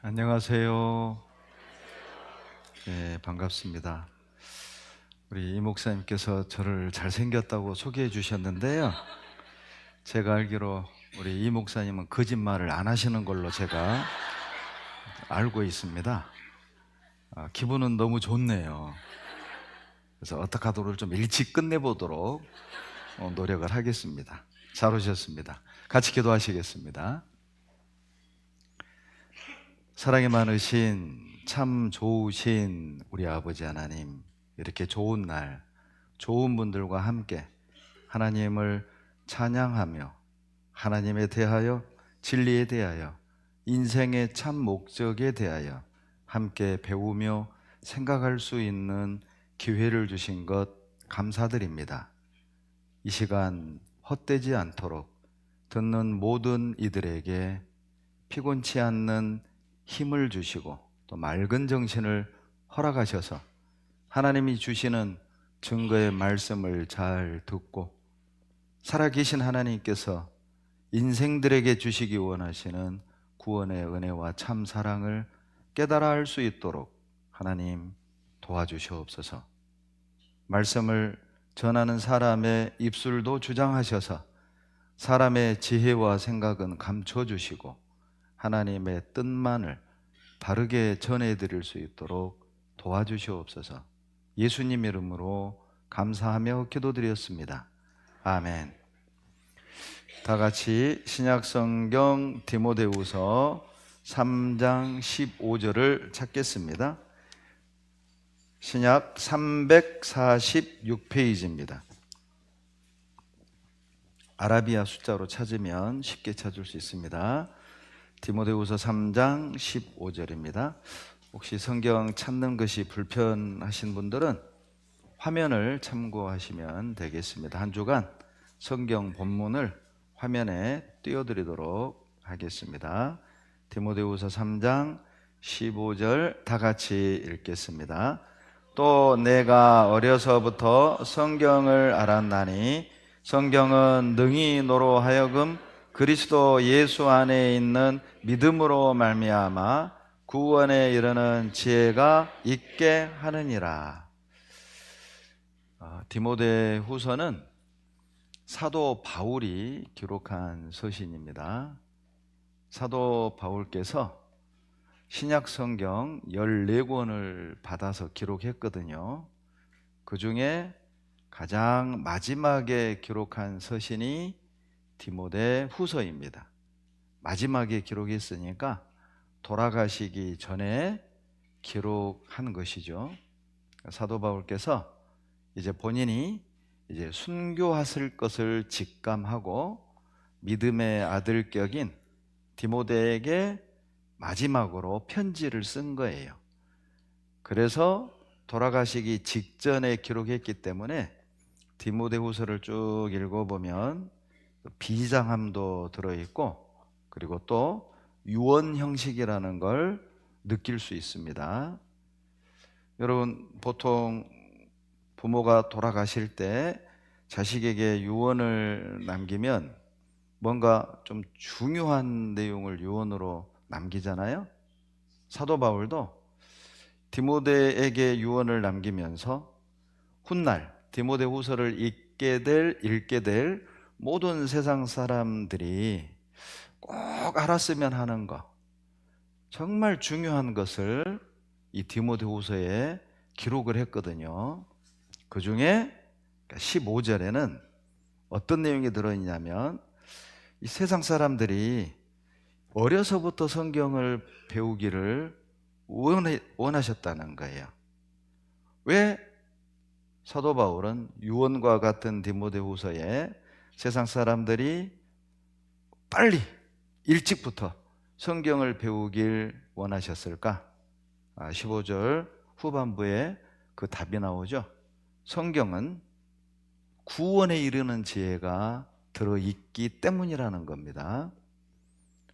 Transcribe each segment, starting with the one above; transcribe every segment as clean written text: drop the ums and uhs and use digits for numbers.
안녕하세요. 네, 반갑습니다. 우리 이 목사님께서 저를 잘생겼다고 소개해 주셨는데요. 제가 알기로 우리 이 목사님은 거짓말을 안 하시는 걸로 제가 알고 있습니다. 기분은 너무 좋네요. 그래서 어떻게 하도록 좀 일찍 끝내보도록 노력을 하겠습니다. 잘 오셨습니다. 같이 기도하시겠습니다. 사랑이 많으신 참 좋으신 우리 아버지 하나님, 이렇게 좋은 날 좋은 분들과 함께 하나님을 찬양하며 하나님에 대하여, 진리에 대하여, 인생의 참 목적에 대하여 함께 배우며 생각할 수 있는 기회를 주신 것 감사드립니다. 이 시간 헛되지 않도록 듣는 모든 이들에게 피곤치 않는 힘을 주시고 또 맑은 정신을 허락하셔서 하나님이 주시는 증거의 말씀을 잘 듣고 살아계신 하나님께서 인생들에게 주시기 원하시는 구원의 은혜와 참 사랑을 깨달아 알 수 있도록 하나님 도와주시옵소서. 말씀을 전하는 사람의 입술도 주장하셔서 사람의 지혜와 생각은 감춰주시고 하나님의 뜻만을 바르게 전해드릴 수 있도록 도와주시옵소서. 예수님 이름으로 감사하며 기도드렸습니다. 아멘. 다 같이 신약성경 디모데후서 3장 15절을 찾겠습니다. 신약 346페이지입니다. 아라비아 숫자로 찾으면 쉽게 찾을 수 있습니다. 디모데후서 3장 15절입니다. 혹시 성경 찾는 것이 불편하신 분들은 화면을 참고하시면 되겠습니다. 한 주간 성경 본문을 화면에 띄워드리도록 하겠습니다. 디모데후서 3장 15절 다 같이 읽겠습니다. 또 내가 어려서부터 성경을 알았나니 성경은 능히 너로 하여금 그리스도 예수 안에 있는 믿음으로 말미암아 구원에 이르는 지혜가 있게 하느니라. 디모데후서는 사도 바울이 기록한 서신입니다. 사도 바울께서 신약 성경 14권을 받아서 기록했거든요. 그 중에 가장 마지막에 기록한 서신이 디모데후서입니다. 마지막에 기록했으니까 돌아가시기 전에 기록한 것이죠. 사도 바울께서 이제 본인이 순교하실 것을 직감하고 믿음의 아들격인 디모데에게 마지막으로 편지를 쓴 거예요. 그래서 돌아가시기 직전에 기록했기 때문에 디모데후서를 쭉 읽어보면 비장함도 들어있고 그리고 또 유언 형식이라는 걸 느낄 수 있습니다. 여러분, 보통 부모가 돌아가실 때 자식에게 유언을 남기면 뭔가 좀 중요한 내용을 유언으로 남기잖아요. 사도 바울도 디모데에게 유언을 남기면서 훗날 디모데후서를 읽게 될 모든 세상 사람들이 꼭 알았으면 하는 것, 정말 중요한 것을 이 디모데후서에 기록을 했거든요. 그 중에 15절에는 어떤 내용이 들어있냐면 이 세상 사람들이 어려서부터 성경을 배우기를 원하셨다는 거예요. 왜 사도 바울은 유언과 같은 디모데후서에 세상 사람들이 빨리 일찍부터 성경을 배우길 원하셨을까? 15절 후반부에 그 답이 나오죠. 성경은 구원에 이르는 지혜가 들어있기 때문이라는 겁니다.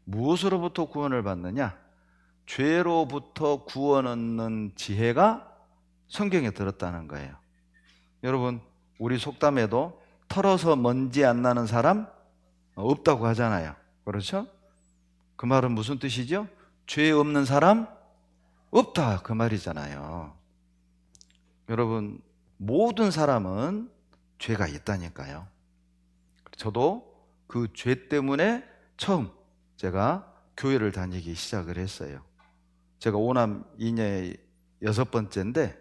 무엇으로부터 구원을 받느냐? 죄로부터 구원 얻는 지혜가 성경에 들었다는 거예요. 여러분, 우리 속담에도 털어서 먼지 안 나는 사람 없다고 하잖아요. 그렇죠? 그 말은 무슨 뜻이죠? 죄 없는 사람 없다 그 말이잖아요. 여러분, 모든 사람은 죄가 있다니까요. 저도 그 죄 때문에 처음 제가 교회를 다니기 시작을 했어요. 제가 오남 2녀의 6번째인데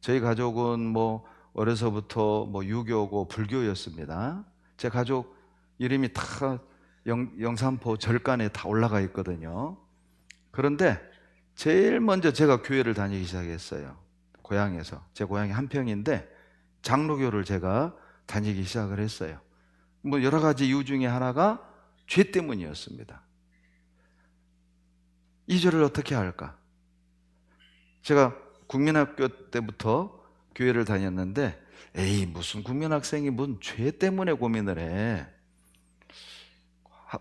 저희 가족은 뭐 어려서부터 뭐 유교고 불교였습니다. 제 가족 이름이 다 영산포 절간에 다 올라가 있거든요. 그런데 제일 먼저 제가 교회를 다니기 시작했어요. 고향에서. 제 고향이 한평인데 장로교를 제가 다니기 시작을 했어요. 뭐 여러 가지 이유 중에 하나가 죄 때문이었습니다. 이 죄를 어떻게 할까? 제가 국민학교 때부터 교회를 다녔는데 에이 무슨 국민학생이 뭔 죄 때문에 고민을 해.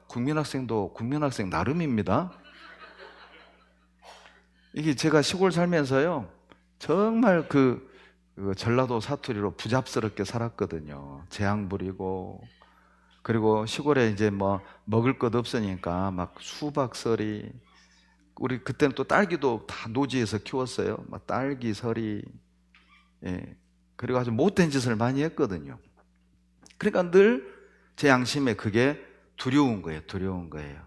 국민학생도 국민학생 나름입니다. 이게 제가 시골 살면서요 정말 그 전라도 사투리로 부잡스럽게 살았거든요. 재앙 부리고, 그리고 시골에 이제 뭐 먹을 것 없으니까 막 수박서리, 우리 그때는 또 딸기도 다 노지에서 키웠어요. 막 딸기 서리, 예. 그리고 아주 못된 짓을 많이 했거든요. 그러니까 늘 제 양심에 그게 두려운 거예요. 두려운 거예요.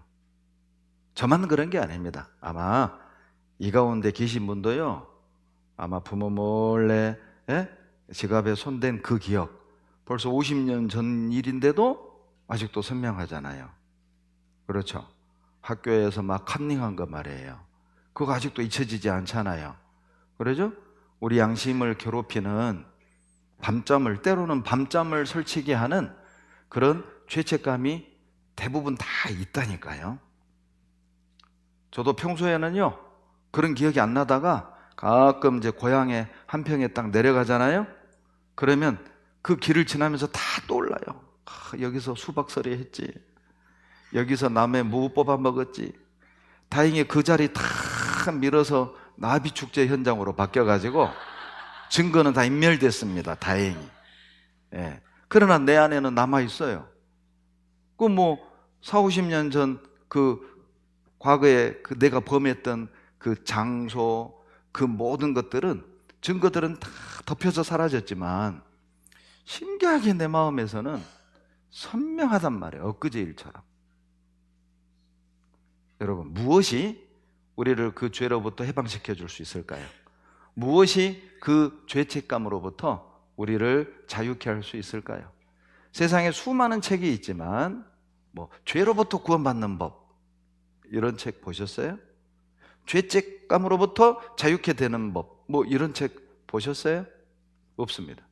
저만 그런 게 아닙니다. 아마 이 가운데 계신 분도요, 아마 부모 몰래 지갑에 손댄 그 기억, 벌써 50년 전 일인데도 아직도 선명하잖아요. 그렇죠? 학교에서 막 컨닝한 거 말이에요. 그거 아직도 잊혀지지 않잖아요. 그러죠? 우리 양심을 괴롭히는 밤잠을, 때로는 밤잠을 설치게 하는 그런 죄책감이 대부분 다 있다니까요. 저도 평소에는요 그런 기억이 안 나다가 가끔 이제 고향에 한평에 딱 내려가잖아요. 그러면 그 길을 지나면서 다 떠올라요. 여기서 수박서리 했지, 여기서 남의 무 뽑아 먹었지. 다행히 그 자리 다 밀어서 나비축제 현장으로 바뀌어가지고 증거는 다 인멸됐습니다. 다행히. 예. 그러나 내 안에는 남아있어요. 그 뭐 4, 50년 전 그 과거에 그 내가 범했던 그 장소, 그 모든 것들은, 증거들은 다 덮여서 사라졌지만 신기하게 내 마음에서는 선명하단 말이에요. 엊그제 일처럼. 여러분, 무엇이 우리를 그 죄로부터 해방시켜 줄 수 있을까요? 무엇이 그 죄책감으로부터 우리를 자유케 할 수 있을까요? 세상에 수많은 책이 있지만 뭐 죄로부터 구원받는 법, 이런 책 보셨어요? 죄책감으로부터 자유케 되는 법, 뭐 이런 책 보셨어요? 없습니다.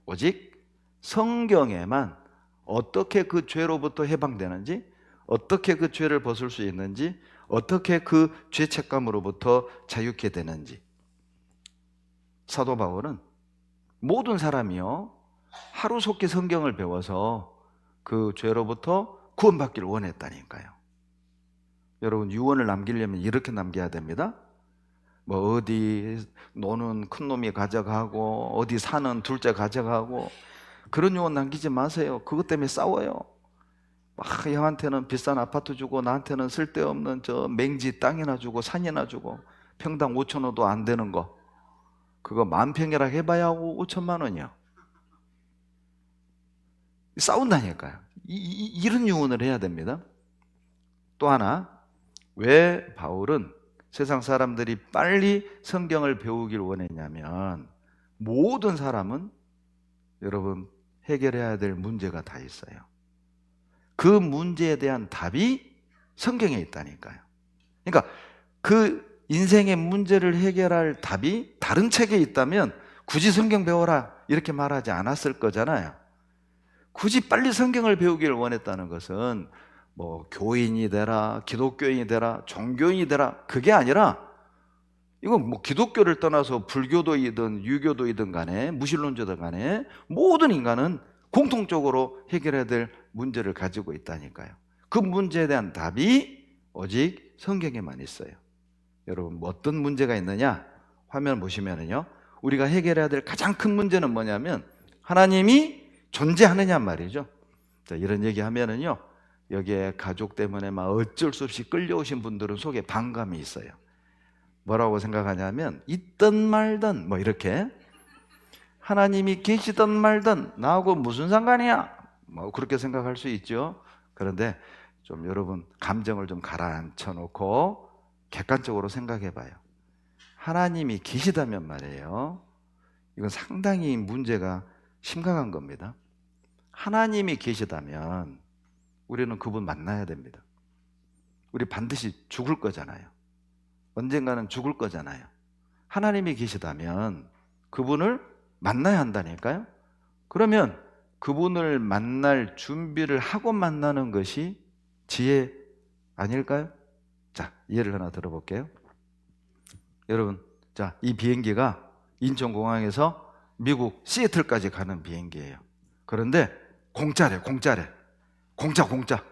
오직 성경에만 어떻게 그 죄로부터 해방되는지, 어떻게 그 죄를 벗을 수 있는지, 어떻게 그 죄책감으로부터 자유케 되는지. 사도 바울은 모든 사람이요 하루속히 성경을 배워서 그 죄로부터 구원받기를 원했다니까요. 여러분, 유언을 남기려면 이렇게 남겨야 됩니다. 뭐 어디 노는 큰 놈이 가져가고 어디 사는 둘째 가져가고, 그런 유언 남기지 마세요. 그것 때문에 싸워요. 막 형한테는 비싼 아파트 주고 나한테는 쓸데없는 저 맹지 땅이나 주고 산이나 주고, 평당 5,000원도 안 되는 거, 그거 만평이라 해봐야 하고 5천만 원이요. 싸운다니까요. 이런 유언을 해야 됩니다. 또 하나, 왜 바울은 세상 사람들이 빨리 성경을 배우길 원했냐면, 모든 사람은 여러분 해결해야 될 문제가 다 있어요. 그 문제에 대한 답이 성경에 있다니까요. 그러니까 그 인생의 문제를 해결할 답이 다른 책에 있다면 굳이 성경 배워라 이렇게 말하지 않았을 거잖아요. 굳이 빨리 성경을 배우기를 원했다는 것은 뭐 교인이 되라, 기독교인이 되라, 종교인이 되라, 그게 아니라, 이건 뭐 기독교를 떠나서 불교도이든 유교도이든 간에 무신론자든 간에 모든 인간은 공통적으로 해결해야 될 문제를 가지고 있다니까요. 그 문제에 대한 답이 오직 성경에만 있어요. 여러분, 뭐 어떤 문제가 있느냐? 화면 보시면은요, 우리가 해결해야 될 가장 큰 문제는 뭐냐면 하나님이 존재하느냐 말이죠. 자, 이런 얘기 하면은요, 여기에 가족 때문에 막 어쩔 수 없이 끌려오신 분들은 속에 반감이 있어요. 뭐라고 생각하냐면 있든 말든 뭐 이렇게 하나님이 계시든 말든 나하고 무슨 상관이야? 뭐 그렇게 생각할 수 있죠. 그런데 좀 여러분 감정을 좀 가라앉혀 놓고 객관적으로 생각해 봐요. 하나님이 계시다면 말이에요. 이건 상당히 문제가 심각한 겁니다. 하나님이 계시다면 우리는 그분 만나야 됩니다. 우리 반드시 죽을 거잖아요. 언젠가는 죽을 거잖아요. 하나님이 계시다면 그분을 만나야 한다니까요. 그러면 그분을 만날 준비를 하고 만나는 것이 지혜 아닐까요? 자, 예를 하나 들어볼게요. 여러분, 자, 이 비행기가 인천공항에서 미국 시애틀까지 가는 비행기예요. 그런데 공짜래. 공짜.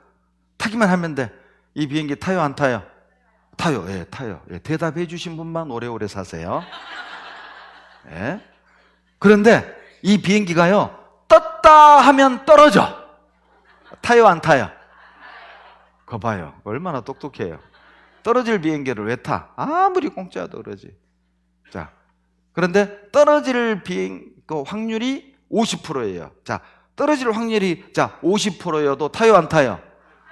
타기만 하면 돼. 이 비행기 타요, 안 타요? 타요. 예, 타요. 예, 대답해 주신 분만 오래오래 사세요. 예. 그런데 이 비행기가요, 떴다 하면 떨어져. 타요, 안 타요? 거 봐요. 얼마나 똑똑해요. 떨어질 비행기를 왜 타? 아무리 공짜도 그러지. 자, 그런데 떨어질 그 확률이 50%예요. 자, 떨어질 확률이 50%여도 타요, 안 타요?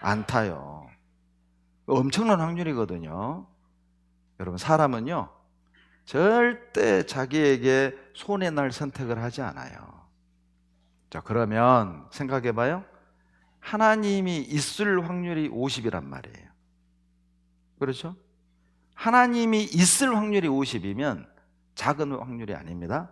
안 타요. 엄청난 확률이거든요. 여러분, 사람은요, 절대 자기에게 손해 날 선택을 하지 않아요. 자, 그러면 생각해 봐요. 하나님이 있을 확률이 50이란 말이에요. 그렇죠? 하나님이 있을 확률이 50이면 작은 확률이 아닙니다.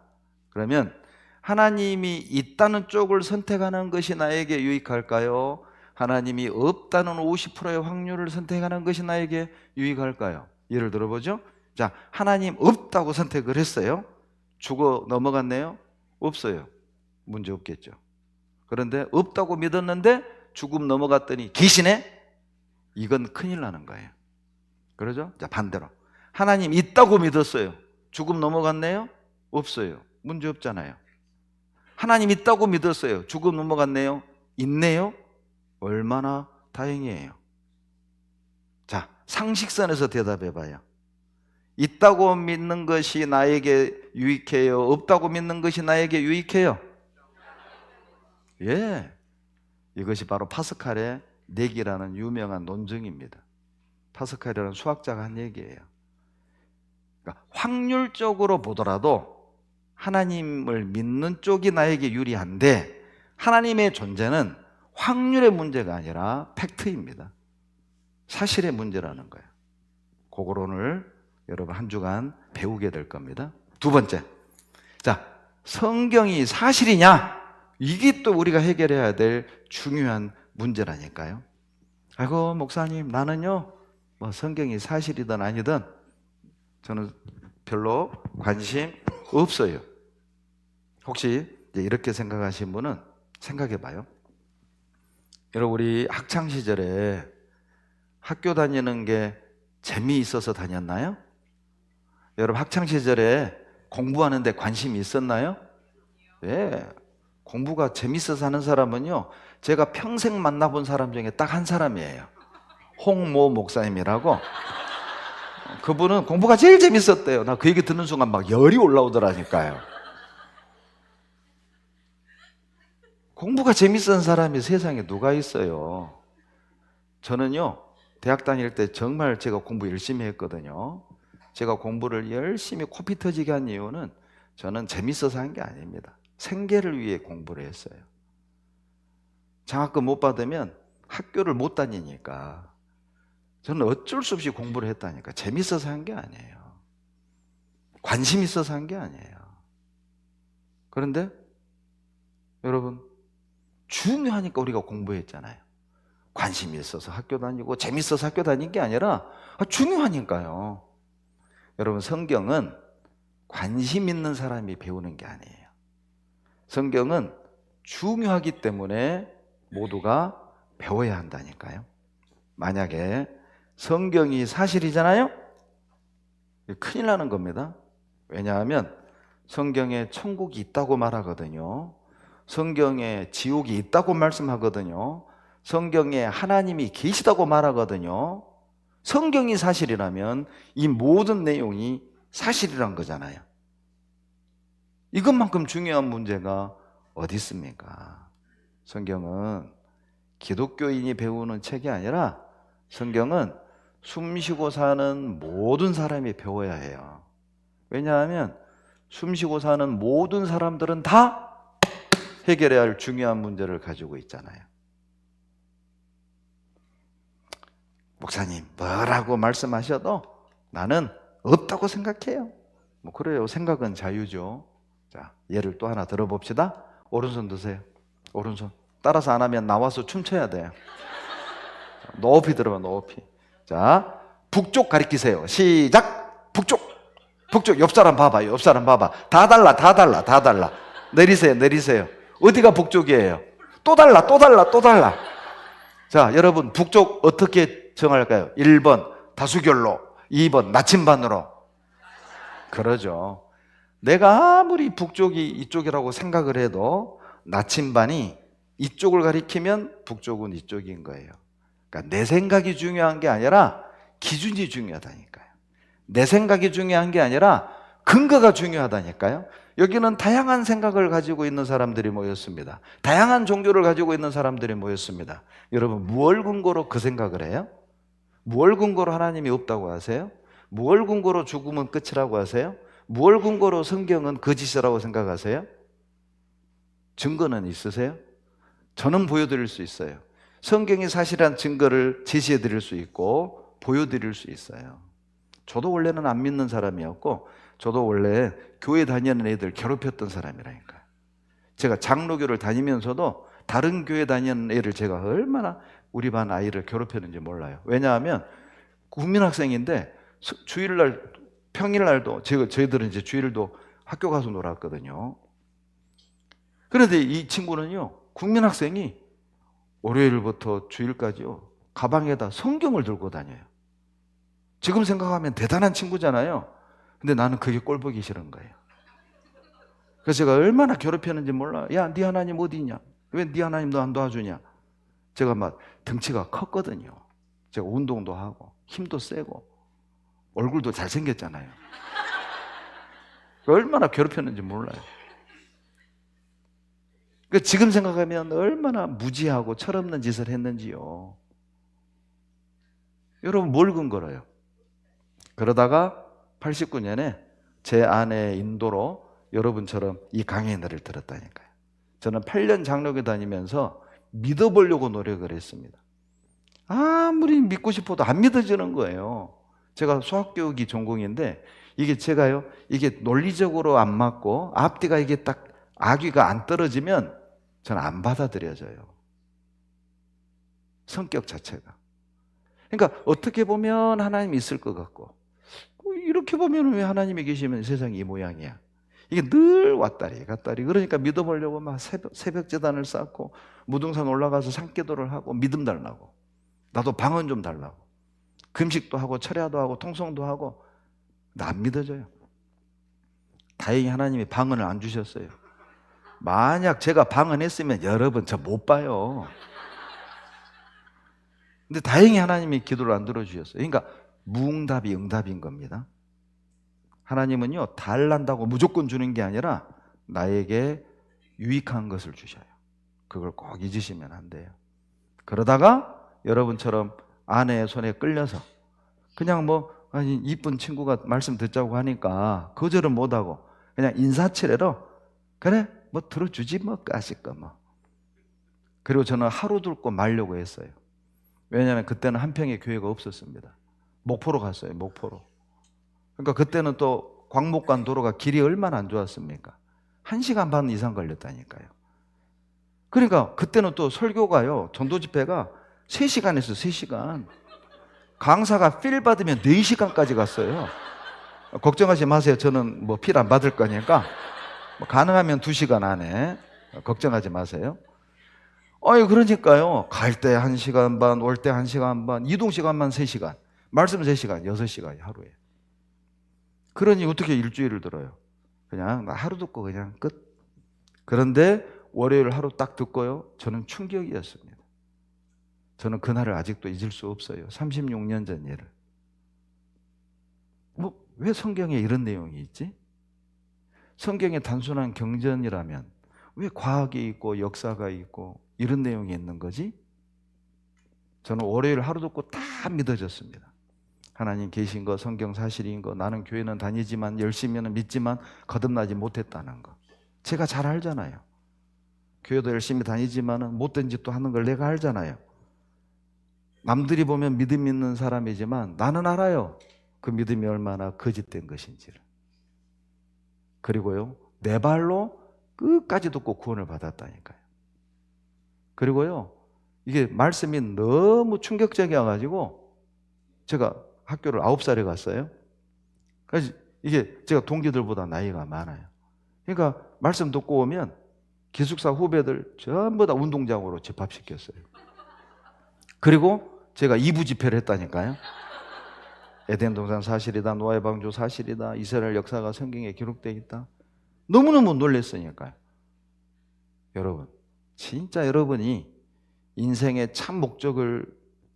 그러면 하나님이 있다는 쪽을 선택하는 것이 나에게 유익할까요? 하나님이 없다는 50%의 확률을 선택하는 것이 나에게 유익할까요? 예를 들어보죠. 자, 하나님 없다고 선택을 했어요. 죽어 넘어갔네요? 없어요. 문제 없겠죠. 그런데 없다고 믿었는데 죽음 넘어갔더니 계시네? 이건 큰일 나는 거예요. 그러죠? 자, 반대로 하나님 있다고 믿었어요. 죽음 넘어갔네요? 없어요. 문제 없잖아요. 하나님 있다고 믿었어요. 죽음 넘어갔네요? 있네요? 얼마나 다행이에요. 자, 상식선에서 대답해 봐요. 있다고 믿는 것이 나에게 유익해요? 없다고 믿는 것이 나에게 유익해요? 예. 이것이 바로 파스칼의 내기라는 유명한 논증입니다. 파스칼이라는 수학자가 한 얘기예요. 그러니까 확률적으로 보더라도 하나님을 믿는 쪽이 나에게 유리한데 하나님의 존재는 확률의 문제가 아니라 팩트입니다. 사실의 문제라는 거예요. 그걸 오늘 여러분 한 주간 배우게 될 겁니다. 두 번째, 자, 성경이 사실이냐? 이게 또 우리가 해결해야 될 중요한 문제라니까요. 아이고 목사님, 나는요 뭐 성경이 사실이든 아니든 저는 별로 관심 없어요. 혹시 이렇게 생각하신 분은 생각해 봐요. 여러분, 우리 학창 시절에 학교 다니는 게 재미있어서 다녔나요? 여러분, 학창 시절에 공부하는데 관심이 있었나요? 예. 공부가 재밌어서 하는 사람은요, 제가 평생 만나본 사람 중에 딱 한 사람이에요. 홍모 목사님이라고. 그분은 공부가 제일 재밌었대요. 나 그 얘기 듣는 순간 막 열이 올라오더라니까요. 공부가 재밌었던 사람이 세상에 누가 있어요? 저는요, 대학 다닐 때 정말 제가 공부 열심히 했거든요. 제가 공부를 열심히 코피 터지게 한 이유는 저는 재밌어서 한 게 아닙니다. 생계를 위해 공부를 했어요. 장학금 못 받으면 학교를 못 다니니까 저는 어쩔 수 없이 공부를 했다니까. 재밌어서 한 게 아니에요. 관심 있어서 한 게 아니에요. 그런데 여러분, 중요하니까 우리가 공부했잖아요. 관심이 있어서 학교 다니고 재밌어서 학교 다닌 게 아니라 중요하니까요. 여러분, 성경은 관심 있는 사람이 배우는 게 아니에요. 성경은 중요하기 때문에 모두가 배워야 한다니까요. 만약에 성경이 사실이잖아요? 큰일 나는 겁니다. 왜냐하면 성경에 천국이 있다고 말하거든요. 성경에 지옥이 있다고 말씀하거든요. 성경에 하나님이 계시다고 말하거든요. 성경이 사실이라면 이 모든 내용이 사실이란 거잖아요. 이것만큼 중요한 문제가 어디 있습니까? 성경은 기독교인이 배우는 책이 아니라 성경은 숨쉬고 사는 모든 사람이 배워야 해요. 왜냐하면 숨쉬고 사는 모든 사람들은 다 해결해야 할 중요한 문제를 가지고 있잖아요. 목사님, 뭐라고 말씀하셔도 나는 없다고 생각해요. 뭐 그래요. 생각은 자유죠. 자, 예를 또 하나 들어봅시다. 오른손 드세요. 오른손. 따라서 안 하면 나와서 춤춰야 돼요. 높이 들어봐, 높이. 자, 북쪽 가리키세요. 시작. 북쪽. 북쪽. 옆 사람 봐봐요. 옆 사람 봐봐. 다 달라, 다 달라, 다 달라. 내리세요, 내리세요. 어디가 북쪽이에요? 또 달라, 또 달라, 또 달라. 자, 여러분, 북쪽 어떻게 정할까요? 1번 다수결로, 2번 나침반으로. 그러죠. 내가 아무리 북쪽이 이쪽이라고 생각을 해도 나침반이 이쪽을 가리키면 북쪽은 이쪽인 거예요. 그러니까 내 생각이 중요한 게 아니라 기준이 중요하다니까요. 내 생각이 중요한 게 아니라 근거가 중요하다니까요. 여기는 다양한 생각을 가지고 있는 사람들이 모였습니다. 다양한 종교를 가지고 있는 사람들이 모였습니다. 여러분, 무엇 근거로 그 생각을 해요? 무엇 근거로 하나님이 없다고 하세요? 무엇 근거로 죽음은 끝이라고 하세요? 무엇 근거로 성경은 거짓이라고 생각하세요? 증거는 있으세요? 저는 보여드릴 수 있어요. 성경이 사실한 증거를 제시해 드릴 수 있고 보여드릴 수 있어요. 저도 원래는 안 믿는 사람이었고 저도 원래 교회 다니는 애들 괴롭혔던 사람이라니까요. 제가 장로교를 다니면서도 다른 교회 다니는 애를 제가 얼마나 우리 반 아이를 괴롭혔는지 몰라요. 왜냐하면 국민학생인데 주일날, 평일날도 저희들은 이제 주일도 학교 가서 놀았거든요. 그런데 이 친구는요, 국민학생이 월요일부터 주일까지요, 가방에다 성경을 들고 다녀요. 지금 생각하면 대단한 친구잖아요. 근데 나는 그게 꼴보기 싫은 거예요. 그래서 제가 얼마나 괴롭혔는지 몰라. 야, 네 하나님 어디 있냐? 왜 네 하나님 너 안 도와주냐? 제가 막 덩치가 컸거든요. 제가 운동도 하고 힘도 세고 얼굴도 잘생겼잖아요. 얼마나 괴롭혔는지 몰라요. 지금 생각하면 얼마나 무지하고 철없는 짓을 했는지요. 여러분, 뭘 근거로요? 그러다가 89년에 제 아내의 인도로 여러분처럼 이 강의를 들었다니까요. 저는 8년 장로교 다니면서 믿어보려고 노력을 했습니다. 아무리 믿고 싶어도 안 믿어지는 거예요. 제가 수학교육이 전공인데 이게 논리적으로 안 맞고 앞뒤가 이게 딱 아귀가 안 떨어지면 저는 안 받아들여져요. 성격 자체가. 그러니까 어떻게 보면 하나님이 있을 것 같고 이렇게 보면 왜 하나님이 계시면 세상이 이 모양이야. 이게 늘 왔다리 갔다리. 그러니까 믿어보려고 막 새벽 제단을 쌓고 무등산 올라가서 산기도를 하고 믿음 달라고. 나도 방언 좀 달라고. 금식도 하고 철야도 하고 통성도 하고. 근데 안 믿어져요. 다행히 하나님이 방언을 안 주셨어요. 만약 제가 방언했으면 여러분 저 못 봐요. 근데 다행히 하나님이 기도를 안 들어주셨어요. 그러니까 무응답이 응답인 겁니다. 하나님은요, 달란다고 무조건 주는 게 아니라 나에게 유익한 것을 주셔요. 그걸 꼭 잊으시면 안 돼요. 그러다가 여러분처럼 아내의 손에 끌려서 그냥 아니 이쁜 친구가 말씀 듣자고 하니까 거절은 못하고 그냥 인사치레로 그래 들어주지 까짓거 그리고 저는 하루 둘고 말려고 했어요. 왜냐하면 그때는 한평에 교회가 없었습니다. 목포로 갔어요. 목포로. 그러니까 그때는 또 광목간 도로가 길이 얼마나 안 좋았습니까? 1시간 반 이상 걸렸다니까요. 그러니까 그때는 또 설교가요, 전도 집회가 3시간에서 3시간. 강사가 필 받으면 4시간까지 갔어요. 걱정하지 마세요. 저는 필 안 받을 거니까 가능하면 2시간 안에 걱정하지 마세요. 그러니까요, 갈 때 1시간 반, 올 때 1시간 반, 이동 시간만 3시간, 말씀 3시간, 6시간이 하루에. 그러니 어떻게 일주일을 들어요? 그냥 하루 듣고 그냥 끝. 그런데 월요일 하루 딱 듣고요, 저는 충격이었습니다. 저는 그날을 아직도 잊을 수 없어요. 36년 전 일을. 왜 성경에 이런 내용이 있지? 성경에 단순한 경전이라면 왜 과학이 있고 역사가 있고 이런 내용이 있는 거지? 저는 월요일 하루 듣고 다 믿어졌습니다. 하나님 계신 거, 성경 사실인 거, 나는 교회는 다니지만 열심히는 믿지만 거듭나지 못했다는 거. 제가 잘 알잖아요. 교회도 열심히 다니지만 못된 짓도 하는 걸 내가 알잖아요. 남들이 보면 믿음 있는 사람이지만 나는 알아요. 그 믿음이 얼마나 거짓된 것인지를. 그리고요, 내 발로 끝까지 듣고 구원을 받았다니까요. 그리고요, 이게 말씀이 너무 충격적이어가지고 제가 학교를 9살에 갔어요. 그래서 이게 제가 동기들보다 나이가 많아요. 그러니까 말씀 듣고 오면 기숙사 후배들 전부 다 운동장으로 집합시켰어요. 그리고 제가 2부 집회를 했다니까요. 에덴 동산 사실이다, 노아의 방주 사실이다, 이스라엘 역사가 성경에 기록되어 있다. 너무너무 놀랐으니까요. 여러분, 진짜 여러분이 인생의 참 목적을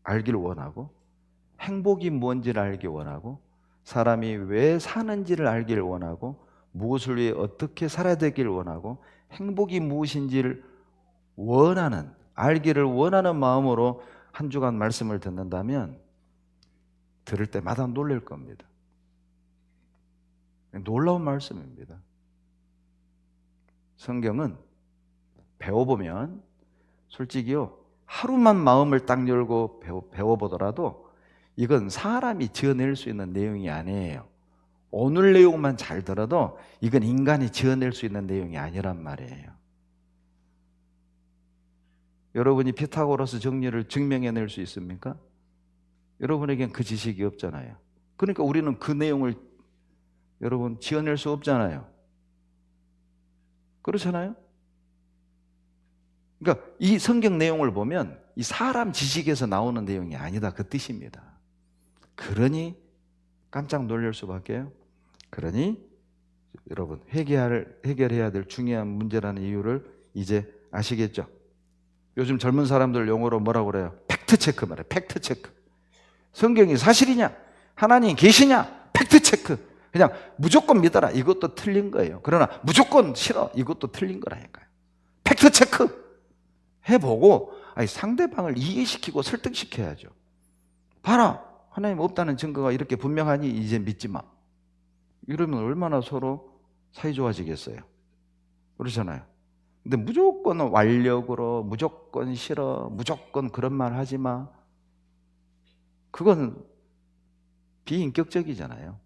알길 원하고 행복이 뭔지를 알기 원하고 사람이 왜 사는지를 알길 원하고 무엇을 위해 어떻게 살아야 되길 원하고 행복이 무엇인지를 원하는, 알기를 원하는 마음으로 한 주간 말씀을 듣는다면 들을 때마다 놀랄 겁니다. 놀라운 말씀입니다. 성경은 배워보면 솔직히요, 하루만 마음을 딱 열고 배워보더라도 이건 사람이 지어낼 수 있는 내용이 아니에요. 오늘 내용만 잘 들어도 이건 인간이 지어낼 수 있는 내용이 아니란 말이에요. 여러분이 피타고라스 정리를 증명해낼 수 있습니까? 여러분에겐 그 지식이 없잖아요. 그러니까 우리는 그 내용을 여러분 지어낼 수 없잖아요. 그렇잖아요? 그러니까 이 성경 내용을 보면 이 사람 지식에서 나오는 내용이 아니다, 그 뜻입니다. 그러니 깜짝 놀랄 수밖에요. 그러니 여러분 해결해야 될 중요한 문제라는 이유를 이제 아시겠죠? 요즘 젊은 사람들 용어로 뭐라고 그래요? 팩트체크 말이에요. 팩트체크. 성경이 사실이냐? 하나님 계시냐? 팩트체크. 그냥 무조건 믿어라, 이것도 틀린 거예요. 그러나 무조건 싫어, 이것도 틀린 거라니까요. 팩트체크 해보고 상대방을 이해시키고 설득시켜야죠. 봐라, 하나님 없다는 증거가 이렇게 분명하니 이제 믿지 마. 이러면 얼마나 서로 사이 좋아지겠어요. 그렇잖아요. 근데 무조건 완력으로, 무조건 싫어, 무조건 그런 말 하지 마. 그건 비인격적이잖아요.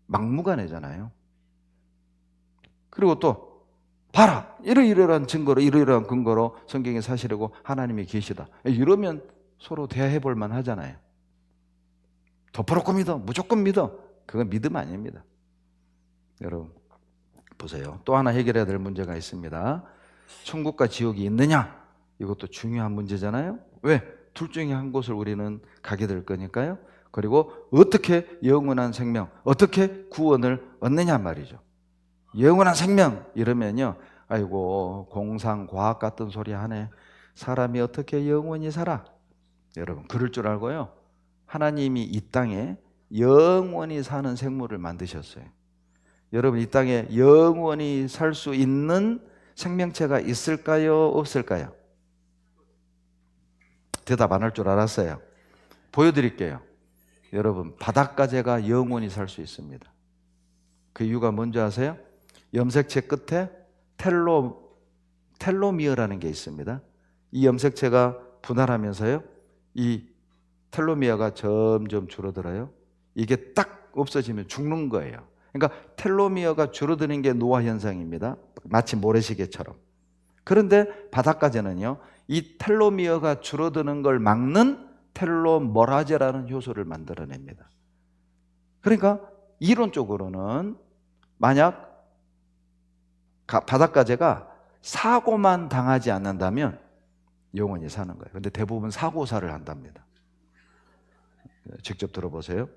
막무가내잖아요. 그리고 또 봐라, 이러이러한 증거로, 이러이러한 근거로 성경이 사실이고 하나님이 계시다, 이러면 서로 대화해 볼 만 하잖아요. 덮어놓고 믿어, 무조건 믿어, 그건 믿음 아닙니다. 여러분 보세요. 또 하나 해결해야 될 문제가 있습니다. 천국과 지옥이 있느냐? 이것도 중요한 문제잖아요. 왜? 둘 중에 한 곳을 우리는 가게 될 거니까요. 그리고 어떻게 영원한 생명, 어떻게 구원을 얻느냐 말이죠. 영원한 생명 이러면요, 아이고 공상 과학 같은 소리 하네. 사람이 어떻게 영원히 살아? 여러분 그럴 줄 알고요, 하나님이 이 땅에 영원히 사는 생물을 만드셨어요. 여러분 이 땅에 영원히 살 수 있는 생명체가 있을까요? 없을까요? 대답 안 할 줄 알았어요. 보여드릴게요. 여러분 바닷가재가 영원히 살 수 있습니다. 그 이유가 뭔지 아세요? 염색체 끝에 텔로미어라는 게 있습니다. 이 염색체가 분할하면서요, 이 텔로미어가 점점 줄어들어요. 이게 딱 없어지면 죽는 거예요. 그러니까 텔로미어가 줄어드는 게 노화 현상입니다. 마치 모래시계처럼. 그런데 바닷가재는요, 이 텔로미어가 줄어드는 걸 막는 텔로머라제라는 효소를 만들어냅니다. 그러니까 이론적으로는 만약 바닷가재가 사고만 당하지 않는다면 영원히 사는 거예요. 근데 대부분 사고사를 한답니다. 직접 들어보세요.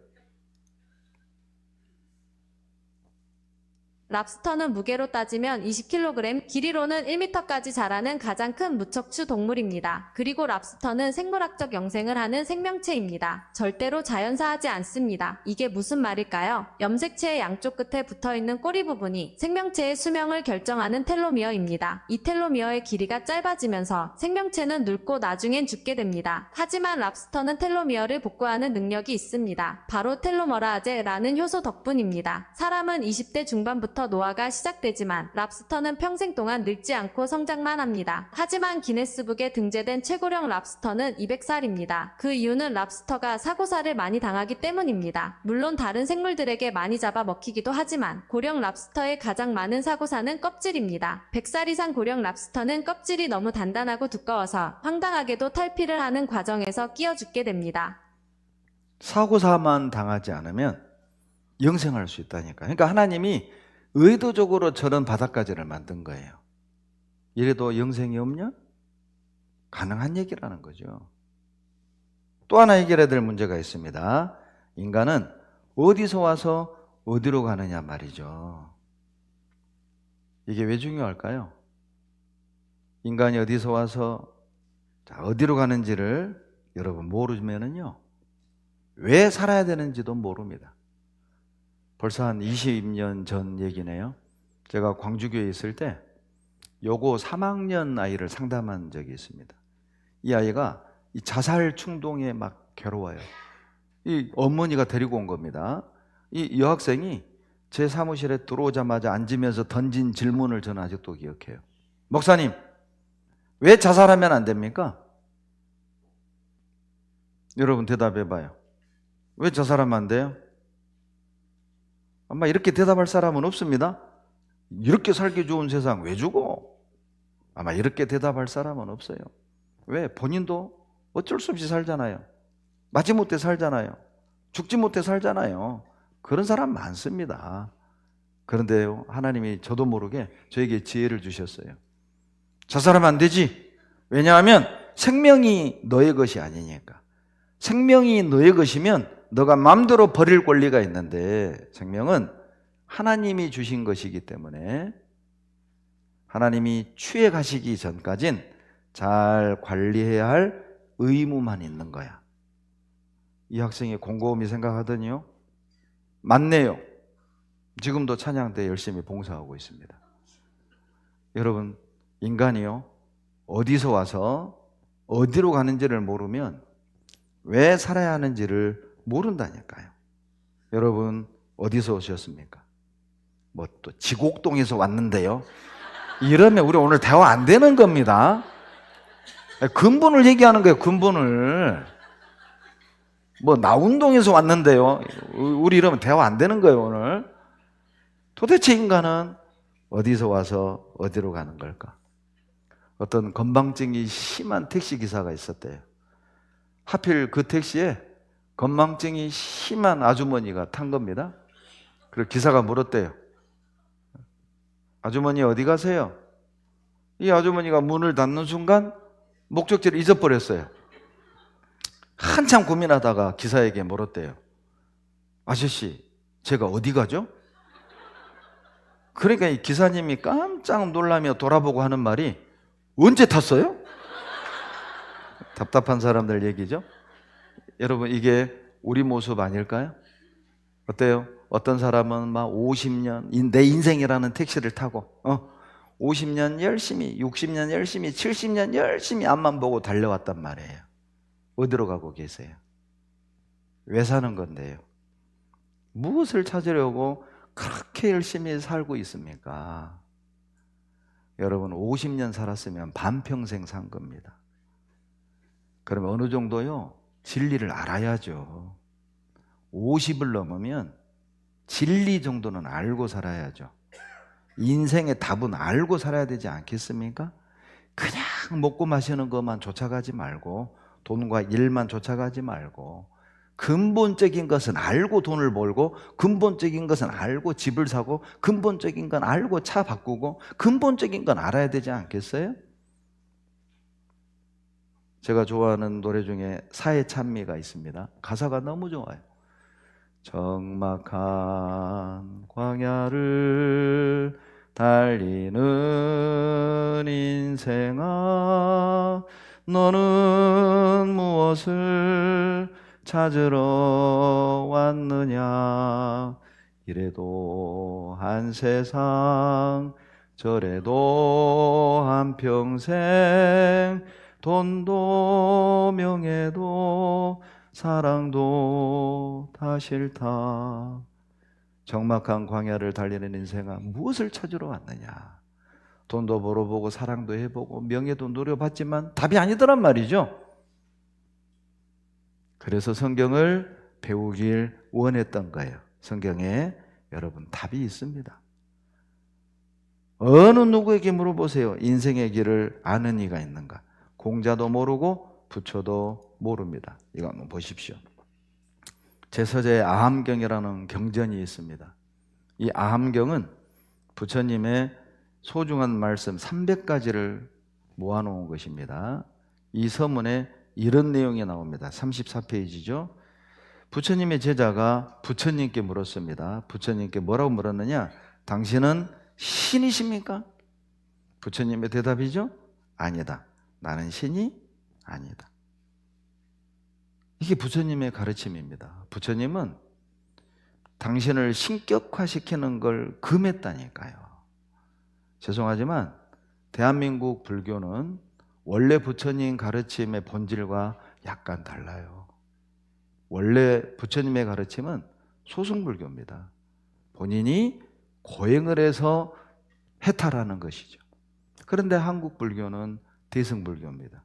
랍스터는 무게로 따지면 20kg, 길이로는 1m까지 자라는 가장 큰 무척추 동물입니다. 그리고 랍스터는 생물학적 영생을 하는 생명체입니다. 절대로 자연사하지 않습니다. 이게 무슨 말일까요? 염색체의 양쪽 끝에 붙어있는 꼬리 부분이 생명체의 수명을 결정하는 텔로미어입니다. 이 텔로미어의 길이가 짧아지면서 생명체는 늙고 나중엔 죽게 됩니다. 하지만 랍스터는 텔로미어를 복구하는 능력이 있습니다. 바로 텔로머라제라는 효소 덕분입니다. 사람은 20대 중반부터 노화가 시작되지만 랍스터는 평생 동안 늙지 않고 성장만 합니다. 하지만 기네스북에 등재된 최고령 랍스터는 200살입니다. 그 이유는 랍스터가 사고사를 많이 당하기 때문입니다. 물론 다른 생물들에게 많이 잡아 먹히기도 하지만 고령 랍스터의 가장 많은 사고사는 껍질입니다. 100살 이상 고령 랍스터는 껍질이 너무 단단하고 두꺼워서 황당하게도 탈피를 하는 과정에서 끼어 죽게 됩니다. 사고사만 당하지 않으면 영생할 수 있다니까. 그러니까 하나님이 의도적으로 저런 바닷가지를 만든 거예요. 이래도 영생이 없냐? 가능한 얘기라는 거죠. 또 하나 해결해야 될 문제가 있습니다. 인간은 어디서 와서 어디로 가느냐 말이죠. 이게 왜 중요할까요? 인간이 어디서 와서 어디로 가는지를 여러분 모르면은요, 왜 살아야 되는지도 모릅니다. 벌써 한 20년 전 얘기네요. 제가 광주교회에 있을 때 요고 3학년 아이를 상담한 적이 있습니다. 이 아이가 이 자살 충동에 막 괴로워요. 이 어머니가 데리고 온 겁니다. 이 여학생이 제 사무실에 들어오자마자 앉으면서 던진 질문을 저는 아직도 기억해요. 목사님, 왜 자살하면 안 됩니까? 여러분 대답해봐요. 왜 자살하면 안 돼요? 아마 이렇게 대답할 사람은 없습니다. 이렇게 살기 좋은 세상 왜 죽어? 아마 이렇게 대답할 사람은 없어요. 왜? 본인도 어쩔 수 없이 살잖아요. 마지못해 살잖아요. 죽지 못해 살잖아요. 그런 사람 많습니다. 그런데요, 하나님이 저도 모르게 저에게 지혜를 주셨어요. 자살하면 안 되지. 왜냐하면 생명이 너의 것이 아니니까. 생명이 너의 것이면 너가 마음대로 버릴 권리가 있는데 생명은 하나님이 주신 것이기 때문에 하나님이 취해 가시기 전까진 잘 관리해야 할 의무만 있는 거야. 이 학생이 곰곰이 생각하더니요, 맞네요. 지금도 찬양대 열심히 봉사하고 있습니다. 여러분, 인간이요, 어디서 와서 어디로 가는지를 모르면 왜 살아야 하는지를 모른다니까요. 여러분 어디서 오셨습니까? 뭐 또 지곡동에서 왔는데요. 이러면 우리 오늘 대화 안 되는 겁니다. 근본을 얘기하는 거예요. 근본을. 뭐 나운동에서 왔는데요. 우리 이러면 대화 안 되는 거예요 오늘. 도대체 인간은 어디서 와서 어디로 가는 걸까? 어떤 건망증이 심한 택시기사가 있었대요. 하필 그 택시에 건망증이 심한 아주머니가 탄 겁니다. 그리고 기사가 물었대요. 아주머니 어디 가세요? 이 아주머니가 문을 닫는 순간 목적지를 잊어버렸어요. 한참 고민하다가 기사에게 물었대요. 아저씨, 제가 어디 가죠? 그러니까 이 기사님이 깜짝 놀라며 돌아보고 하는 말이, 언제 탔어요? 답답한 사람들 얘기죠. 여러분 이게 우리 모습 아닐까요? 어때요? 어떤 사람은 막 50년 내 인생이라는 택시를 타고 50년 열심히, 60년 열심히, 70년 열심히 앞만 보고 달려왔단 말이에요. 어디로 가고 계세요? 왜 사는 건데요? 무엇을 찾으려고 그렇게 열심히 살고 있습니까? 여러분 50년 살았으면 반평생 산 겁니다. 그러면 어느 정도요? 진리를 알아야죠. 50을 넘으면 진리 정도는 알고 살아야죠. 인생의 답은 알고 살아야 되지 않겠습니까? 그냥 먹고 마시는 것만 쫓아가지 말고, 돈과 일만 쫓아가지 말고, 근본적인 것은 알고 돈을 벌고, 근본적인 것은 알고 집을 사고, 근본적인 건 알고 차 바꾸고, 근본적인 건 알아야 되지 않겠어요? 제가 좋아하는 노래 중에 사해 찬미가 있습니다. 가사가 너무 좋아요. 적막한 광야를 달리는 인생아, 너는 무엇을 찾으러 왔느냐. 이래도 한 세상, 저래도 한 평생, 돈도 명예도 사랑도 다 싫다. 적막한 광야를 달리는 인생아, 무엇을 찾으러 왔느냐. 돈도 벌어보고 사랑도 해보고 명예도 누려봤지만 답이 아니더란 말이죠. 그래서 성경을 배우길 원했던 거예요. 성경에 여러분 답이 있습니다. 어느 누구에게 물어보세요. 인생의 길을 아는 이가 있는가? 공자도 모르고 부처도 모릅니다. 이거 한번 보십시오. 제 서재에 아함경이라는 경전이 있습니다. 이 아함경은 부처님의 소중한 말씀 300가지를 모아놓은 것입니다. 이 서문에 이런 내용이 나옵니다. 34페이지죠. 부처님의 제자가 부처님께 물었습니다. 부처님께 뭐라고 물었느냐? 당신은 신이십니까? 부처님의 대답이죠. 아니다. 나는 신이 아니다. 이게 부처님의 가르침입니다. 부처님은 당신을 신격화시키는 걸 금했다니까요. 죄송하지만 대한민국 불교는 원래 부처님 가르침의 본질과 약간 달라요. 원래 부처님의 가르침은 소승불교입니다. 본인이 고행을 해서 해탈하는 것이죠. 그런데 한국 불교는 대승불교입니다.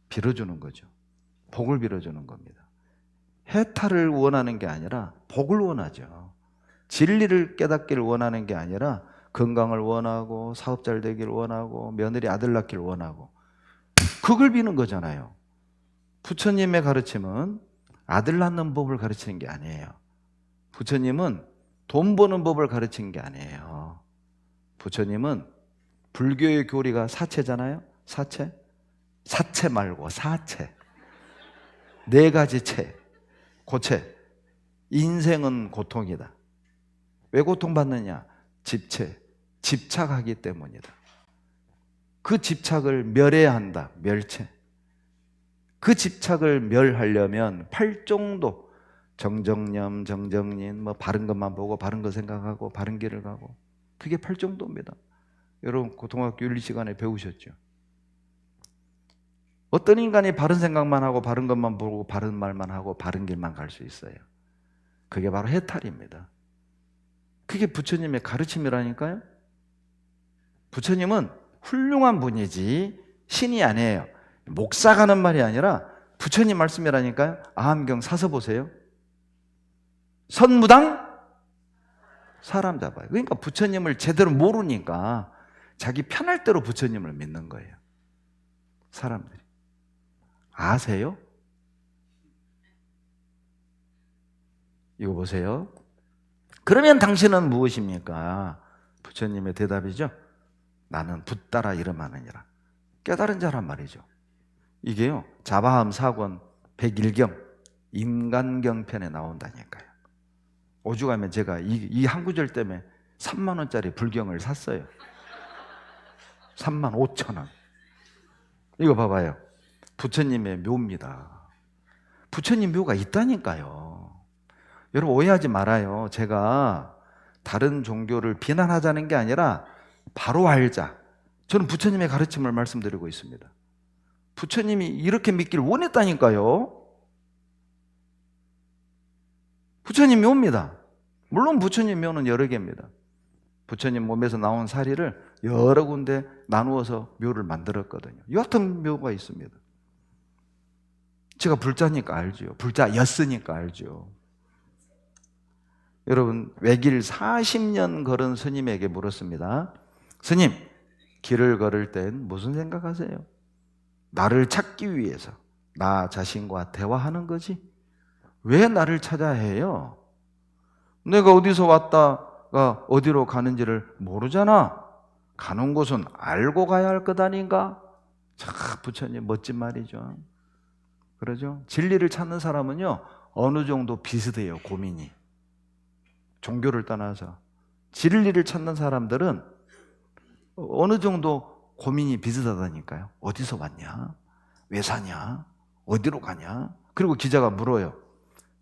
빌어주는 거죠. 복을 빌어주는 겁니다. 해탈을 원하는 게 아니라 복을 원하죠. 진리를 깨닫기를 원하는 게 아니라 건강을 원하고 사업 잘 되기를 원하고 며느리 아들 낳기를 원하고 그걸 비는 거잖아요. 부처님의 가르침은 아들 낳는 법을 가르치는 게 아니에요. 부처님은 돈 버는 법을 가르치는 게 아니에요. 부처님은 불교의 교리가 사채잖아요. 사채? 사채 말고 사채. 네 가지 채. 고채. 인생은 고통이다. 왜 고통받느냐? 집채. 집착하기 때문이다. 그 집착을 멸해야 한다. 멸채. 그 집착을 멸하려면 팔종도 정정념, 정정인, 뭐 바른 것만 보고 바른 거 생각하고 바른 길을 가고 그게 팔종도입니다. 여러분 고등학교 윤리 시간에 배우셨죠? 어떤 인간이 바른 생각만 하고 바른 것만 보고 바른 말만 하고 바른 길만 갈 수 있어요? 그게 바로 해탈입니다. 그게 부처님의 가르침이라니까요. 부처님은 훌륭한 분이지 신이 아니에요. 목사가 하는 말이 아니라 부처님 말씀이라니까요. 아함경 사서 보세요. 선무당 사람 잡아요. 그러니까 부처님을 제대로 모르니까 자기 편할 대로 부처님을 믿는 거예요. 사람들이. 아세요? 이거 보세요. 그러면 당신은 무엇입니까? 부처님의 대답이죠. 나는 붓따라 이름하느니라. 깨달은 자란 말이죠. 이게요. 자바함 사권 101경 인간경 편에 나온다니까요. 오죽하면 제가 이 한 구절 때문에 3만 원짜리 불경을 샀어요. 3만 5천 원. 이거 봐봐요. 부처님의 묘입니다. 부처님 묘가 있다니까요. 여러분 오해하지 말아요. 제가 다른 종교를 비난하자는 게 아니라 바로 알자. 저는 부처님의 가르침을 말씀드리고 있습니다. 부처님이 이렇게 믿기를 원했다니까요. 부처님 묘입니다. 물론 부처님 묘는 여러 개입니다. 부처님 몸에서 나온 사리를 여러 군데 나누어서 묘를 만들었거든요. 여하튼 묘가 있습니다. 제가 불자니까 알죠. 불자였으니까 알죠. 여러분 외길 40년 걸은 스님에게 물었습니다. 스님, 길을 걸을 땐 무슨 생각하세요? 나를 찾기 위해서 나 자신과 대화하는 거지? 왜 나를 찾아야 해요? 내가 어디서 왔다가 어디로 가는지를 모르잖아. 가는 곳은 알고 가야 할 것 아닌가? 참 부처님 멋진 말이죠. 그러죠? 진리를 찾는 사람은요 어느 정도 비슷해요. 고민이. 종교를 떠나서 진리를 찾는 사람들은 어느 정도 고민이 비슷하다니까요. 어디서 왔냐? 왜 사냐? 어디로 가냐? 그리고 기자가 물어요.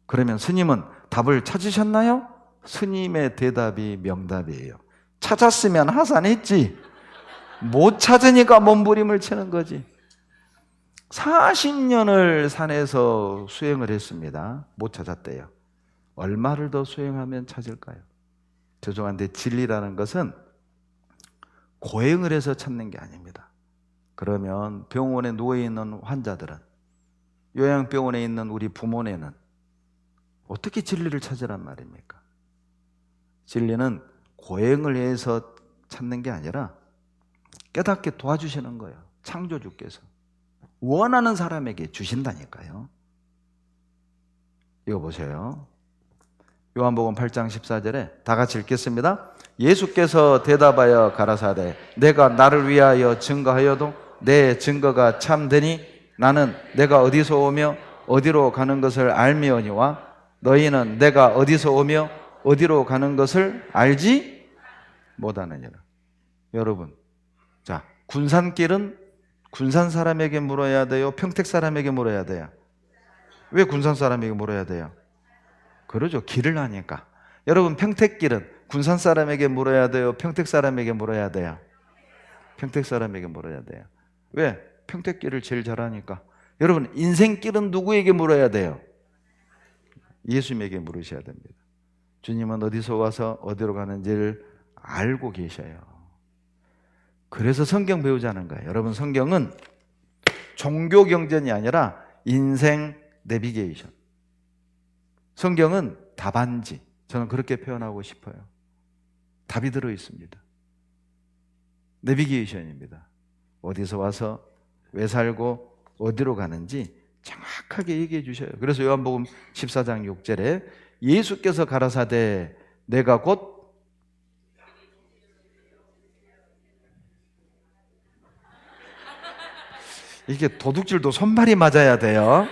그러면 스님은 답을 찾으셨나요? 스님의 대답이 명답이에요. 찾았으면 하산했지. 못 찾으니까 몸부림을 치는 거지. 40년을 산에서 수행을 했습니다. 못 찾았대요. 얼마를 더 수행하면 찾을까요? 죄송한데 진리라는 것은 고행을 해서 찾는 게 아닙니다. 그러면 병원에 누워있는 환자들은, 요양병원에 있는 우리 부모네는 어떻게 진리를 찾으란 말입니까? 진리는 고행을 해서 찾는 게 아니라 깨닫게 도와주시는 거예요. 창조주께서 원하는 사람에게 주신다니까요. 이거 보세요. 요한복음 8장 14절에 다 같이 읽겠습니다. 예수께서 대답하여 가라사대 내가 나를 위하여 증거하여도 내 증거가 참되니 나는 내가 어디서 오며 어디로 가는 것을 알미오니와 너희는 내가 어디서 오며 어디로 가는 것을 알지 못하느니라. 여러분, 자, 군산길은 군산 사람에게 물어야 돼요? 평택 사람에게 물어야 돼요? 왜 군산 사람에게 물어야 돼요? 그러죠. 길을 아니까. 여러분, 평택길은 군산 사람에게 물어야 돼요? 평택 사람에게 물어야 돼요? 평택 사람에게 물어야 돼요. 왜? 평택길을 제일 잘 아니까. 여러분, 인생길은 누구에게 물어야 돼요? 예수님에게 물으셔야 됩니다. 주님은 어디서 와서 어디로 가는지를 알고 계셔요. 그래서 성경 배우자는 거예요. 여러분, 성경은 종교 경전이 아니라 인생 내비게이션. 성경은 답안지. 저는 그렇게 표현하고 싶어요. 답이 들어 있습니다. 내비게이션입니다. 어디서 와서 왜 살고 어디로 가는지 정확하게 얘기해 주셔요. 그래서 요한복음 14장 6절에 예수께서 가라사대 내가 곧 이게 도둑질도 손발이 맞아야 돼요.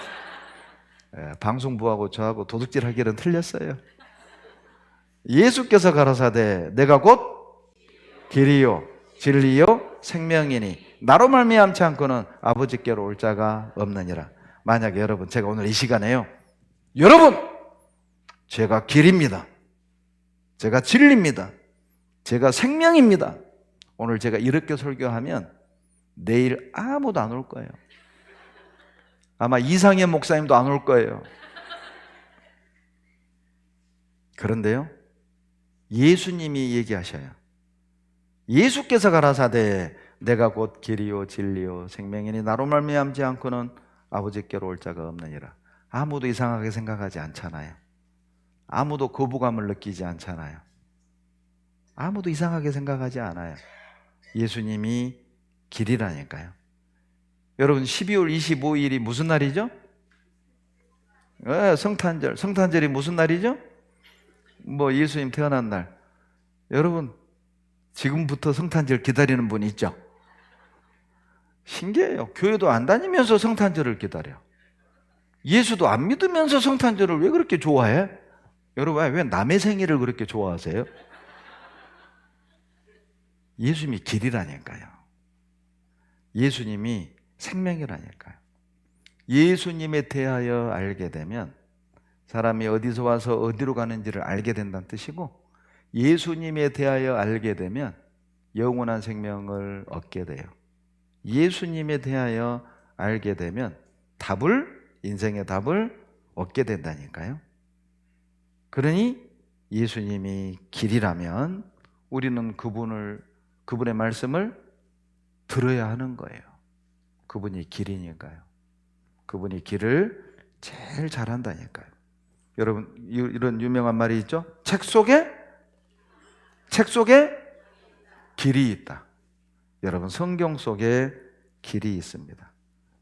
방송부하고 저하고 도둑질 하기는 틀렸어요. 예수께서 가라사대 내가 곧 길이요 진리요 생명이니 나로 말미암지 않고는 아버지께로 올 자가 없느니라. 만약에 여러분, 제가 오늘 이 시간에요, 여러분 제가 길입니다, 제가 진리입니다, 제가 생명입니다, 오늘 제가 이렇게 설교하면 내일 아무도 안 올 거예요. 아마 이상현 목사님도 안 올 거예요. 그런데요, 예수님이 얘기하셔요. 예수께서 가라사대 내가 곧 길이요 진리요 생명이니 나로 말미암지 않고는 아버지께로 올 자가 없느니라. 아무도 이상하게 생각하지 않잖아요. 아무도 거부감을 느끼지 않잖아요. 아무도 이상하게 생각하지 않아요. 예수님이 길이라니까요. 여러분, 12월 25일이 무슨 날이죠? 성탄절. 성탄절이 무슨 날이죠? 뭐 예수님 태어난 날. 여러분, 지금부터 성탄절 기다리는 분 있죠? 신기해요. 교회도 안 다니면서 성탄절을 기다려. 예수도 안 믿으면서 성탄절을 왜 그렇게 좋아해? 여러분, 왜 남의 생일을 그렇게 좋아하세요? 예수님이 길이라니까요. 예수님이 생명이라니까요. 예수님에 대하여 알게 되면 사람이 어디서 와서 어디로 가는지를 알게 된다는 뜻이고, 예수님에 대하여 알게 되면 영원한 생명을 얻게 돼요. 예수님에 대하여 알게 되면 인생의 답을 얻게 된다니까요. 그러니 예수님이 길이라면 우리는 그분의 말씀을 들어야 하는 거예요. 그분이 길이니까요. 그분이 길을 제일 잘한다니까요. 여러분, 이런 유명한 말이 있죠? 책 속에 길이 있다. 여러분, 성경 속에 길이 있습니다.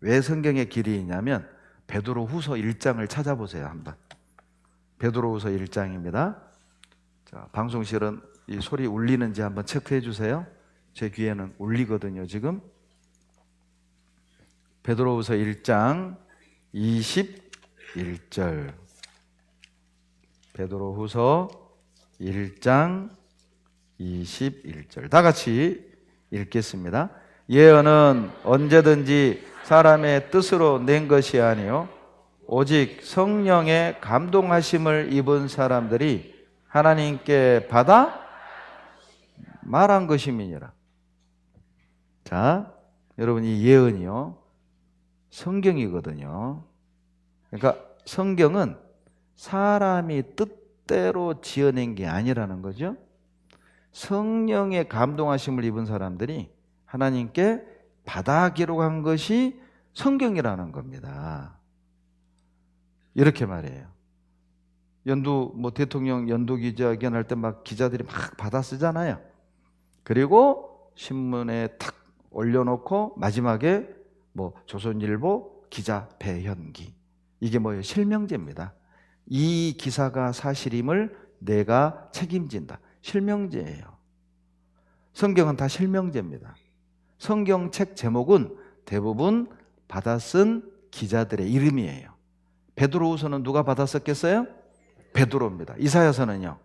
왜 성경에 길이 있냐면 베드로후서 1장을 찾아보세요. 한번. 베드로후서 1장입니다. 자, 방송실은 이 소리 울리는지 한번 체크해 주세요. 제 귀에는 울리거든요, 지금. 베드로후서 1장 21절. 베드로후서 1장 21절. 다 같이 읽겠습니다. 예언은 언제든지 사람의 뜻으로 낸 것이 아니요 오직 성령의 감동하심을 입은 사람들이 하나님께 받아 말한 것임이니라. 자, 여러분, 이 예언이요 성경이거든요. 그러니까 성경은 사람이 뜻대로 지어낸 게 아니라는 거죠. 성령의 감동하심을 입은 사람들이 하나님께 받아 기록한 것이 성경이라는 겁니다. 이렇게 말해요. 대통령 연두 기자회견할 때 막 기자들이 막 받아 쓰잖아요. 그리고 신문에 탁 올려놓고 마지막에 조선일보 기자 배현기, 이게 뭐예요? 실명제입니다. 이 기사가 사실임을 내가 책임진다. 실명제예요. 성경은 다 실명제입니다. 성경책 제목은 대부분 받아 쓴 기자들의 이름이에요. 베드로후서는 누가 받아 썼겠어요? 베드로입니다. 이사야서는요?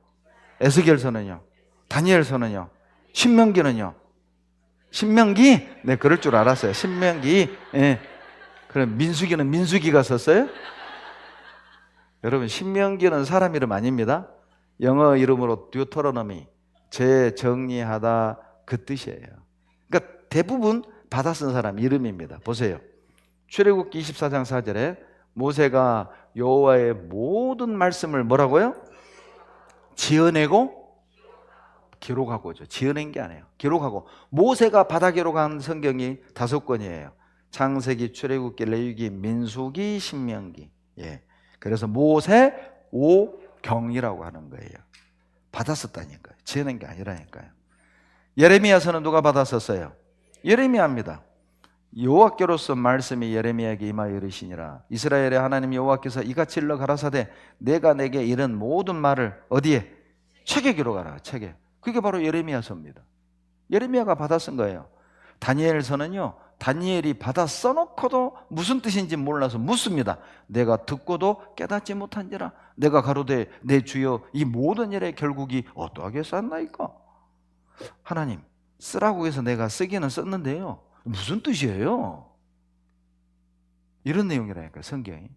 에스겔서는요? 다니엘서는요? 신명기는요? 신명기? 네, 그럴 줄 알았어요. 신명기. 예. 그럼 민수기는 민수기가 썼어요? 여러분, 신명기는 사람 이름 아닙니다. 영어 이름으로 듀토로노미, 재정리하다, 그 뜻이에요. 그러니까 대부분 받아 쓴 사람 이름입니다. 보세요. 출애굽기 24장 4절에 모세가 여호와의 모든 말씀을 뭐라고요? 지어내고 기록하고죠. 지어낸 게 아니에요. 기록하고. 모세가 받아 기록한 성경이 5권이에요. 창세기, 출애굽기, 레위기, 민수기, 신명기. 예. 그래서 모세 오경이라고 하는 거예요. 받았었다니까요. 지어낸 게 아니라니까요. 예레미야서는 누가 받았었어요? 예레미야입니다. 여호와께로서 말씀이 예레미야에게 임하여 이르시니라. 이스라엘의 하나님 여호와께서 이같이 일러 가라사대 내가 내게 이른 모든 말을 어디에? 책에 기록하라. 책에. 그게 바로 예레미야서입니다. 예레미야가 받아 쓴 거예요. 다니엘서는요, 다니엘이 받아 써놓고도 무슨 뜻인지 몰라서 묻습니다. 내가 듣고도 깨닫지 못한지라. 내가 가로되 내 주여 이 모든 일의 결국이 어떠하게 쌌나이까? 하나님, 쓰라고 해서 내가 쓰기는 썼는데요, 무슨 뜻이에요? 이런 내용이라니까요. 성경이.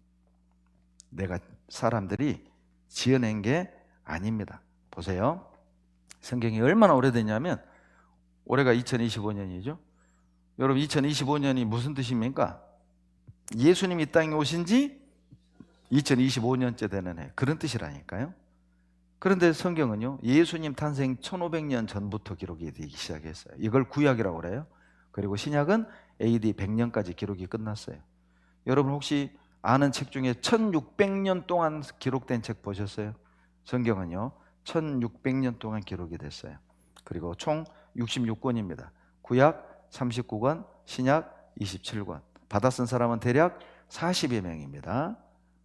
내가 사람들이 지어낸 게 아닙니다. 보세요. 성경이 얼마나 오래됐냐면 올해가 2025년이죠. 여러분, 2025년이 무슨 뜻입니까? 예수님이 이 땅에 오신 지 2025년째 되는 해, 그런 뜻이라니까요. 그런데 성경은요, 예수님 탄생 1500년 전부터 기록이 되기 시작했어요. 이걸 구약이라고 그래요. 그리고 신약은 AD 100년까지 기록이 끝났어요. 여러분, 혹시 아는 책 중에 1600년 동안 기록된 책 보셨어요? 성경은요 1600년 동안 기록이 됐어요. 그리고 총 66권입니다. 구약 39권, 신약 27권. 받아 쓴 사람은 대략 40여 명입니다.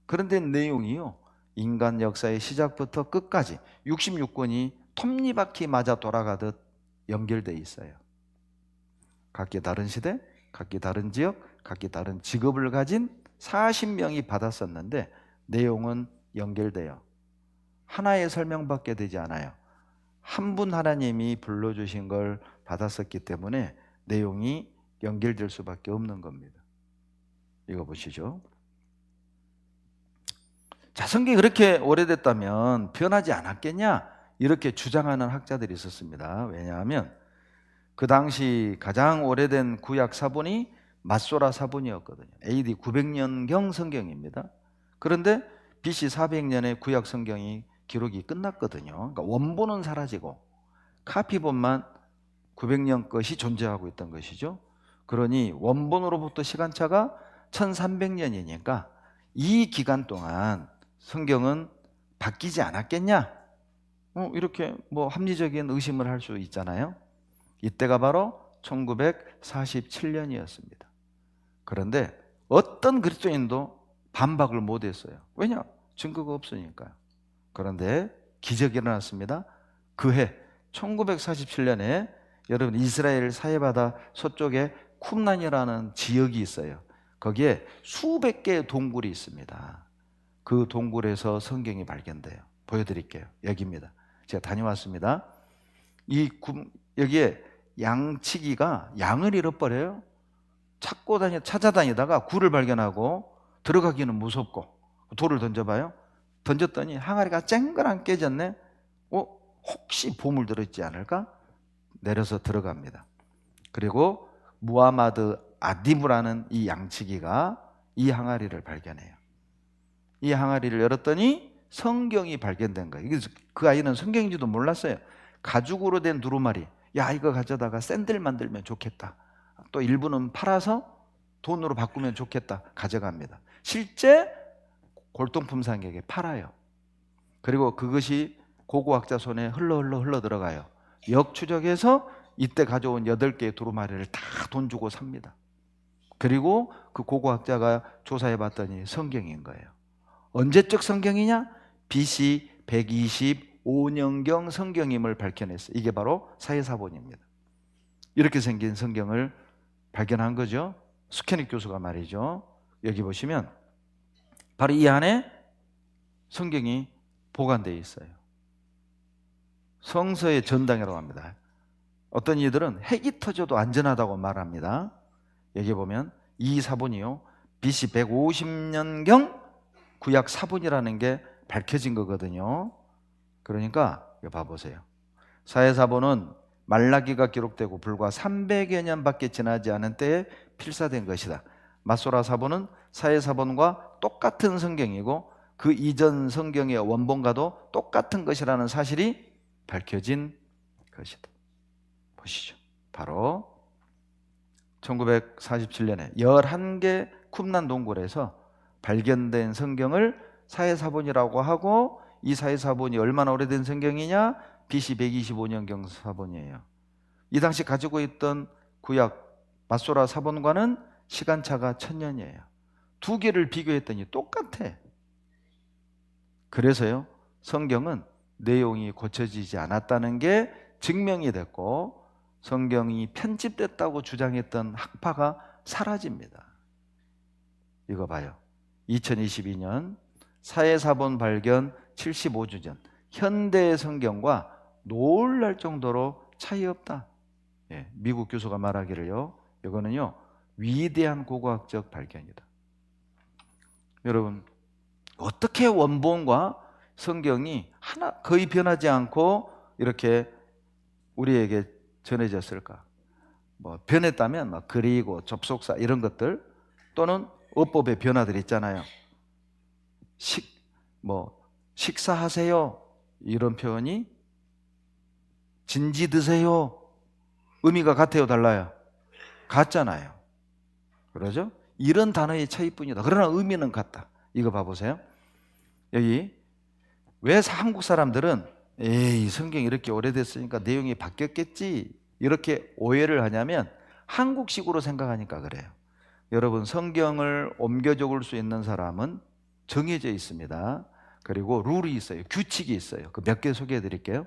그런데 내용이요, 인간 역사의 시작부터 끝까지 66권이 톱니바퀴 맞아 돌아가듯 연결되어 있어요. 각기 다른 시대, 각기 다른 지역, 각기 다른 직업을 가진 40명이 받았었는데 내용은 연결돼요. 하나의 설명밖에 되지 않아요. 한 분 하나님이 불러주신 걸 받았었기 때문에 내용이 연결될 수밖에 없는 겁니다. 이거 보시죠. 자, 성경이 그렇게 오래됐다면 변하지 않았겠냐? 이렇게 주장하는 학자들이 있었습니다. 왜냐하면 그 당시 가장 오래된 구약 사본이 맛소라 사본이었거든요. AD 900년경 성경입니다. 그런데 BC 400년에 구약 성경이 기록이 끝났거든요. 그러니까 원본은 사라지고 카피본만 900년 것이 존재하고 있던 것이죠. 그러니 원본으로부터 시간차가 1300년이니까 이 기간 동안 성경은 바뀌지 않았겠냐? 이렇게 합리적인 의심을 할 수 있잖아요. 이때가 바로 1947년이었습니다. 그런데 어떤 그리스도인도 반박을 못했어요. 왜냐? 증거가 없으니까요. 그런데 기적이 일어났습니다. 그해 1947년에 여러분, 이스라엘 사해바다 서쪽에 쿰란이라는 지역이 있어요. 거기에 수백 개의 동굴이 있습니다. 그 동굴에서 성경이 발견돼요. 보여드릴게요. 여기입니다. 제가 다녀왔습니다. 여기에 양치기가 양을 잃어버려요. 찾아다니다가 굴을 발견하고 들어가기는 무섭고 돌을 던져봐요. 던졌더니 항아리가 쨍그랑 깨졌네. 혹시 보물 들어있지 않을까? 내려서 들어갑니다. 그리고 무하마드 아디무라는 이 양치기가 이 항아리를 발견해요. 이 항아리를 열었더니 성경이 발견된 거예요. 그 아이는 성경인지도 몰랐어요. 가죽으로 된 두루마리. 야, 이거 가져다가 샌들 만들면 좋겠다. 또 일부는 팔아서 돈으로 바꾸면 좋겠다. 가져갑니다. 실제 골동품상에게 팔아요. 그리고 그것이 고고학자 손에 흘러 들어가요. 역추적해서 이때 가져온 8개의 두루마리를 다 돈 주고 삽니다. 그리고 그 고고학자가 조사해 봤더니 성경인 거예요. 언제적 성경이냐? BC 125년경 성경임을 밝혀냈어요. 이게 바로 사해사본입니다. 이렇게 생긴 성경을 발견한 거죠. 스케닉 교수가 말이죠. 여기 보시면 바로 이 안에 성경이 보관되어 있어요. 성서의 전당이라고 합니다. 어떤 이들은 핵이 터져도 안전하다고 말합니다. 여기 보면 이 사본이요, BC 150년경 구약 사본이라는 게 밝혀진 거거든요. 그러니까 이거 봐보세요. 사해사본은 말라기가 기록되고 불과 300여 년밖에 지나지 않은 때에 필사된 것이다. 맛소라 사본은 사해사본과 똑같은 성경이고 그 이전 성경의 원본과도 똑같은 것이라는 사실이 밝혀진 것이다. 보시죠. 바로 1947년에 11개 쿰란 동굴에서 발견된 성경을 사해사본이라고 하고, 이 사해사본이 얼마나 오래된 성경이냐? BC 125년경 사본이에요. 이 당시 가지고 있던 구약 맛소라 사본과는 시간차가 1000년이에요. 두 개를 비교했더니 똑같아. 그래서요, 성경은 내용이 고쳐지지 않았다는 게 증명이 됐고, 성경이 편집됐다고 주장했던 학파가 사라집니다. 이거 봐요. 2022년 사해사본 발견 75주년, 현대의 성경과 놀랄 정도로 차이 없다. 미국 교수가 말하기를요, 이거는요 위대한 고고학적 발견이다. 여러분, 어떻게 원본과 성경이 하나 거의 변하지 않고 이렇게 우리에게 전해졌을까? 변했다면 그리고 접속사 이런 것들, 또는 어법의 변화들 있잖아요. 식사하세요 이런 표현이 진지 드세요 의미가 같아요, 달라요? 같잖아요. 그러죠? 이런 단어의 차이뿐이다. 그러나 의미는 같다. 이거 봐보세요. 여기 왜 한국 사람들은 에이, 성경이 이렇게 오래됐으니까 내용이 바뀌었겠지 이렇게 오해를 하냐면 한국식으로 생각하니까 그래요. 여러분, 성경을 옮겨 적을 수 있는 사람은 정해져 있습니다. 그리고 룰이 있어요. 규칙이 있어요. 그 몇 개 소개해 드릴게요.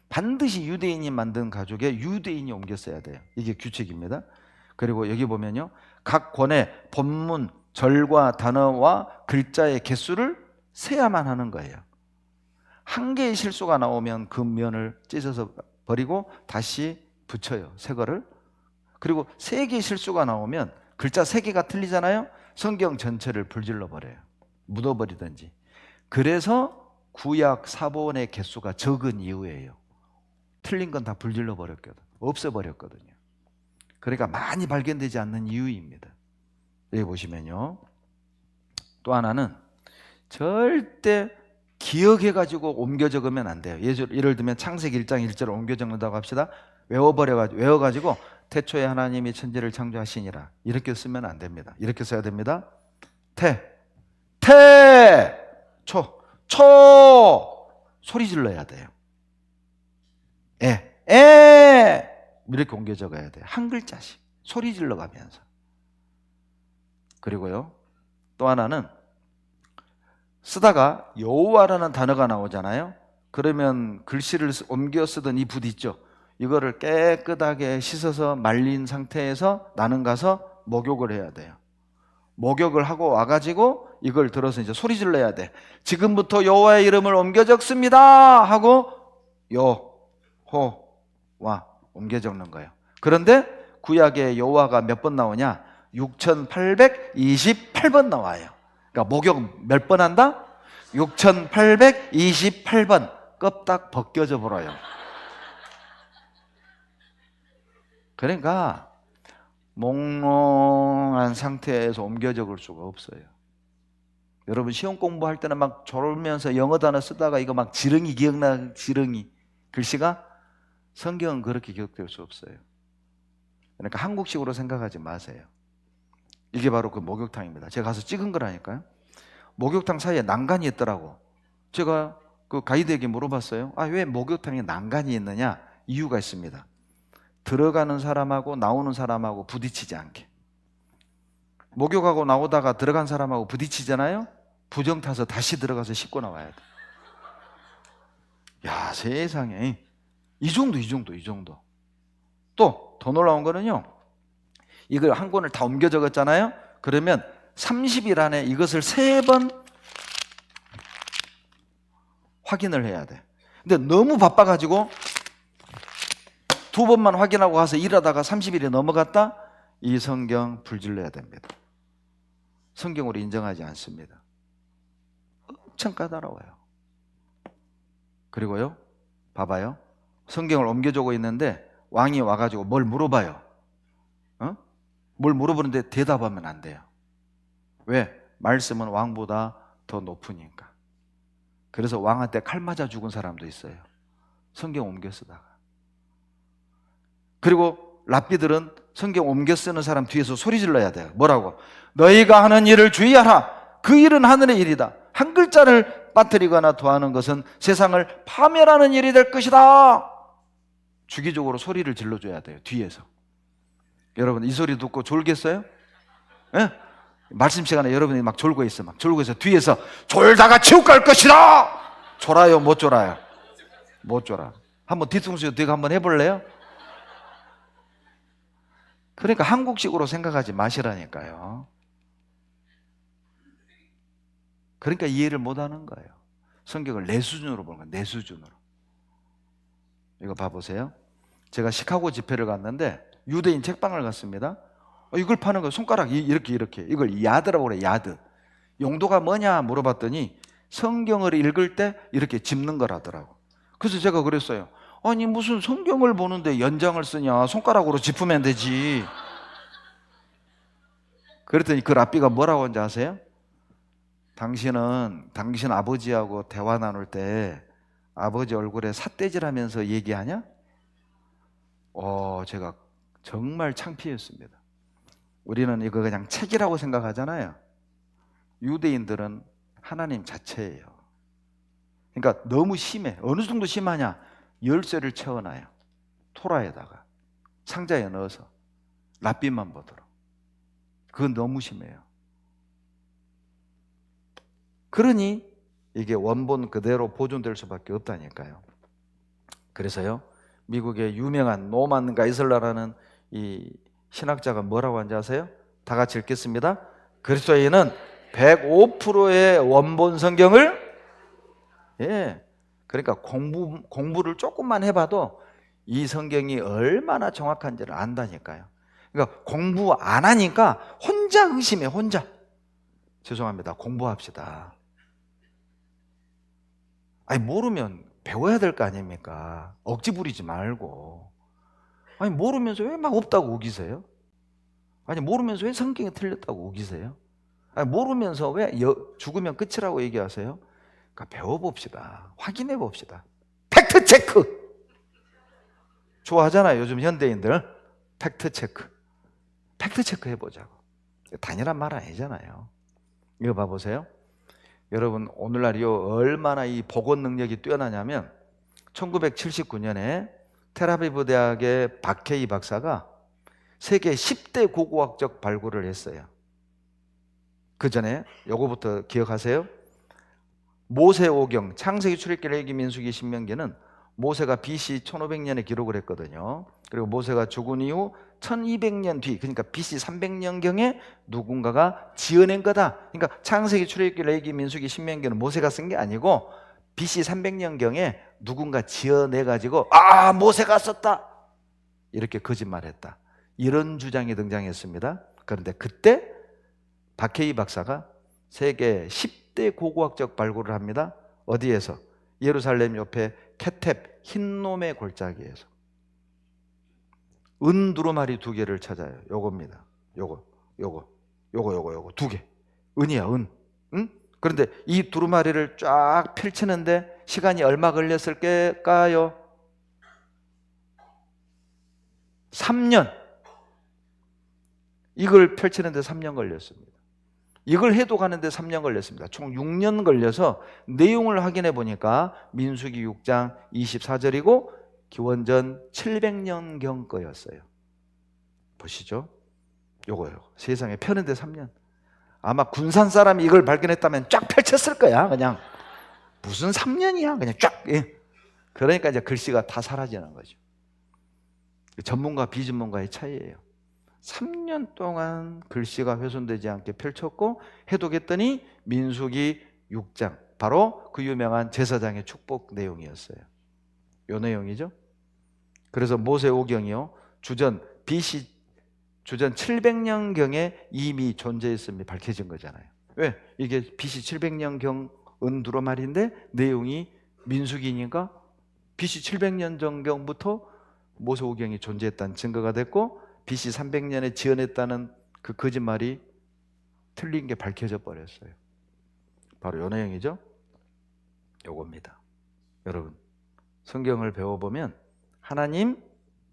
반드시 유대인이 만든 가죽에 유대인이 옮겨 써야 돼요. 이게 규칙입니다. 그리고 여기 보면요, 각 권의 본문, 절과 단어와 글자의 개수를 세야만 하는 거예요. 한 개의 실수가 나오면 그 면을 찢어서 버리고 다시 붙여요, 새 거를. 그리고 3개의 실수가 나오면 글자 3개가 틀리잖아요. 성경 전체를 불질러 버려요. 묻어버리든지. 그래서 구약 사본의 개수가 적은 이유예요. 틀린 건 다 불질러 버렸거든. 없애버렸거든요. 그러니까 많이 발견되지 않는 이유입니다. 여기 보시면요, 또 하나는 절대 기억해가지고 옮겨 적으면 안 돼요. 예를 들면 창세기 1장 1절을 옮겨 적는다고 합시다. 외워가지고 태초에 하나님이 천지를 창조하시니라 이렇게 쓰면 안 됩니다. 이렇게 써야 됩니다. 초 소리 질러야 돼요. 이렇게 옮겨 적어야 돼요. 한 글자씩 소리 질러가면서. 그리고요, 또 하나는 쓰다가 여호와라는 단어가 나오잖아요. 그러면 글씨를 옮겨 쓰던 이 붓 있죠, 이거를 깨끗하게 씻어서 말린 상태에서 나는 가서 목욕을 해야 돼요. 목욕을 하고 와가지고 이걸 들어서 이제 소리 질러야 돼. 지금부터 여호와의 이름을 옮겨 적습니다 하고 여호와 옮겨 적는 거예요. 그런데 구약의 여호와가 몇 번 나오냐? 6828번 나와요. 그러니까 목욕 몇 번 한다? 6828번. 껍딱 벗겨져 버려요. 그러니까 몽롱한 상태에서 옮겨 적을 수가 없어요. 여러분 시험 공부할 때는 막 졸으면서 영어 단어 쓰다가 이거 막 지렁이 기억나, 지렁이 글씨가. 성경은 그렇게 기억될 수 없어요. 그러니까 한국식으로 생각하지 마세요. 이게 바로 그 목욕탕입니다. 제가 가서 찍은 거라니까요. 목욕탕 사이에 난간이 있더라고. 제가 그 가이드에게 물어봤어요. 왜 목욕탕에 난간이 있느냐? 이유가 있습니다. 들어가는 사람하고 나오는 사람하고 부딪히지 않게. 목욕하고 나오다가 들어간 사람하고 부딪히잖아요. 부정 타서 다시 들어가서 씻고 나와야 돼. 야, 세상에. 이 정도. 또 더 놀라운 거는요, 이걸 한 권을 다 옮겨 적었잖아요. 그러면 30일 안에 이것을 3번 확인을 해야 돼. 근데 너무 바빠가지고 2번만 확인하고 가서 일하다가 30일이 넘어갔다? 이 성경 불질러야 됩니다. 성경으로 인정하지 않습니다. 엄청 까다로워요. 그리고요, 봐봐요. 성경을 옮겨주고 있는데 왕이 와가지고 뭘 물어봐요. 뭘 물어보는데 대답하면 안 돼요. 왜? 말씀은 왕보다 더 높으니까. 그래서 왕한테 칼 맞아 죽은 사람도 있어요. 성경 옮겨 쓰다가. 그리고 랍비들은 성경 옮겨 쓰는 사람 뒤에서 소리 질러야 돼요. 뭐라고? 너희가 하는 일을 주의하라. 그 일은 하늘의 일이다. 한 글자를 빠뜨리거나 더하는 것은 세상을 파멸하는 일이 될 것이다. 주기적으로 소리를 질러줘야 돼요. 뒤에서. 여러분 이 소리 듣고 졸겠어요? 예? 말씀 시간에 여러분이 막 졸고 있어. 막 졸고 있어. 뒤에서 졸다가 지옥 갈 것이다. 졸아요? 못 졸아요? 못 졸아. 한번 뒤통수 뒤가 한번 해볼래요? 그러니까 한국식으로 생각하지 마시라니까요. 그러니까 이해를 못하는 거예요. 성경을 내 수준으로 보는 거예요. 내 수준으로. 이거 봐보세요. 제가 시카고 집회를 갔는데 유대인 책방을 갔습니다. 이걸 파는 거예요. 손가락 이렇게 이걸 야드라고 그래요. 야드. 용도가 뭐냐 물어봤더니 성경을 읽을 때 이렇게 짚는 거라더라고. 그래서 제가 그랬어요. 아니 무슨 성경을 보는데 연장을 쓰냐. 손가락으로 짚으면 되지. 그랬더니 그 랍비가 뭐라고 하는지 아세요? 당신은 당신 아버지하고 대화 나눌 때 아버지 얼굴에 삿대질하면서 얘기하냐? 제가 정말 창피했습니다. 우리는 이거 그냥 책이라고 생각하잖아요. 유대인들은 하나님 자체예요. 그러니까 너무 심해. 어느 정도 심하냐? 열쇠를 채워놔요. 토라에다가 상자에 넣어서 랍비만 보도록. 그건 너무 심해요. 그러니 이게 원본 그대로 보존될 수밖에 없다니까요. 그래서요, 미국의 유명한 노만 가이슬러라는 이 신학자가 뭐라고 하는지 아세요? 다 같이 읽겠습니다. 그리스도인은 105%의 원본 성경을, 그러니까 공부를 조금만 해봐도 이 성경이 얼마나 정확한지를 안다니까요. 그러니까 공부 안 하니까 혼자 의심해, 혼자. 죄송합니다. 공부합시다. 모르면 배워야 될 거 아닙니까? 억지 부리지 말고. 모르면서 왜 막 없다고 우기세요? 모르면서 왜 성경이 틀렸다고 우기세요? 모르면서 왜 죽으면 끝이라고 얘기하세요? 그러니까 배워봅시다. 확인해 봅시다. 팩트 체크! 좋아하잖아요, 요즘 현대인들. 팩트 체크. 팩트 체크 해보자고. 단일한 말 아니잖아요. 이거 봐보세요. 여러분 오늘날이요 얼마나 이 복원 능력이 뛰어나냐면 1979년에 텔아비브 대학의 박케이 박사가 세계 10대 고고학적 발굴을 했어요. 그 전에 요거부터 기억하세요. 모세오경, 창세기, 출애굽기, 레위기, 민수기, 신명기는 모세가 BC 1500년에 기록을 했거든요. 그리고 모세가 죽은 이후 1200년 뒤, 그러니까 BC 300년경에 누군가가 지어낸 거다. 그러니까 창세기, 출애굽기, 레위기, 민수기, 신명기는 모세가 쓴 게 아니고 BC 300년경에 누군가 지어내가지고 모세가 썼다 이렇게 거짓말했다, 이런 주장이 등장했습니다. 그런데 그때 박해희 박사가 세계 10대 고고학적 발굴을 합니다. 어디에서? 예루살렘 옆에 케텝 흰놈의 골짜기에서 은 두루마리 2개를 찾아요. 요겁니다. 요거 두 개. 은이야, 은. 응? 그런데 이 두루마리를 쫙 펼치는데 시간이 얼마 걸렸을까요? 3년. 이걸 펼치는데 3년 걸렸습니다. 이걸 해독하는데 3년 걸렸습니다. 총 6년 걸려서 내용을 확인해 보니까 민수기 6장 24절이고 기원전 700년경 거였어요. 보시죠. 요거요. 세상에 펴는데 3년. 아마 군산 사람이 이걸 발견했다면 쫙 펼쳤을 거야. 그냥 무슨 3년이야. 그냥 쫙. 예. 그러니까 이제 글씨가 다 사라지는 거죠. 전문가 비전문가의 차이예요. 3년 동안 글씨가 훼손되지 않게 펼쳤고 해독했더니 민수기 6장, 바로 그 유명한 제사장의 축복 내용이었어요. 요 내용이죠. 그래서 모세오경이요, BC 주전 700년경에 이미 존재했음이 밝혀진 거잖아요. 왜? 이게 BC 700년경 은두루마리인데 내용이 민수기니까 BC 700년 전경부터 모세오경이 존재했다는 증거가 됐고 BC 300년에 지어냈다는 그 거짓말이 틀린 게 밝혀져 버렸어요. 바로 요 내용이죠. 요겁니다. 여러분, 성경을 배워보면 하나님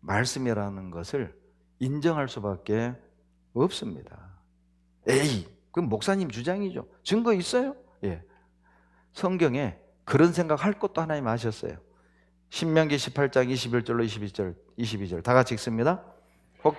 말씀이라는 것을 인정할 수밖에 없습니다. 에이, 그건 목사님 주장이죠. 증거 있어요? 예. 성경에 그런 생각할 것도 하나님 아셨어요. 신명기 18장 21절로 22절 다 같이 읽습니다. 혹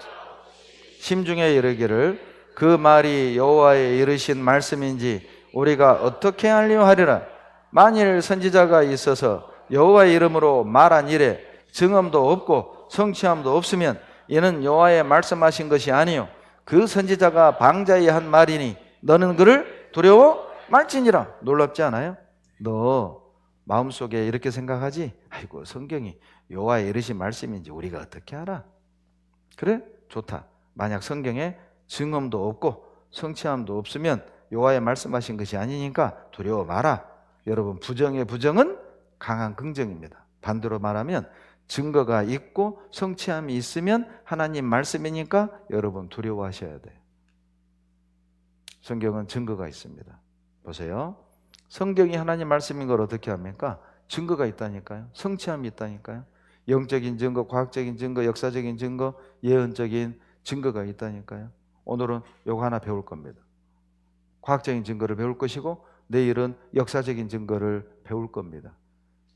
심중에 이르기를 그 말이 여호와의 이르신 말씀인지 우리가 어떻게 알려 하리라. 만일 선지자가 있어서 여호와의 이름으로 말한 일에 증언도 없고 성취함도 없으면 이는 여호와의 말씀하신 것이 아니요 그 선지자가 방자히 한 말이니 너는 그를 두려워 말지니라. 놀랍지 않아요? 너 마음속에 이렇게 생각하지? 아이고, 성경이 여호와의 이르신 말씀인지 우리가 어떻게 알아? 그래? 좋다. 만약 성경에 증언도 없고 성취함도 없으면 여호와의 말씀하신 것이 아니니까 두려워 마라. 여러분, 부정의 부정은 강한 긍정입니다. 반대로 말하면 증거가 있고 성취함이 있으면 하나님 말씀이니까 여러분 두려워하셔야 돼요. 성경은 증거가 있습니다. 보세요. 성경이 하나님 말씀인 걸 어떻게 합니까? 증거가 있다니까요. 성취함이 있다니까요. 영적인 증거, 과학적인 증거, 역사적인 증거, 예언적인 증거가 있다니까요. 오늘은 요거 하나 배울 겁니다. 과학적인 증거를 배울 것이고 내일은 역사적인 증거를 배울 겁니다.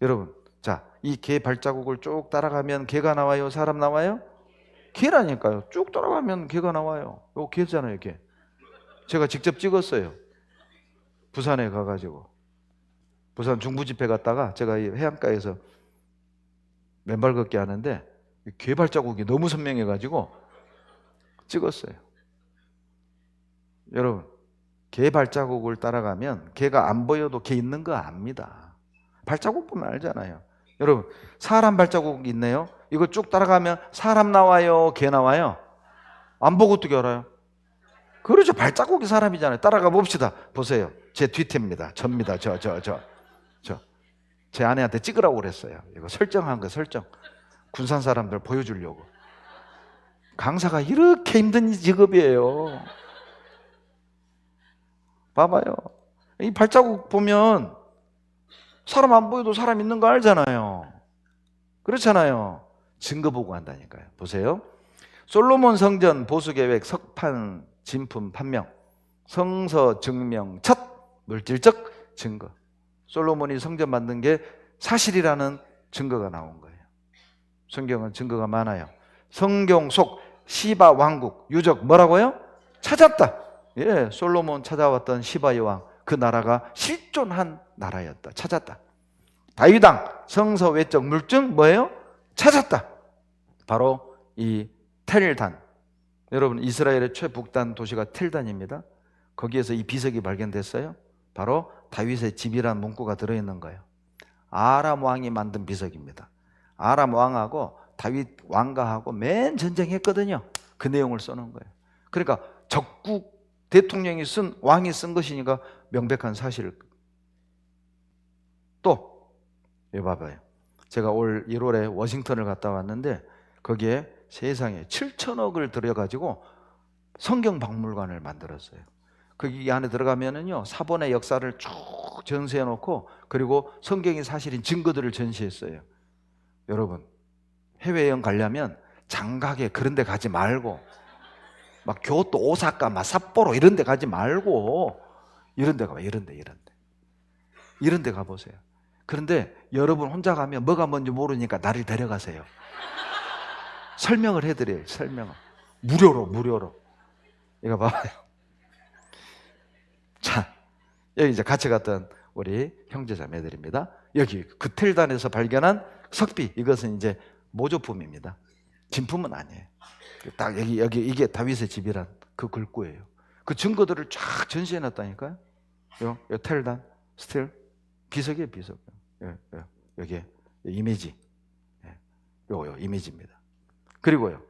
여러분, 자, 이 개 발자국을 쭉 따라가면 개가 나와요? 사람 나와요? 개라니까요. 쭉 따라가면 개가 나와요. 요거 개잖아요, 개. 제가 직접 찍었어요. 부산에 가가지고. 부산 중부집회 갔다가 제가 이 해안가에서 맨발 걷기 하는데 개 발자국이 너무 선명해가지고 찍었어요. 여러분, 개 발자국을 따라가면 개가 안 보여도 개 있는 거 압니다. 발자국 보면 알잖아요. 여러분, 사람 발자국 있네요. 이거 쭉 따라가면 사람 나와요? 개 나와요? 안 보고 어떻게 알아요? 그렇죠. 발자국이 사람이잖아요. 따라가 봅시다. 보세요. 제 뒤태입니다. 접니다. 제 아내한테 찍으라고 그랬어요. 이거 설정한 거 설정. 군산 사람들 보여주려고. 강사가 이렇게 힘든 직업이에요. 봐봐요. 이 발자국 보면 사람 안 보여도 사람 있는 거 알잖아요. 그렇잖아요. 증거 보고 한다니까요. 보세요. 솔로몬 성전 보수계획 석판 진품 판명 성서 증명 첫 물질적 증거. 솔로몬이 성전 만든 게 사실이라는 증거가 나온 거예요. 성경은 증거가 많아요. 성경 속 시바 왕국 유적 뭐라고요? 찾았다. 예, 솔로몬 찾아왔던 시바의 왕, 그 나라가 실존한 나라였다. 찾았다. 다윗왕 성서 외적 물증 뭐예요? 찾았다. 바로 이 텔단. 여러분, 이스라엘의 최북단 도시가 텔단입니다. 거기에서 이 비석이 발견됐어요. 바로 다윗의 집이라는 문구가 들어있는 거예요. 아람 왕이 만든 비석입니다. 아람 왕하고 다윗 왕가하고 맨 전쟁했거든요. 그 내용을 써놓은 거예요. 그러니까 적국 대통령이 왕이 쓴 것이니까 명백한 사실. 또 여기 봐봐요. 제가 올 1월에 워싱턴을 갔다 왔는데 거기에 세상에 7천억을 들여가지고 성경 박물관을 만들었어요. 거기 안에 들어가면은요, 사본의 역사를 쭉 전시해 놓고, 그리고 성경이 사실인 증거들을 전시했어요. 여러분, 해외여행 가려면 장가게 그런 데 가지 말고, 막 교토, 오사카, 막 삿포로 이런 데 가지 말고, 이런 데 가봐, 이런 데. 이런 데 가보세요. 그런데 여러분 혼자 가면 뭐가 뭔지 모르니까 나를 데려가세요. 설명을 해드려요, 설명을. 무료로. 이거 봐봐요. 자, 여기 이제 같이 갔던 우리 형제자매들입니다. 여기 그텔단에서 발견한 석비, 이것은 이제 모조품입니다. 진품은 아니에요. 딱 여기 이게 다윗의 집이란 그 글구예요. 그 증거들을 쫙 전시해 놨다니까요. 요 텔단, 스틸, 비석이에요, 비석. 여기 이미지. 요 이미지입니다. 그리고요.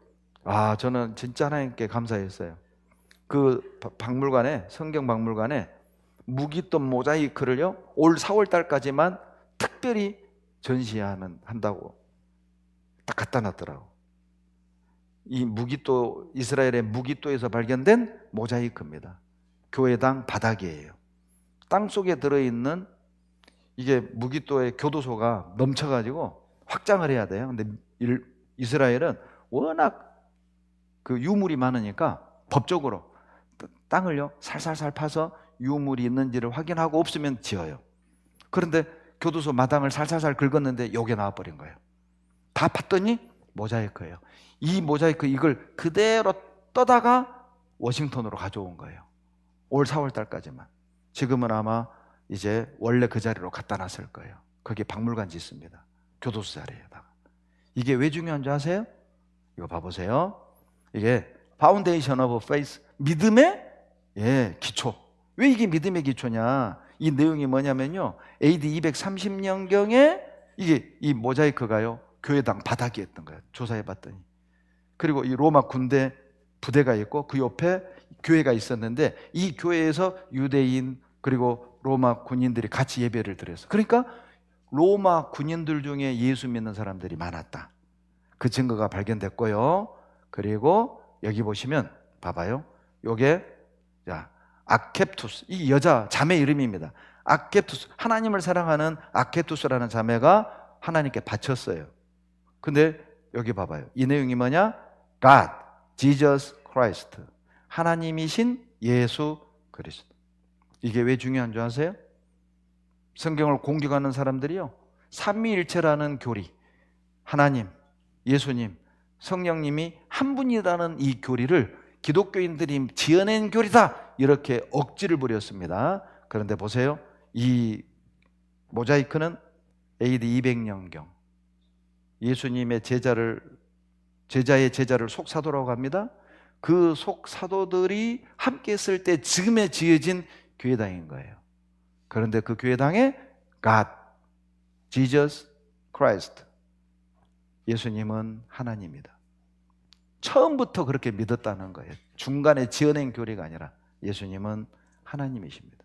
저는 진짜 하나님께 감사했어요. 그 박물관에, 성경 박물관에 무기돈 모자이크를요, 올 4월 달까지만 특별히 한다고 딱 갖다 놨더라고. 이 무기도, 이스라엘의 무기도에서 발견된 모자이크입니다. 교회당 바닥이에요. 땅 속에 들어있는 이게 무기도의 교도소가 넘쳐가지고 확장을 해야 돼요. 근데 이스라엘은 워낙 그 유물이 많으니까 법적으로 땅을요 살살살 파서 유물이 있는지를 확인하고 없으면 지어요. 그런데 교도소 마당을 살살살 긁었는데 요게 나와버린 거예요. 다 팠더니 모자이크예요. 이 모자이크 이걸 그대로 떠다가 워싱턴으로 가져온 거예요. 올 4월 달까지만. 지금은 아마 이제 원래 그 자리로 갖다 놨을 거예요. 거기 박물관 짓습니다. 교도소 자리에다가. 이게 왜 중요한 줄 아세요? 이거 봐보세요. 이게 파운데이션 오브 페이스, 믿음의 기초. 왜 이게 믿음의 기초냐? 이 내용이 뭐냐면요, AD 230년경에 이게 이 모자이크가요 교회당 바닥에 있던 거예요. 조사해 봤더니. 그리고 이 로마 군대 부대가 있고 그 옆에 교회가 있었는데 이 교회에서 유대인 그리고 로마 군인들이 같이 예배를 드렸어. 그러니까 로마 군인들 중에 예수 믿는 사람들이 많았다. 그 증거가 발견됐고요. 그리고 여기 보시면 봐봐요. 요게 아케투스, 이 여자 자매 이름입니다. 아케투스, 하나님을 사랑하는 아케투스라는 자매가 하나님께 바쳤어요. 근데 여기 봐봐요. 이 내용이 뭐냐? God, Jesus Christ. 하나님이신 예수 그리스도. 이게 왜 중요한 줄 아세요? 성경을 공격하는 사람들이요, 삼위일체라는 교리, 하나님, 예수님, 성령님이 한 분이라는 이 교리를 기독교인들이 지어낸 교리다, 이렇게 억지를 부렸습니다. 그런데 보세요. 이 모자이크는 AD 200년경 예수님의 제자의 제자를 속사도라고 합니다. 그 속사도들이 함께 했을 때 지금에 지어진 교회당인 거예요. 그런데 그 교회당에 God, Jesus Christ, 예수님은 하나님이다. 처음부터 그렇게 믿었다는 거예요. 중간에 지어낸 교리가 아니라 예수님은 하나님이십니다.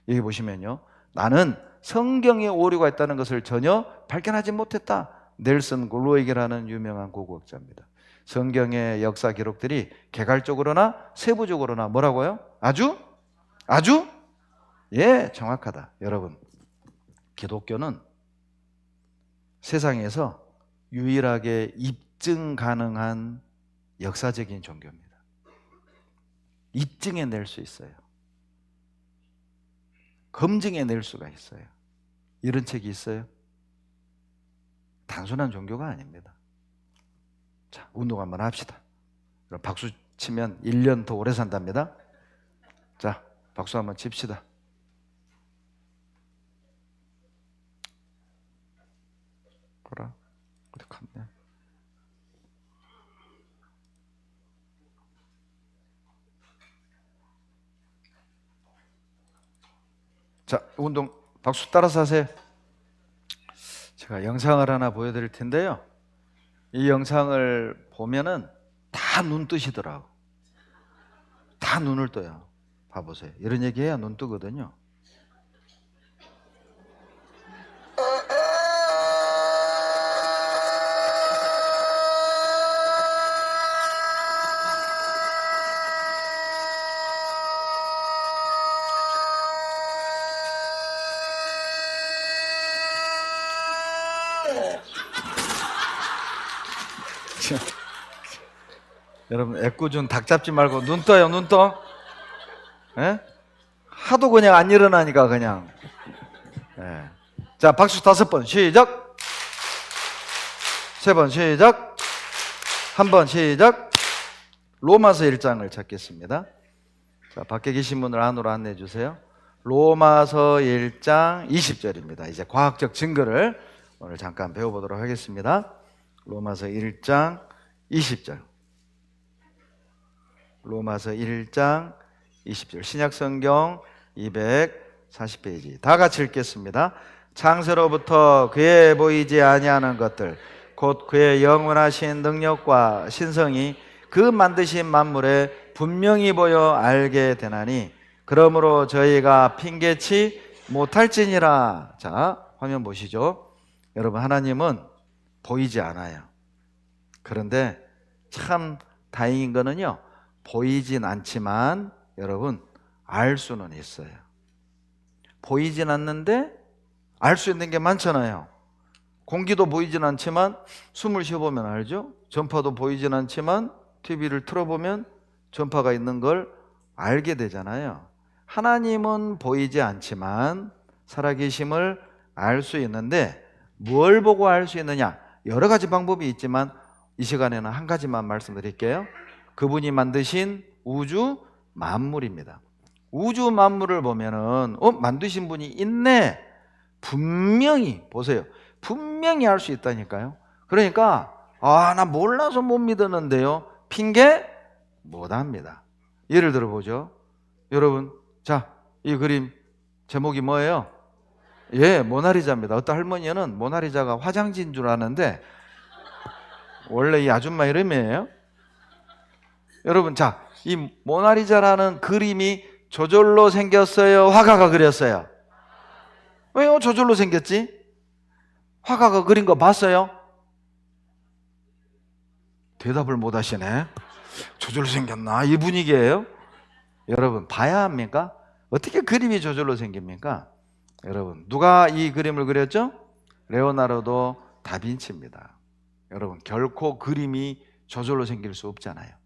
여기 보시면요, 나는 성경에 오류가 있다는 것을 전혀 발견하지 못했다. 넬슨 골로에게라는 유명한 고고학자입니다. 성경의 역사 기록들이 개괄적으로나 세부적으로나 뭐라고요? 아주 정확하다. 여러분, 기독교는 세상에서 유일하게 입증 가능한 역사적인 종교입니다. 입증해 낼 수 있어요. 검증해 낼 수가 있어요. 이런 책이 있어요? 단순한 종교가 아닙니다. 자, 운동 한번 합시다. 그럼 박수 치면 1년 더 오래 산답니다. 자, 박수 한번 칩시다. 그래, 어디 갔네. 자, 운동 박수 따라서 하세요. 제가 영상을 하나 보여드릴 텐데요. 이 영상을 보면은 다 눈 뜨시더라고. 다 눈을 떠요. 봐보세요. 이런 얘기해야 눈 뜨거든요. 여러분 애꿎은 닭 잡지 말고 눈 떠요. 눈 떠. 예? 하도 그냥 안 일어나니까 그냥. 예. 자, 박수 5번 시작. 3번 시작. 1번 시작. 로마서 1장을 찾겠습니다. 자, 밖에 계신 분들 안으로 안내해 주세요. 로마서 1장 20절입니다. 이제 과학적 증거를 오늘 잠깐 배워보도록 하겠습니다. 로마서 1장 20절. 로마서 1장 20절. 신약성경 240페이지. 다 같이 읽겠습니다. 창세로부터 그의 보이지 아니하는 것들 곧 그의 영원하신 능력과 신성이 그 만드신 만물에 분명히 보여 알게 되나니 그러므로 저희가 핑계치 못할지니라. 자, 화면 보시죠. 여러분, 하나님은 보이지 않아요. 그런데 참 다행인 거는요, 보이진 않지만 여러분 알 수는 있어요. 보이진 않는데 알 수 있는 게 많잖아요. 공기도 보이진 않지만 숨을 쉬어보면 알죠? 전파도 보이진 않지만 TV를 틀어보면 전파가 있는 걸 알게 되잖아요. 하나님은 보이지 않지만 살아계심을 알 수 있는데 뭘 보고 알 수 있느냐? 여러 가지 방법이 있지만 이 시간에는 한 가지만 말씀드릴게요. 그분이 만드신 우주 만물입니다. 우주 만물을 보면은 만드신 분이 있네. 분명히 보세요. 분명히 알 수 있다니까요. 그러니까 나 몰라서 못 믿었는데요. 핑계 못 합니다. 예를 들어 보죠. 여러분, 자, 이 그림 제목이 뭐예요? 예, 모나리자입니다. 어떤 할머니는 모나리자가 화장지인 줄 아는데 원래 이 아줌마 이름이에요. 여러분, 자, 이 모나리자라는 그림이 저절로 생겼어요? 화가가 그렸어요? 왜요? 저절로 생겼지? 화가가 그린 거 봤어요? 대답을 못 하시네. 저절로 생겼나? 이 분위기예요? 여러분, 봐야 합니까? 어떻게 그림이 저절로 생깁니까? 여러분, 누가 이 그림을 그렸죠? 레오나르도 다빈치입니다. 여러분, 결코 그림이 저절로 생길 수 없잖아요.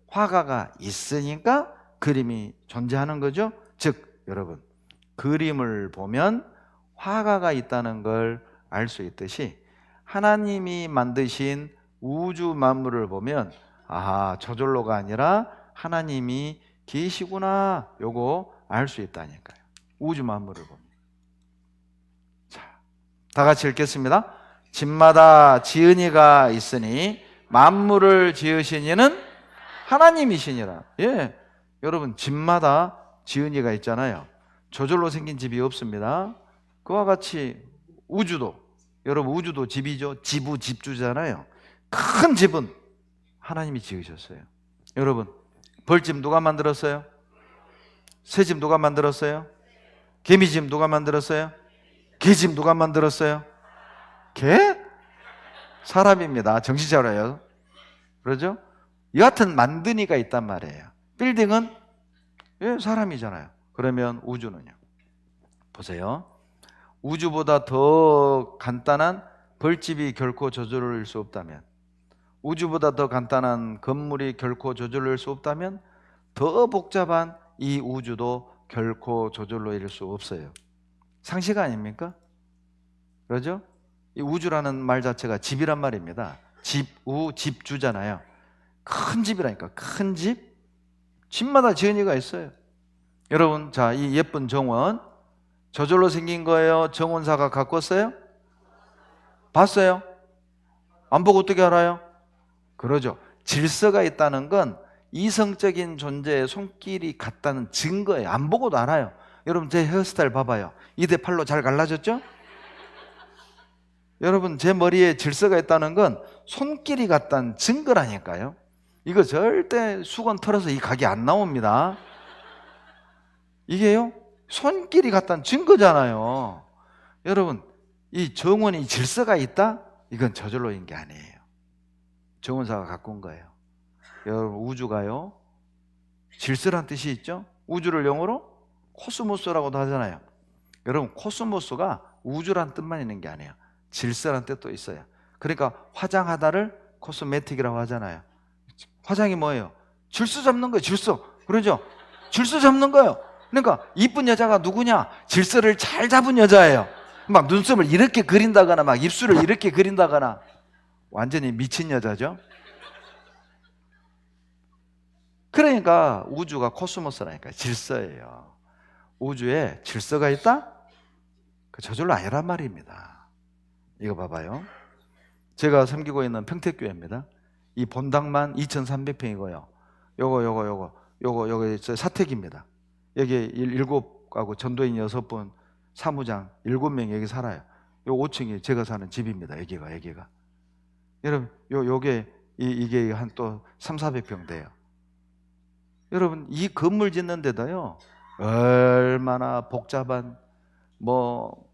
화가가 있으니까 그림이 존재하는 거죠. 즉, 여러분, 그림을 보면 화가가 있다는 걸 알 수 있듯이 하나님이 만드신 우주 만물을 보면 저절로가 아니라 하나님이 계시구나, 요거 알 수 있다니까요. 우주 만물을 보면. 자, 다 같이 읽겠습니다. 집마다 지은 이가 있으니 만물을 지으신 이는 하나님이시니라. 예, 여러분, 집마다 지은 이가 있잖아요. 저절로 생긴 집이 없습니다. 그와 같이 우주도, 여러분, 우주도 집이죠. 지부 집주잖아요. 큰 집은 하나님이 지으셨어요. 여러분, 벌집 누가 만들었어요? 새집 누가 만들었어요? 개미집 누가 만들었어요? 개집 누가 만들었어요? 개? 사람입니다. 정신 차려요. 그러죠? 여하튼 만드니가 있단 말이에요. 빌딩은 사람이잖아요. 그러면 우주는요? 보세요. 우주보다 더 간단한 벌집이 결코 저절로일 수 없다면, 우주보다 더 간단한 건물이 결코 저절로일 수 없다면 더 복잡한 이 우주도 결코 저절로 이룰 수 없어요. 상식 아닙니까? 그러죠? 이 우주라는 말 자체가 집이란 말입니다. 집주잖아요. 큰 집이라니까. 큰 집. 집마다 지은이가 있어요. 여러분, 자, 이 예쁜 정원 저절로 생긴 거예요? 정원사가 가꿨어요? 봤어요? 안 보고 어떻게 알아요? 그러죠. 질서가 있다는 건 이성적인 존재의 손길이 같다는 증거예요. 안 보고도 알아요. 여러분, 제 헤어스타일 봐봐요. 2대 8로 잘 갈라졌죠? 여러분, 제 머리에 질서가 있다는 건 손길이 갔다는 증거라니까요. 이거 절대 수건 털어서 이 각이 안 나옵니다. 이게요, 손길이 갔다는 증거잖아요. 여러분, 이 정원이 질서가 있다? 이건 저절로인 게 아니에요. 정원사가 갖고 온 거예요. 여러분, 우주가요, 질서란 뜻이 있죠? 우주를 영어로 코스모스라고도 하잖아요. 여러분, 코스모스가 우주란 뜻만 있는 게 아니에요. 질서란 뜻도 있어요. 그러니까 화장하다를 코스메틱이라고 하잖아요. 화장이 뭐예요? 질서 잡는 거예요. 질서. 그러죠? 질서 잡는 거예요. 그러니까 이쁜 여자가 누구냐? 질서를 잘 잡은 여자예요. 막 눈썹을 이렇게 그린다거나 막 입술을 이렇게 그린다거나 완전히 미친 여자죠. 그러니까 우주가 코스모스라니까 질서예요. 우주에 질서가 있다? 그 저절로 아니란 말입니다. 이거 봐봐요. 제가 섬기고 있는 평택교회입니다. 이 본당만 2,300평이고요. 요거 사택입니다. 여기 7가구 전도인 6분, 사무장 7명 여기 살아요. 요 5층이 제가 사는 집입니다. 여기가. 여러분, 이게 한 또 3,400평 돼요. 여러분, 이 건물 짓는데도요, 얼마나 복잡한 뭐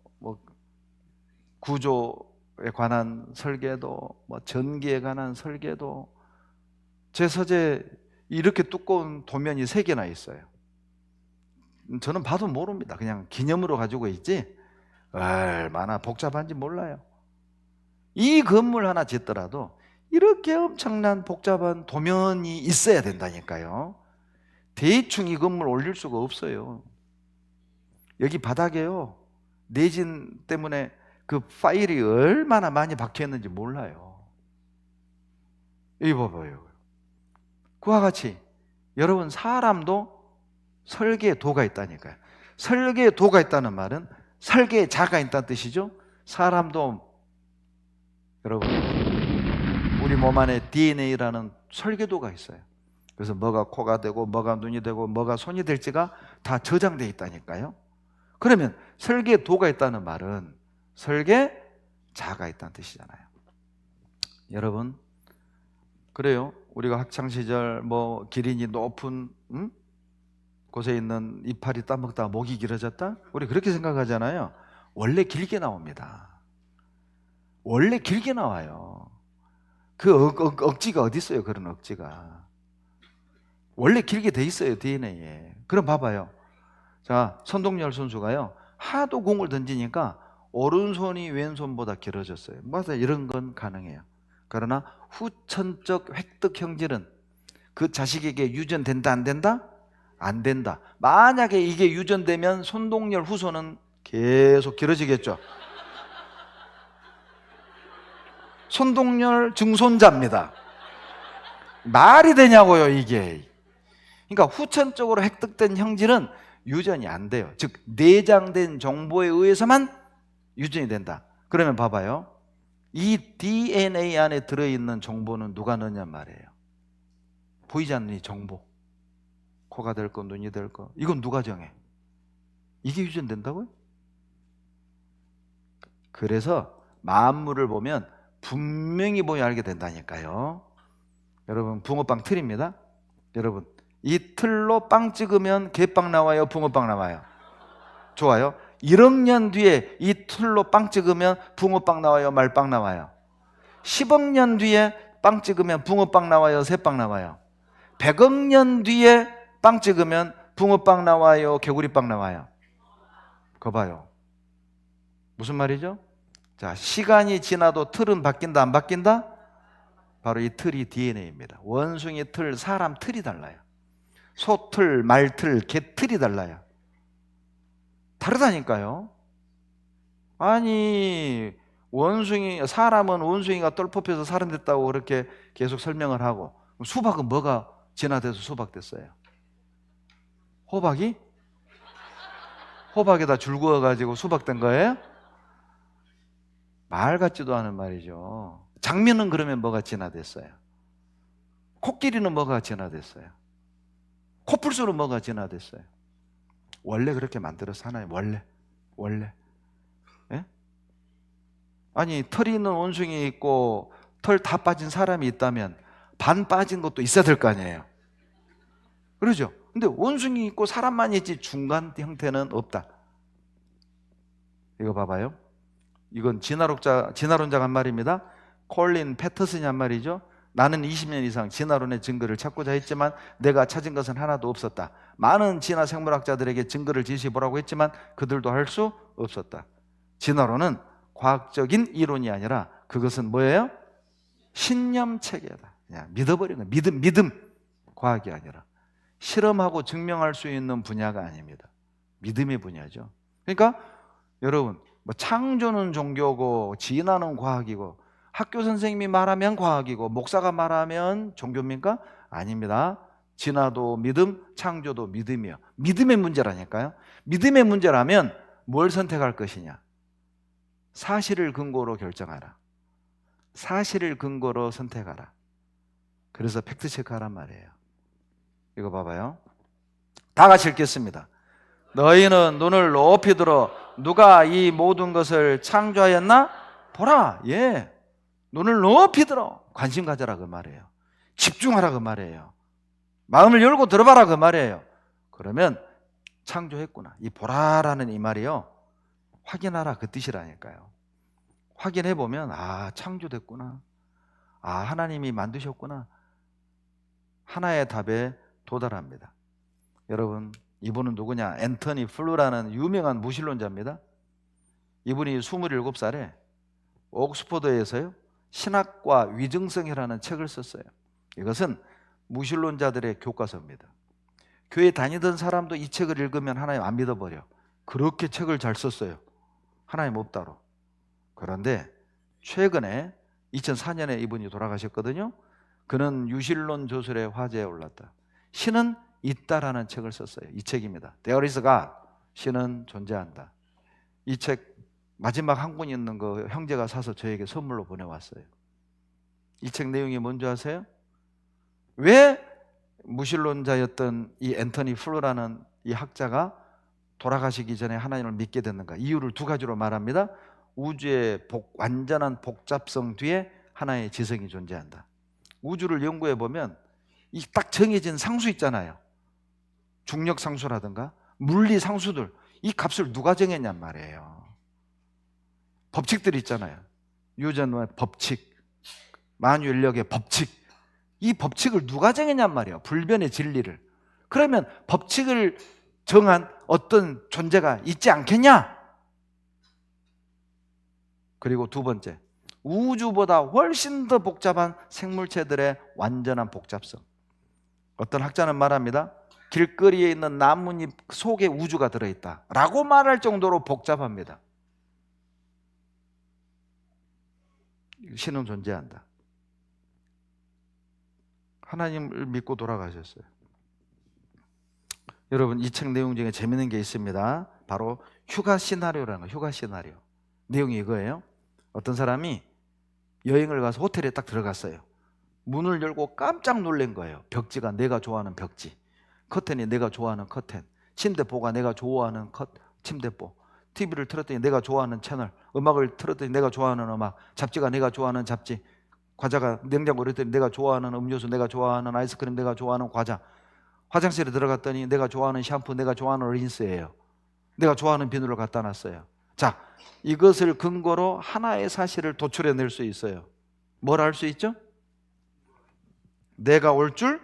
구조에 관한 설계도, 뭐 전기에 관한 설계도, 제 서재 이렇게 두꺼운 도면이 3개나 있어요. 저는 봐도 모릅니다. 그냥 기념으로 가지고 있지 얼마나 복잡한지 몰라요. 이 건물 하나 짓더라도 이렇게 엄청난 복잡한 도면이 있어야 된다니까요. 대충 이 건물 올릴 수가 없어요. 여기 바닥에요, 내진 때문에 그 파일이 얼마나 많이 박혀 있는지 몰라요. 여기 봐봐요. 그와 같이 여러분, 사람도 설계에 도가 있다니까요. 설계에 도가 있다는 말은 설계에 자가 있다는 뜻이죠. 사람도 여러분, 우리 몸 안에 DNA라는 설계도가 있어요. 그래서 뭐가 코가 되고 뭐가 눈이 되고 뭐가 손이 될지가 다 저장되어 있다니까요. 그러면 설계에 도가 있다는 말은 설계자가 있다는 뜻이잖아요. 여러분, 그래요. 우리가 학창시절 뭐 기린이 높은 곳에 있는 이파리 따먹다가 목이 길어졌다? 우리 그렇게 생각하잖아요. 원래 길게 나옵니다. 원래 길게 나와요. 그 억지가 어디 있어요? 그런 억지가 원래 길게 돼 있어요, DNA에. 그럼 봐봐요. 자, 선동열 선수가요, 하도 공을 던지니까 오른손이 왼손보다 길어졌어요. 맞아요. 이런 건 가능해요. 그러나 후천적 획득 형질은 그 자식에게 유전된다, 안 된다? 안 된다. 만약에 이게 유전되면 손동열 후손은 계속 길어지겠죠. 손동열 증손자입니다. 말이 되냐고요, 이게. 그러니까 후천적으로 획득된 형질은 유전이 안 돼요. 즉 내장된 정보에 의해서만 유전이 된다. 그러면 봐봐요. 이 DNA 안에 들어있는 정보는 누가 넣냐 말이에요. 보이지 않는 이 정보. 코가 될 거, 눈이 될 거. 이건 누가 정해? 이게 유전된다고요? 그래서 만물을 보면 분명히 보여 알게 된다니까요. 여러분, 붕어빵 틀입니다. 여러분, 이 틀로 빵 찍으면 개빵 나와요, 붕어빵 나와요? 좋아요. 1억 년 뒤에 이 틀로 빵 찍으면 붕어빵 나와요, 말빵 나와요? 10억 년 뒤에 빵 찍으면 붕어빵 나와요, 새빵 나와요? 100억 년 뒤에 빵 찍으면 붕어빵 나와요, 개구리빵 나와요? 그거 봐요. 무슨 말이죠? 자, 시간이 지나도 틀은 바뀐다, 안 바뀐다? 바로 이 틀이 DNA입니다. 원숭이 틀, 사람 틀이 달라요. 소틀, 말틀, 개틀이 달라요. 다르다니까요. 아니, 사람은 원숭이가 똘 뽑혀서 사람 됐다고 그렇게 계속 설명을 하고, 수박은 뭐가 진화돼서 수박 됐어요? 호박이? 호박에다 줄 그어가지고 수박 된 거예요? 말 같지도 않은 말이죠. 장미는 그러면 뭐가 진화됐어요? 코끼리는 뭐가 진화됐어요? 코뿔소는 뭐가 진화됐어요? 원래 그렇게 만들어서 하나요? 원래. 예? 아니 털이 있는 원숭이 있고 털 다 빠진 사람이 있다면 반 빠진 것도 있어야 될 거 아니에요. 그러죠? 근데 원숭이 있고 사람만 있지 중간 형태는 없다. 이거 봐봐요. 이건 진화론자가 한 말입니다. 콜린 패터슨이 한 말이죠. 나는 20년 이상 진화론의 증거를 찾고자 했지만 내가 찾은 것은 하나도 없었다. 많은 진화 생물학자들에게 증거를 제시해보라고 했지만 그들도 할 수 없었다. 진화론은 과학적인 이론이 아니라 그것은 뭐예요? 신념체계다. 그냥 믿어버리는 거예요. 믿음. 과학이 아니라. 실험하고 증명할 수 있는 분야가 아닙니다. 믿음의 분야죠. 그러니까 여러분, 뭐 창조는 종교고 진화는 과학이고 학교 선생님이 말하면 과학이고 목사가 말하면 종교입니까? 아닙니다. 진화도 믿음, 창조도 믿음이요. 믿음의 문제라니까요. 믿음의 문제라면 뭘 선택할 것이냐? 사실을 근거로 결정하라. 사실을 근거로 선택하라. 그래서 팩트체크하란 말이에요. 이거 봐봐요. 다 같이 읽겠습니다. 너희는 눈을 높이 들어 누가 이 모든 것을 창조하였나? 보라. 예. 눈을 높이 들어. 관심 가져라 그 말이에요. 집중하라 그 말이에요. 마음을 열고 들어봐라 그 말이에요. 그러면 창조했구나. 이 보라라는 이 말이요. 확인하라 그 뜻이라니까요. 확인해 보면 아 창조됐구나. 아 하나님이 만드셨구나. 하나의 답에 도달합니다. 여러분 이분은 누구냐? 앤토니 플루라는 유명한 무신론자입니다. 이분이 27살에 옥스퍼드에서요 신학과 위증성이라는 책을 썼어요. 이것은 무신론자들의 교과서입니다. 교회 다니던 사람도 이 책을 읽으면 하나님 안 믿어버려. 그렇게 책을 잘 썼어요. 하나님 없다로. 그런데 최근에 2004년에 이분이 돌아가셨거든요. 그는 유신론 조술의 화제에 올랐다. 신은 있다라는 책을 썼어요. 이 책입니다. There is God. 신은 존재한다. 이 책 마지막 한 권 있는 거 형제가 사서 저에게 선물로 보내왔어요. 이 책 내용이 뭔지 아세요? 왜 무신론자였던 이 앤토니 플루라는 이 학자가 돌아가시기 전에 하나님을 믿게 됐는가? 이유를 두 가지로 말합니다. 우주의 완전한 복잡성 뒤에 하나의 지성이 존재한다. 우주를 연구해 보면 이 딱 정해진 상수 있잖아요. 중력 상수라든가 물리 상수들, 이 값을 누가 정했냔 말이에요. 법칙들 있잖아요. 뉴턴의 법칙, 만유인력의 법칙. 이 법칙을 누가 정했냔 말이에요. 불변의 진리를. 그러면 법칙을 정한 어떤 존재가 있지 않겠냐? 그리고 두 번째, 우주보다 훨씬 더 복잡한 생물체들의 완전한 복잡성. 어떤 학자는 말합니다. 길거리에 있는 나뭇잎 속에 우주가 들어있다 라고 말할 정도로 복잡합니다. 신은 존재한다. 하나님을 믿고 돌아가셨어요. 여러분 이 책 내용 중에 재밌는 게 있습니다. 바로 휴가 시나리오라는 거예요. 휴가 시나리오. 내용이 이거예요. 어떤 사람이 여행을 가서 호텔에 딱 들어갔어요. 문을 열고 깜짝 놀란 거예요. 벽지가 내가 좋아하는 벽지, 커튼이 내가 좋아하는 커튼, 침대포가 내가 좋아하는 침대포, TV를 틀었더니 내가 좋아하는 채널, 음악을 틀었더니 내가 좋아하는 음악, 잡지가 내가 좋아하는 잡지, 과자가 냉장고에 있더니 내가 좋아하는 음료수, 내가 좋아하는 아이스크림, 내가 좋아하는 과자, 화장실에 들어갔더니 내가 좋아하는 샴푸, 내가 좋아하는 린스예요. 내가 좋아하는 비누를 갖다 놨어요. 자, 이것을 근거로 하나의 사실을 도출해낼 수 있어요. 뭘 알 수 있죠? 내가 올 줄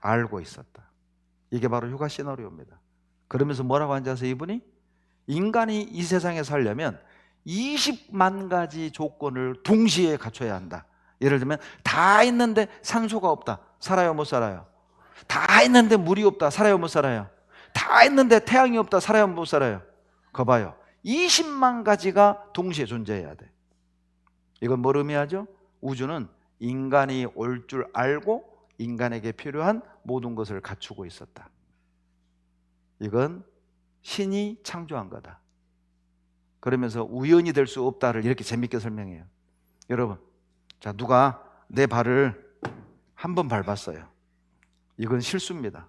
알고 있었다. 이게 바로 휴가 시나리오입니다. 그러면서 뭐라고 앉아서 이분이 인간이 이 세상에 살려면 20만 가지 조건을 동시에 갖춰야 한다. 예를 들면 다 있는데 산소가 없다. 살아요 못 살아요? 다 있는데 물이 없다. 살아요 못 살아요? 다 있는데 태양이 없다. 살아요 못 살아요? 거 봐요. 20만 가지가 동시에 존재해야 돼. 이건 뭘 의미하죠? 우주는 인간이 올 줄 알고 인간에게 필요한 모든 것을 갖추고 있었다. 이건 신이 창조한 거다. 그러면서 우연이 될 수 없다를 이렇게 재밌게 설명해요. 여러분, 자 누가 내 발을 한 번 밟았어요. 이건 실수입니다.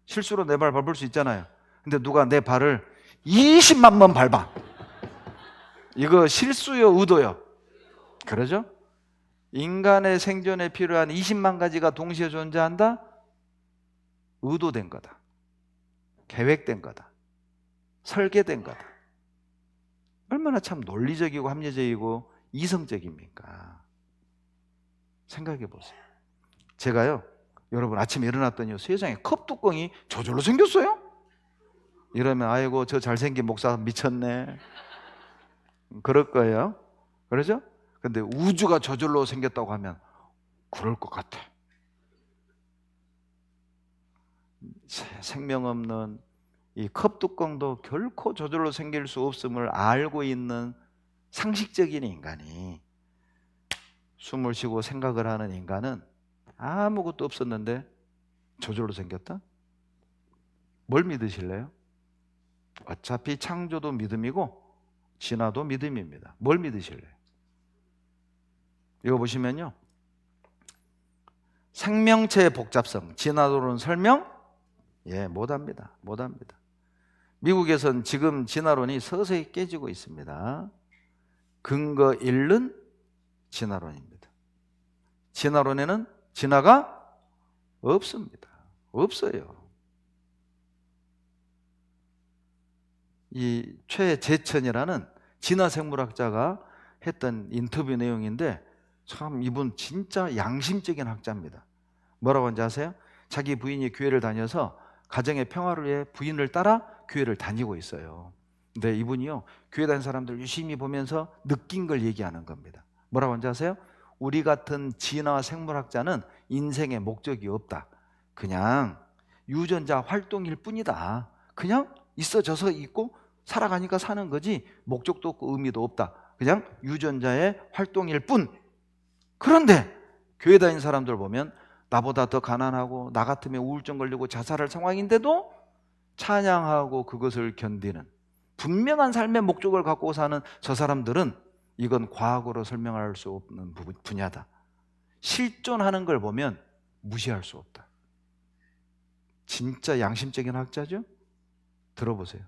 실수로 내 발 밟을 수 있잖아요. 근데 누가 내 발을 20만 번 밟아. 이거 실수요, 의도요? 그러죠? 인간의 생존에 필요한 20만 가지가 동시에 존재한다? 의도된 거다. 계획된 거다. 설계된 거다. 얼마나 참 논리적이고 합리적이고 이성적입니까? 생각해 보세요. 제가요, 여러분 아침에 일어났더니 세상에 컵 뚜껑이 저절로 생겼어요? 이러면 아이고 저 잘생긴 목사 미쳤네. 그럴 거예요. 그러죠? 근데 우주가 저절로 생겼다고 하면 그럴 것 같아. 생명 없는 이 컵 뚜껑도 결코 저절로 생길 수 없음을 알고 있는 상식적인 인간이, 숨을 쉬고 생각을 하는 인간은 아무것도 없었는데 저절로 생겼다? 뭘 믿으실래요? 어차피 창조도 믿음이고 진화도 믿음입니다. 뭘 믿으실래요? 이거 보시면요, 생명체의 복잡성, 진화론은 설명? 못합니다. 못합니다. 미국에선 지금 진화론이 서서히 깨지고 있습니다. 근거 잃는 진화론입니다. 진화론에는 진화가 없습니다. 없어요. 이 최재천이라는 진화생물학자가 했던 인터뷰 내용인데 참 이분 진짜 양심적인 학자입니다. 뭐라고 하는지 아세요? 자기 부인이 교회를 다녀서 가정의 평화를 위해 부인을 따라 교회를 다니고 있어요. 근데 이분이요, 교회 다니는 사람들 유심히 보면서 느낀 걸 얘기하는 겁니다. 뭐라고 하는지 아세요? 우리 같은 진화 생물학자는 인생의 목적이 없다. 그냥 유전자 활동일 뿐이다. 그냥 있어져서 있고 살아가니까 사는 거지 목적도 없고 의미도 없다. 그냥 유전자의 활동일 뿐. 그런데 교회 다니는 사람들 보면 나보다 더 가난하고 나 같으면 우울증 걸리고 자살할 상황인데도 찬양하고 그것을 견디는 분명한 삶의 목적을 갖고 사는 저 사람들은 이건 과학으로 설명할 수 없는 분야다. 실존하는 걸 보면 무시할 수 없다. 진짜 양심적인 학자죠? 들어보세요.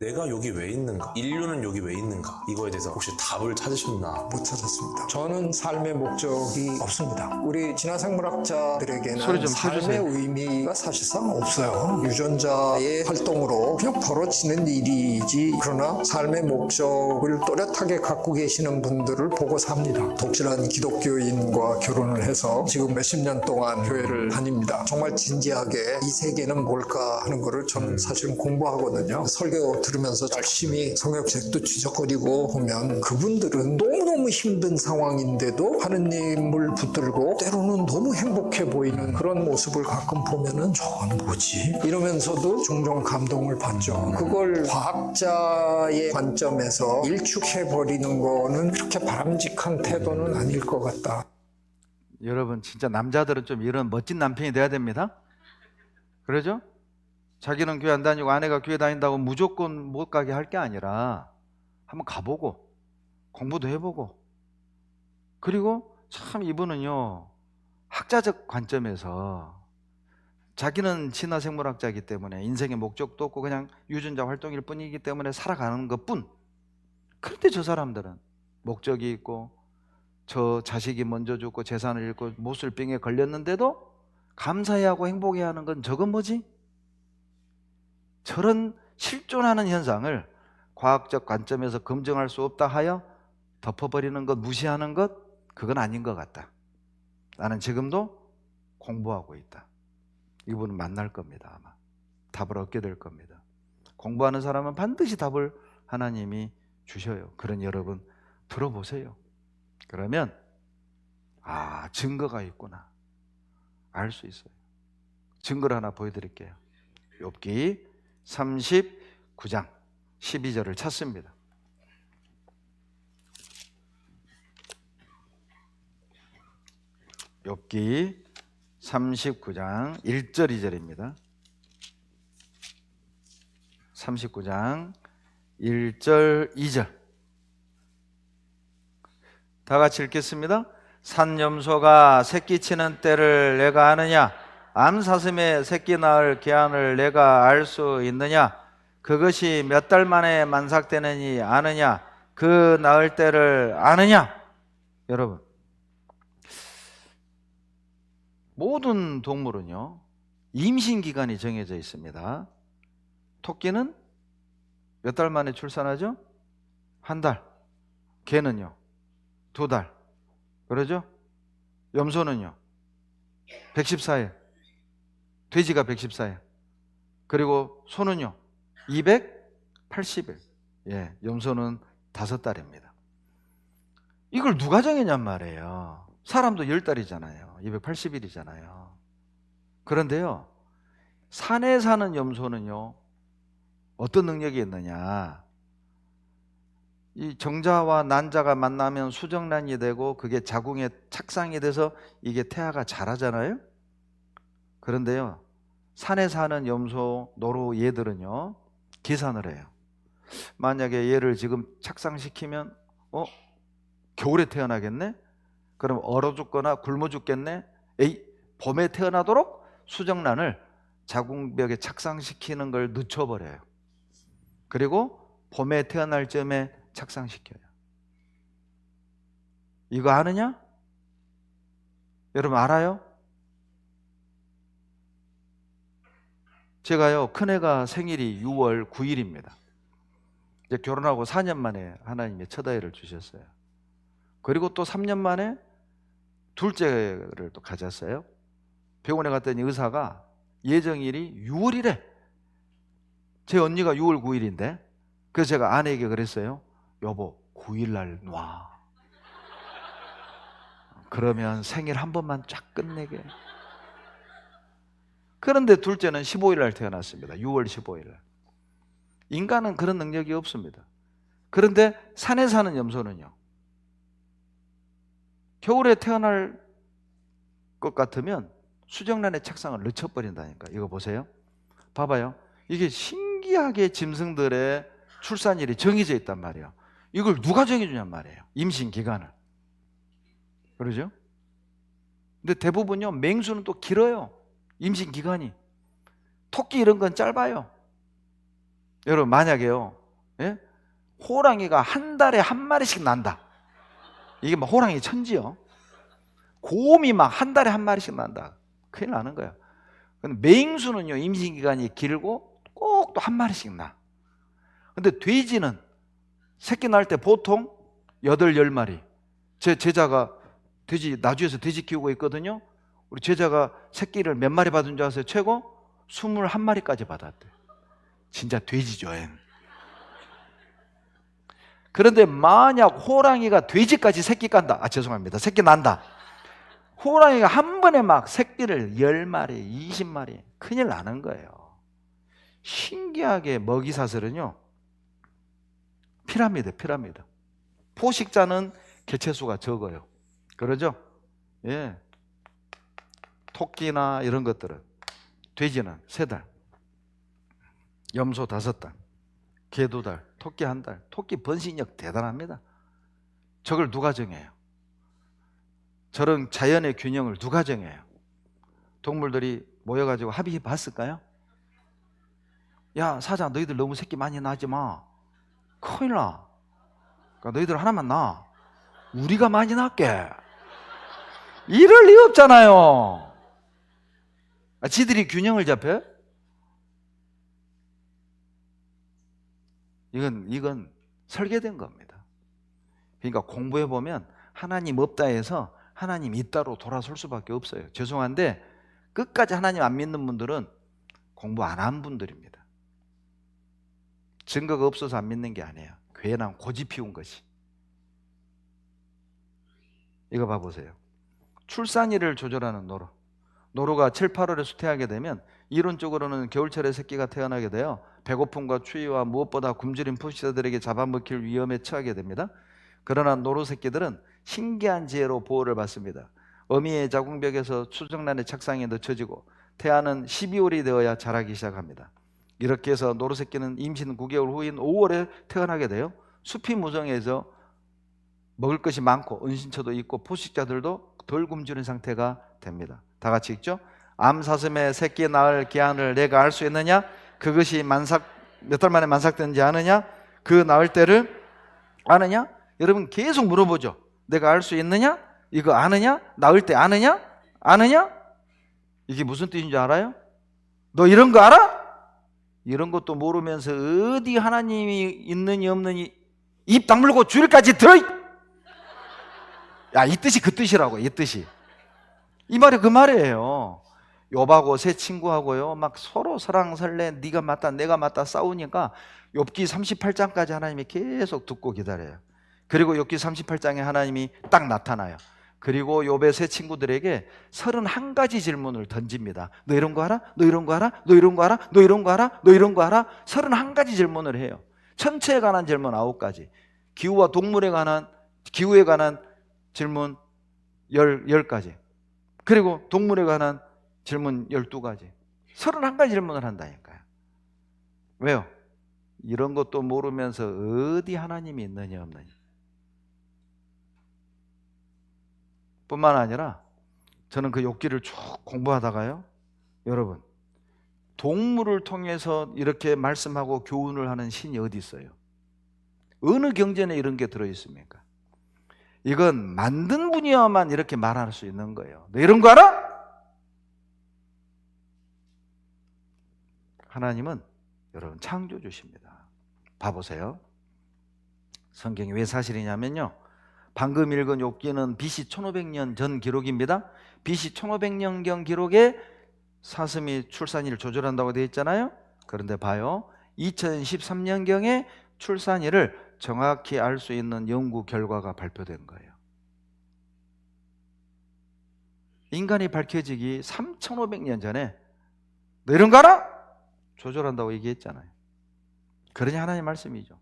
내가 여기 왜 있는가? 인류는 여기 왜 있는가? 이거에 대해서 혹시 답을 찾으셨나? 못 찾았습니다. 저는 삶의 목적이 없습니다. 우리 진화생물학자들에게는 소리 좀 삶의 켜주세요. 의미가 사실상 없어요. 유전자의 활동으로 그냥 벌어지는 일이지, 그러나 삶의 목적을 또렷하게 갖고 계시는 분들을 보고 삽니다. 독실한 기독교인과 결혼을 해서 지금 몇십 년 동안 교회를 다닙니다. 정말 진지하게 이 세계는 뭘까 하는 거를 저는 사실은 공부하거든요. 설교 들으면서 열심히 성역책도 뒤적거리고 보면 그분들은 너무너무 힘든 상황인데도 하느님을 붙들고 때로는 너무 행복해 보이는 그런 모습을 가끔 보면은 저건 뭐지? 이러면서도 종종 감동을 받죠. 그걸 과학자의 관점에서 일축해버리는 거는 그렇게 바람직한 태도는 아닐 것 같다. 여러분 진짜 남자들은 좀 이런 멋진 남편이 돼야 됩니다. 그러죠? 자기는 교회 안 다니고 아내가 교회 다닌다고 무조건 못 가게 할 게 아니라 한번 가보고 공부도 해보고, 그리고 참 이분은요 학자적 관점에서 자기는 진화생물학자이기 때문에 인생의 목적도 없고 그냥 유전자 활동일 뿐이기 때문에 살아가는 것뿐. 그런데 저 사람들은 목적이 있고 저 자식이 먼저 죽고 재산을 잃고 모슬병에 걸렸는데도 감사해하고 행복해하는 건 저건 뭐지? 저런 실존하는 현상을 과학적 관점에서 검증할 수 없다 하여 덮어버리는 것, 무시하는 것, 그건 아닌 것 같다. 나는 지금도 공부하고 있다. 이분은 만날 겁니다. 아마 답을 얻게 될 겁니다. 공부하는 사람은 반드시 답을 하나님이 주셔요. 그러니 여러분 들어보세요. 그러면 증거가 있구나 알 수 있어요. 증거를 하나 보여드릴게요. 욥기 39장 12절을 찾습니다. 욥기 39장 1절 2절입니다. 39장 1절 2절 다 같이 읽겠습니다. 산염소가 새끼 치는 때를 내가 아느냐? 암사슴의 새끼 낳을 기한을 내가 알 수 있느냐? 그것이 몇 달 만에 만삭되느니 아느냐? 그 나을 때를 아느냐? 여러분, 모든 동물은요 임신 기간이 정해져 있습니다. 토끼는 몇 달 만에 출산하죠? 한 달. 개는요 2달. 그러죠? 염소는요 114일. 돼지가 114일. 그리고 소는요 280일. 예, 염소는 5달입니다. 이걸 누가 정했냔 말이에요. 사람도 10달이잖아요. 280일이잖아요. 그런데요, 산에 사는 염소는요, 어떤 능력이 있느냐. 이 정자와 난자가 만나면 수정란이 되고 그게 자궁에 착상이 돼서 이게 태아가 자라잖아요. 그런데요, 산에 사는 염소, 노루 얘들은요, 계산을 해요. 만약에 얘를 지금 착상시키면 겨울에 태어나겠네? 그럼 얼어 죽거나 굶어 죽겠네? 에이, 봄에 태어나도록 수정란을 자궁벽에 착상시키는 걸 늦춰버려요. 그리고 봄에 태어날 즈음에 착상시켜요. 이거 아느냐? 여러분 알아요? 제가요, 큰애가 생일이 6월 9일입니다. 이제 결혼하고 4년 만에 하나님이 첫 아이를 주셨어요. 그리고 또 3년 만에 둘째를 또 가졌어요. 병원에 갔더니 의사가 예정일이 6월이래. 제 언니가 6월 9일인데. 그래서 제가 아내에게 그랬어요. 여보, 9일날 놔. 그러면 생일 한 번만 쫙 끝내게. 그런데 둘째는 15일날 태어났습니다. 6월 15일. 인간은 그런 능력이 없습니다. 그런데 산에 사는 염소는요, 겨울에 태어날 것 같으면 수정란의 착상을 늦춰버린다니까. 이거 보세요. 봐봐요. 이게 신기하게 짐승들의 출산일이 정해져 있단 말이에요. 이걸 누가 정해주냔 말이에요. 임신 기간을. 그러죠? 근데 대부분요, 맹수는 또 길어요. 임신 기간이. 토끼 이런 건 짧아요. 여러분, 만약에요, 예? 호랑이가 한 달에 한 마리씩 난다. 이게 막 호랑이 천지요. 곰이 막 한 달에 한 마리씩 난다. 큰일 나는 거예요. 근데 맹수는요, 임신 기간이 길고 꼭 또 한 마리씩 나. 근데 돼지는 새끼 낳을 때 보통 8, 10마리. 제 제자가 돼지, 나주에서 돼지 키우고 있거든요. 우리 제자가 새끼를 몇 마리 받은 줄 아세요? 최고 21마리까지 받았대. 진짜 돼지죠. 그런데 만약 호랑이가 돼지까지 새끼 깐다. 죄송합니다. 새끼 난다. 호랑이가 한 번에 막 새끼를 10마리, 20마리. 큰일 나는 거예요. 신기하게 먹이사슬은요, 피라미드. 포식자는 개체수가 적어요. 그러죠? 예. 토끼나 이런 것들은. 돼지는 3달. 염소 5달. 개 2달. 토끼 1달. 토끼 번식력 대단합니다. 저걸 누가 정해요? 저런 자연의 균형을 누가 정해요? 동물들이 모여가지고 합의해 봤을까요? 야, 사자, 너희들 너무 새끼 많이 낳지 마. 큰일 나. 그러니까 너희들 하나만 낳아. 우리가 많이 낳게. 이럴 리 없잖아요. 지들이 균형을 잡혀? 이건 설계된 겁니다. 그러니까 공부해 보면 하나님 없다 해서 하나님 있다로 돌아설 수밖에 없어요. 죄송한데 끝까지 하나님 안 믿는 분들은 공부 안 한 분들입니다. 증거가 없어서 안 믿는 게 아니에요. 괜한 고집 피운 것이. 이거 봐보세요. 출산일을 조절하는 노루. 노루가 7, 8월에 수태하게 되면 이론적으로는 겨울철에 새끼가 태어나게 되어 배고픔과 추위와 무엇보다 굶주린 포식자들에게 잡아먹힐 위험에 처하게 됩니다. 그러나 노루 새끼들은 신기한 지혜로 보호를 받습니다. 어미의 자궁벽에서 수정란의 착상에 늦춰지고 태아는 12월이 되어야 자라기 시작합니다. 이렇게 해서 노루 새끼는 임신 9개월 후인 5월에 태어나게 돼요. 숲이 무성해서 먹을 것이 많고 은신처도 있고 포식자들도 덜 굶주린 상태가 됩니다. 다 같이 읽죠? 암사슴의 새끼 낳을 기한을 내가 알 수 있느냐? 그것이 몇 달 만에 만삭되는지 아느냐? 그 나을 때를 아느냐? 여러분 계속 물어보죠. 내가 알 수 있느냐? 이거 아느냐? 나을 때 아느냐? 아느냐? 이게 무슨 뜻인 줄 알아요? 너 이런 거 알아? 이런 것도 모르면서 어디 하나님이 있느니 없느니 입 다물고 주일까지 들어! 야, 이 뜻이 그 뜻이라고, 이 뜻이. 이 말이 그 말이에요. 욥하고 새 친구하고요, 막 서로 설왕설래, 네가 맞다 내가 맞다 싸우니까 욥기 38장까지 하나님이 계속 듣고 기다려요. 그리고 욥기 38장에 하나님이 딱 나타나요. 그리고 욥의 새 친구들에게 31가지 질문을 던집니다. 너 이런 거 알아? 너 이런 거 알아? 너 이런 거 알아? 너 이런 거 알아? 너 이런 거 알아? 31가지 질문을 해요. 천체에 관한 질문 9가지, 기후와 동물에 관한, 기후에 관한 질문 10가지, 그리고 동물에 관한 질문 12가지, 31가지 질문을 한다니까요. 왜요? 이런 것도 모르면서 어디 하나님이 있느냐 없느냐. 뿐만 아니라 저는 그 욥기를 쭉 공부하다가요, 여러분, 동물을 통해서 이렇게 말씀하고 교훈을 하는 신이 어디 있어요? 어느 경전에 이런 게 들어있습니까? 이건 만든 분이야만 이렇게 말할 수 있는 거예요. 너 이런 거 알아? 하나님은 여러분 창조주십니다. 봐보세요. 성경이 왜 사실이냐면요, 방금 읽은 욥기는 BC 1500년 전 기록입니다. BC 1500년경 기록에 사슴이 출산일을 조절한다고 되어 있잖아요. 그런데 봐요, 2013년경에 출산일을 정확히 알 수 있는 연구 결과가 발표된 거예요. 인간이 밝혀지기 3500년 전에 너 이런 거 알아? 조절한다고 얘기했잖아요. 그러니 하나님 말씀이죠.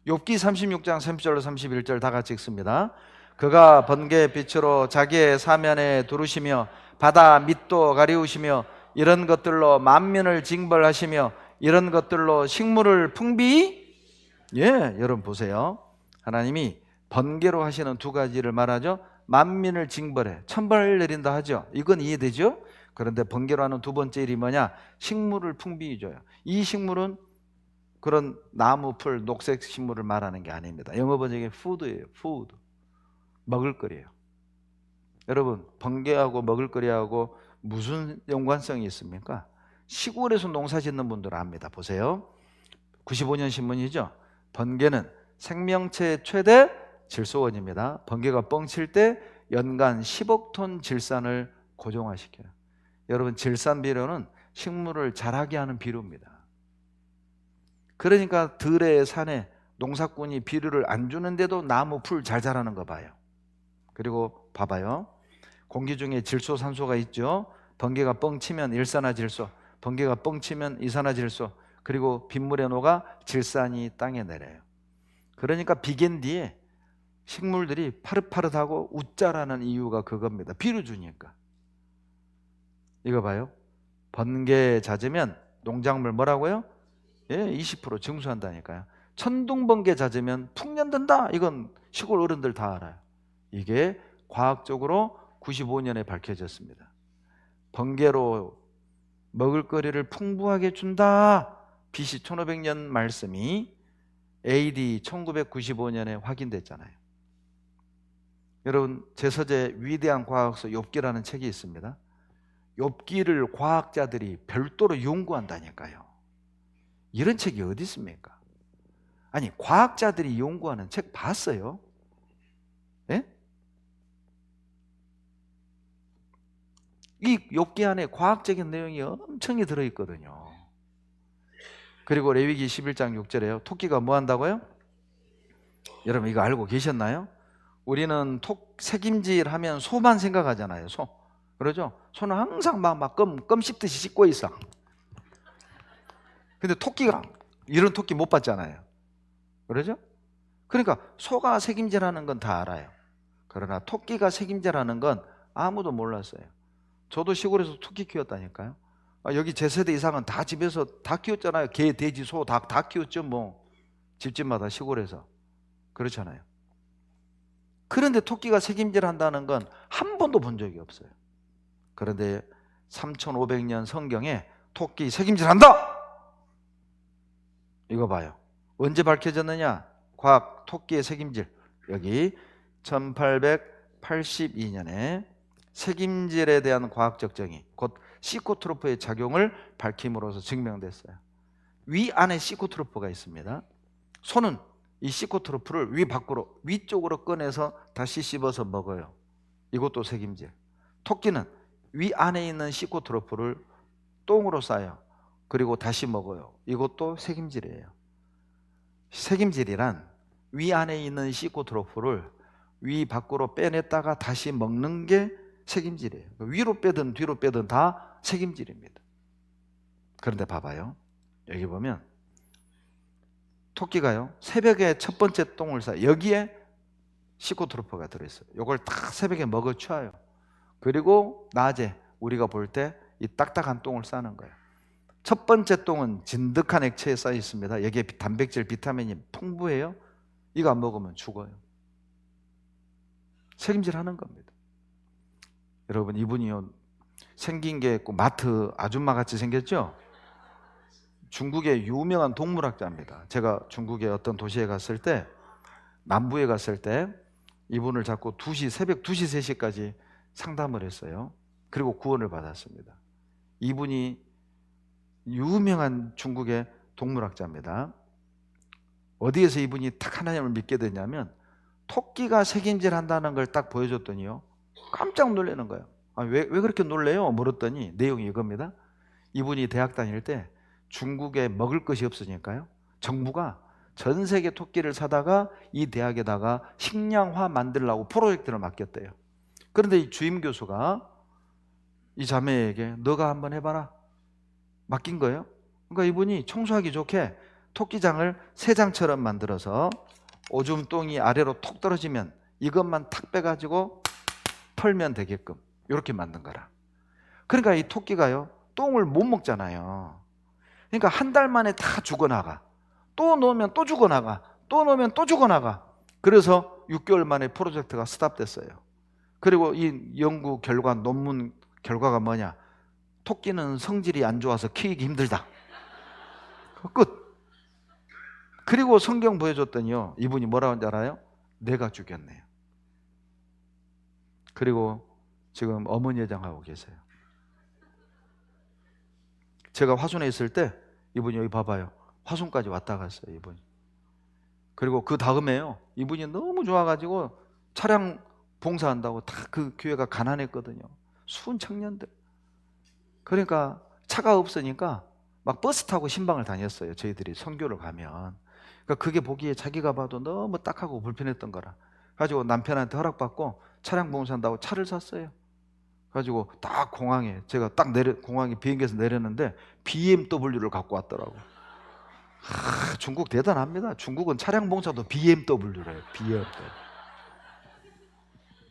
욥기 36장 30절로 31절 다 같이 읽습니다. 그가 번개의 빛으로 자기의 사면에 두르시며 바다 밑도 가리우시며 이런 것들로 만민을 징벌하시며 이런 것들로 식물을 풍비히, 여러분 보세요. 하나님이 번개로 하시는 2가지를 말하죠. 만민을 징벌해, 천벌을 내린다 하죠. 이건 이해되죠? 그런데 번개로 하는 2번째 일이 뭐냐? 식물을 풍비히 줘요. 이 식물은 그런 나무, 풀, 녹색 식물을 말하는 게 아닙니다. 영어 번역에 food예요. food. 먹을거리예요. 여러분, 번개하고 먹을거리하고 무슨 연관성이 있습니까? 시골에서 농사 짓는 분들은 압니다. 보세요. 95년 신문이죠. 번개는 생명체의 최대 질소원입니다. 번개가 뻥칠 때 연간 10억 톤 질산을 고정화시켜요. 여러분, 질산 비료는 식물을 자라게 하는 비료입니다. 그러니까 들에 산에 농사꾼이 비료를 안 주는데도 나무, 풀 잘 자라는 거 봐요. 그리고 봐봐요. 공기 중에 질소, 산소가 있죠. 번개가 뻥치면 일산화질소, 번개가 뻥치면 이산화질소, 그리고 빗물에 녹아 질산이 땅에 내려요. 그러니까 비겐 뒤에 식물들이 파릇파릇하고 웃자라는 이유가 그겁니다. 비료 주니까. 이거 봐요. 번개 잦으면 농작물 뭐라고요? 20% 증수한다니까요. 천둥번개 잦으면 풍년든다. 이건 시골 어른들 다 알아요. 이게 과학적으로 95년에 밝혀졌습니다. 번개로 먹을거리를 풍부하게 준다. BC 1500년 말씀이 AD 1995년에 확인됐잖아요. 여러분, 제 서재 위대한 과학서 욥기라는 책이 있습니다. 욥기를 과학자들이 별도로 연구한다니까요. 이런 책이 어디 있습니까? 아니, 과학자들이 연구하는 책 봤어요? 예? 이 욥기 안에 과학적인 내용이 엄청이 들어있거든요. 그리고 레위기 11장 6절에요. 토끼가 뭐 한다고요? 여러분, 이거 알고 계셨나요? 우리는 색임질 하면 소만 생각하잖아요. 소. 그러죠? 소는 항상 막 껌 씹듯이 씹고 있어. 근데 토끼가 이런 토끼 못 봤잖아요. 그러죠? 그러니까 소가 색임질하는 건 다 알아요. 그러나 토끼가 색임질하는 건 아무도 몰랐어요. 저도 시골에서 토끼 키웠다니까요. 여기 제 세대 이상은 다 집에서 다 키웠잖아요. 개, 돼지, 소 다 키웠죠. 뭐 집집마다 시골에서. 그렇잖아요. 그런데 토끼가 색임질한다는 건 한 번도 본 적이 없어요. 그런데 3500년 성경에 토끼 색임질한다! 이거 봐요. 언제 밝혀졌느냐? 과학 토끼의 색임질. 여기 1882년에 색임질에 대한 과학적 정의, 곧 시코트로프의 작용을 밝힘으로써 증명됐어요. 위 안에 시코트로프가 있습니다. 소는 이 시코트로프를 위 밖으로 위쪽으로 꺼내서 다시 씹어서 먹어요. 이것도 색임질. 토끼는 위 안에 있는 시코트로프를 똥으로 싸요. 그리고 다시 먹어요. 이것도 색임질이에요. 색임질이란 위 안에 있는 시코트로프를 위 밖으로 빼냈다가 다시 먹는 게 색임질이에요. 위로 빼든 뒤로 빼든 다 색임질입니다. 그런데 봐봐요. 여기 보면 토끼가요, 새벽에 첫 번째 똥을 싸요. 여기에 시코트로프가 들어있어요. 이걸 딱 새벽에 먹어 치워요. 그리고 낮에 우리가 볼 때 이 딱딱한 똥을 싸는 거예요. 첫 번째 똥은 진득한 액체에 쌓여 있습니다. 여기에 단백질, 비타민이 풍부해요. 이거 안 먹으면 죽어요. 책임질 하는 겁니다. 여러분, 이분이요, 생긴 게 꼭 마트 아줌마 같이 생겼죠? 중국의 유명한 동물학자입니다. 제가 중국의 어떤 도시에 갔을 때, 남부에 갔을 때 이분을 잡고 새벽 2시, 3시까지 상담을 했어요. 그리고 구원을 받았습니다. 이분이 유명한 중국의 동물학자입니다. 어디에서 이분이 딱 하나님을 믿게 됐냐면 토끼가 색임질 한다는 걸 딱 보여줬더니요, 깜짝 놀라는 거예요. 왜 그렇게 놀래요? 물었더니 내용이 이겁니다. 이분이 대학 다닐 때 중국에 먹을 것이 없으니까요, 정부가 전 세계 토끼를 사다가 이 대학에다가 식량화 만들라고 프로젝트를 맡겼대요. 그런데 이 주임 교수가 이 자매에게 너가 한번 해봐라 맡긴 거예요. 그러니까 이분이 청소하기 좋게 토끼장을 새장처럼 만들어서 오줌 똥이 아래로 톡 떨어지면 이것만 탁 빼가지고 털면 되게끔 이렇게 만든 거라. 그러니까 이 토끼가요, 똥을 못 먹잖아요. 그러니까 한 달 만에 다 죽어나가. 또 놓으면 또 죽어나가. 또 놓으면 또 죽어나가. 그래서 6개월 만에 프로젝트가 스탑됐어요. 그리고 이 연구 결과, 논문 결과가 뭐냐? 토끼는 성질이 안 좋아서 키우기 힘들다. 끝. 그리고 성경 보여줬더니요, 이분이 뭐라고 하는지 알아요? 내가 죽였네요. 그리고 지금 어머니 회장하고 계세요. 제가 화순에 있을 때 이분이 여기 봐봐요. 화순까지 왔다 갔어요, 이분이. 그리고 그 다음에요, 이분이 너무 좋아가지고 차량 봉사한다고 다 그 교회가 가난했거든요. 수은 청년들. 그러니까 차가 없으니까 막 버스 타고 신방을 다녔어요. 저희들이 선교를 가면. 그러니까 그게 보기에 자기가 봐도 너무 딱하고 불편했던 거라. 가지고 남편한테 허락받고 차량 봉사한다고 차를 샀어요. 가지고 딱 공항에, 제가 딱 공항에 비행기에서 내렸는데 BMW를 갖고 왔더라고. 중국 대단합니다. 중국은 차량 봉사도 BMW래요. BMW.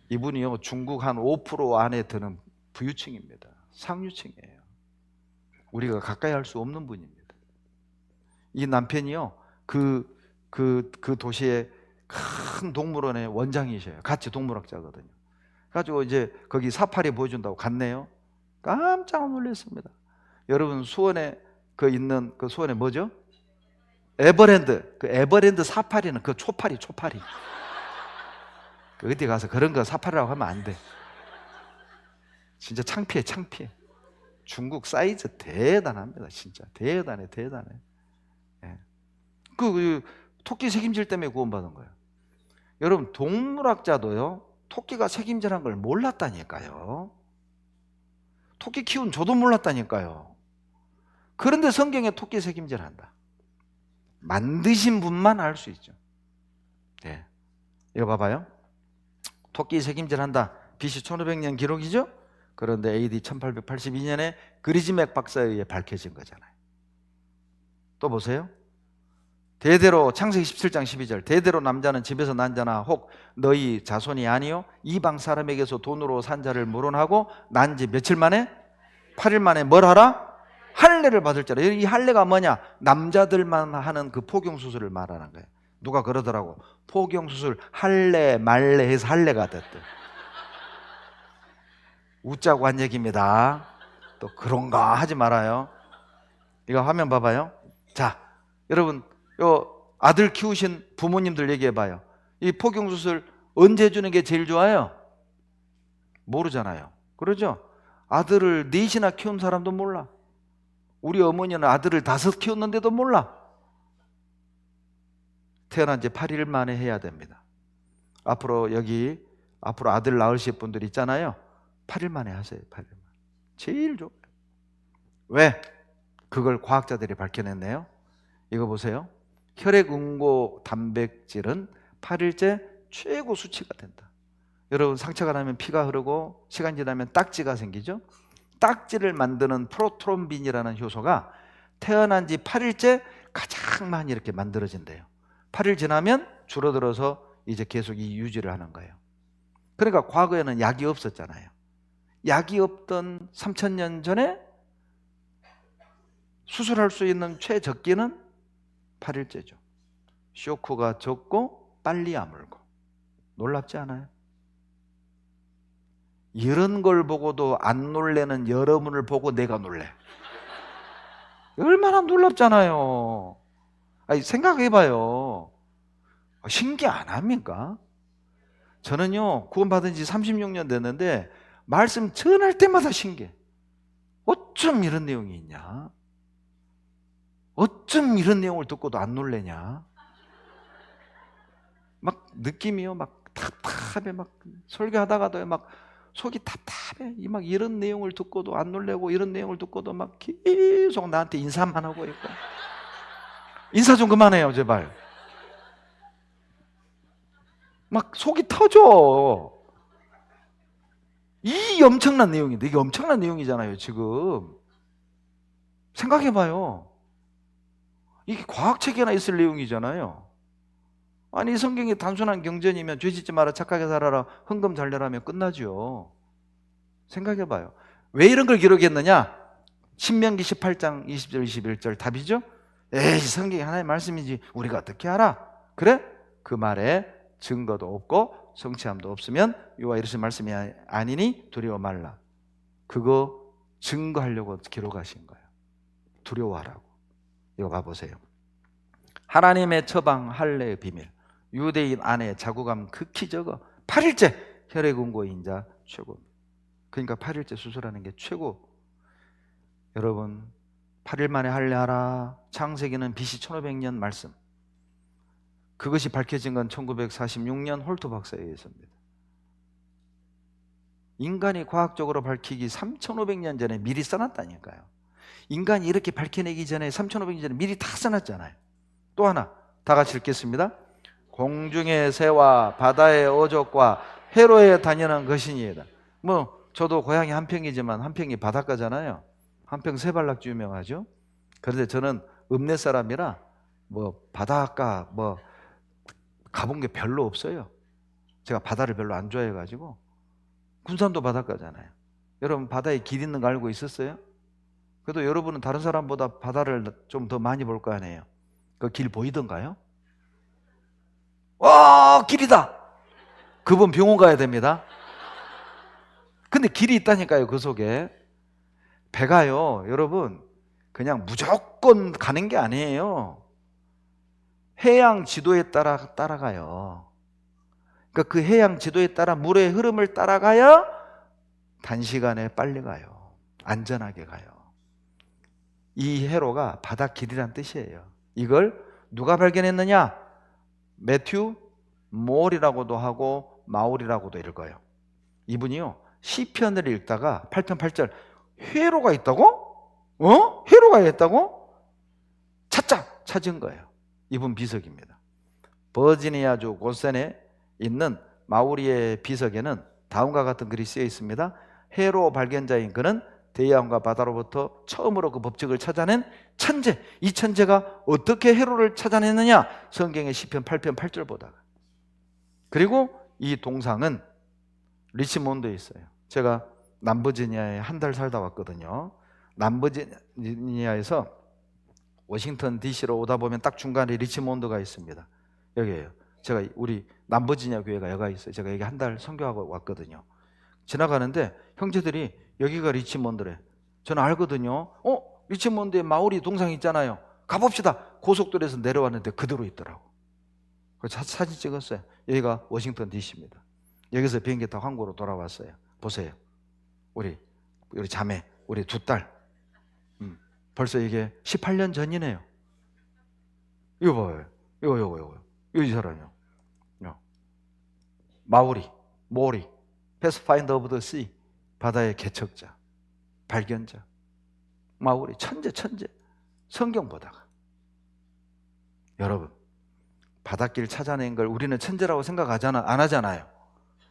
이분이요, 중국 한 5% 안에 드는 부유층입니다. 상류층이에요. 우리가 가까이 할 수 없는 분입니다. 이 남편이요, 그 도시의 큰 동물원의 원장이셔요. 같이 동물학자거든요. 그래가지고 이제 거기 사파리 보여준다고 갔네요. 깜짝 놀랐습니다. 여러분, 수원에 있는 그 수원에 뭐죠? 에버랜드. 그 에버랜드 사파리는 그 초파리. 어디 가서 그런 거 사파리라고 하면 안 돼. 진짜 창피해. 중국 사이즈 대단합니다. 진짜 대단해. 예. 그 토끼 책임질 때문에 구원받은 거예요. 여러분, 동물학자도요, 토끼가 책임질한 걸 몰랐다니까요. 토끼 키운 저도 몰랐다니까요. 그런데 성경에 토끼 책임질한다. 만드신 분만 알 수 있죠. 네. 이거 봐봐요. 토끼 책임질한다. BC 1500년 기록이죠. 그런데 AD 1882년에 그리즈맥 박사에 의해 밝혀진 거잖아요. 또 보세요. 대대로 창세기 17장 12절 대대로 남자는 집에서 난 자나 혹 너희 자손이 아니요 이방 사람에게서 돈으로 산 자를 물어하고 난 지 며칠 만에? 8일 만에 뭘 하라? 할례를 받을 자라. 이 할례가 뭐냐? 남자들만 하는 그 포경수술을 말하는 거예요. 누가 그러더라고. 포경수술 할례 말례 해서 할례가 됐대. 웃자고 한 얘기입니다. 또 그런가 하지 말아요. 이거 화면 봐봐요. 자, 여러분, 요 아들 키우신 부모님들 얘기해봐요. 이 포경수술 언제 주는 게 제일 좋아요? 모르잖아요. 그러죠? 아들을 넷이나 키운 사람도 몰라. 우리 어머니는 아들을 5 키웠는데도 몰라. 태어난 지 8일 만에 해야 됩니다. 앞으로 아들 낳으실 분들 있잖아요. 8일 만에 하세요. 8일 만에. 제일 좋아요. 왜? 그걸 과학자들이 밝혀냈네요. 이거 보세요. 혈액응고 단백질은 8일째 최고 수치가 된다. 여러분 상처가 나면 피가 흐르고 시간 지나면 딱지가 생기죠. 딱지를 만드는 프로트롬빈이라는 효소가 태어난 지 8일째 가장 많이 이렇게 만들어진대요. 8일 지나면 줄어들어서 이제 계속 이 유지를 하는 거예요. 그러니까 과거에는 약이 없었잖아요. 약이 없던 3000년 전에 수술할 수 있는 최적기는 8일째죠. 쇼크가 적고 빨리 아물고. 놀랍지 않아요? 이런 걸 보고도 안 놀래는 여러분을 보고 내가 놀래. 얼마나 놀랍잖아요. 아니, 생각해봐요. 신기 안 합니까? 저는요, 구원받은 지 36년 됐는데 말씀 전할 때마다 신기해. 어쩜 이런 내용이 있냐? 어쩜 이런 내용을 듣고도 안 놀래냐? 막 느낌이요, 막 답답해. 막 설교하다가도 막 속이 답답해. 막 이런 내용을 듣고도 안 놀래고 이런 내용을 듣고도 막 계속 나한테 인사만 하고 있고. 인사 좀 그만해요, 제발. 막 속이 터져. 이 엄청난 내용인데, 이게 엄청난 내용이잖아요, 지금. 생각해봐요. 이게 과학책에나 있을 내용이잖아요. 아니, 성경이 단순한 경전이면 죄 짓지 마라, 착하게 살아라, 헌금 잘 내라면 끝나죠. 생각해봐요. 왜 이런 걸 기록했느냐? 신명기 18장 20절 21절 답이죠? 에이, 성경이 하나님의 말씀이지 우리가 어떻게 알아? 그래? 그 말에 증거도 없고 성취함도 없으면 여호와 이르신 말씀이 아니니 두려워 말라. 그거 증거하려고 기록하신 거예요. 두려워하라고. 이거 봐보세요. 하나님의 처방 할례의 비밀. 유대인 안에 자국함 극히 적어. 8일째 혈액응고인자 최고입니다. 그러니까 8일째 수술하는 게 최고. 여러분 8일 만에 할례하라. 창세기는 BC 1500년 말씀. 그것이 밝혀진 건 1946년 홀트 박사에 의해서입니다. 인간이 과학적으로 밝히기 3500년 전에 미리 써놨다니까요. 인간이 이렇게 밝혀내기 전에 3500년 전에 미리 다 써놨잖아요. 또 하나 다 같이 읽겠습니다. 공중의 새와 바다의 어족과 해로에 다니는 것이니이다. 뭐 저도 고향이 한평이지만 한평이 바닷가잖아요. 한평 새발낙지 유명하죠. 그런데 저는 읍내 사람이라 뭐 바닷가 뭐 가본 게 별로 없어요. 제가 바다를 별로 안 좋아해가지고. 군산도 바닷가잖아요. 여러분 바다에 길 있는 거 알고 있었어요? 그래도 여러분은 다른 사람보다 바다를 좀 더 많이 볼 거 아니에요. 그 길 보이던가요? 와, 길이다. 그분 병원 가야 됩니다. 근데 길이 있다니까요, 그 속에. 배가요, 여러분, 그냥 무조건 가는 게 아니에요. 해양 지도에 따라가요. 그러니까 그 해양 지도에 따라 물의 흐름을 따라가야 단시간에 빨리 가요. 안전하게 가요. 이 해로가 바닷길이란 뜻이에요. 이걸 누가 발견했느냐? 매튜 몰이라고도 하고 마울이라고도 읽어요. 이분이요, 시편을 읽다가 8편 8절 회로가 있다고? 회로가 있다고? 찾은 거예요. 이분 비석입니다. 버지니아주 고센에 있는 마우리의 비석에는 다음과 같은 글이 쓰여 있습니다. 회로 발견자인 그는 대양과 바다로부터 처음으로 그 법칙을 찾아낸 천재. 이 천재가 어떻게 회로를 찾아냈느냐? 성경의 시편 8편 8절 보다가. 그리고 이 동상은 리치몬드에 있어요. 제가 남버지니아에 한 달 살다 왔거든요. 남버지니아에서 워싱턴 DC로 오다 보면 딱 중간에 리치몬드가 있습니다. 여기에요. 제가 우리 남버지니아 교회가 여기 있어요. 제가 여기 한 달 선교하고 왔거든요. 지나가는데 형제들이 여기가 리치몬드래. 저는 알거든요. 리치몬드에 마오리 동상 있잖아요. 가봅시다. 고속도로에서 내려왔는데 그대로 있더라고. 그래서 사진 찍었어요. 여기가 워싱턴 DC입니다. 여기서 비행기 타고 한국으로 돌아왔어요. 보세요. 우리 자매, 우리 두 딸. 벌써 이게 18년 전이네요. 이거 봐요. 이거 이 사람이요. 모리, 패스파인더 오브 더 씨, 바다의 개척자, 발견자. 마우리, 천재. 성경 보다가. 여러분, 바닷길 찾아낸 걸 우리는 천재라고 안 하잖아요.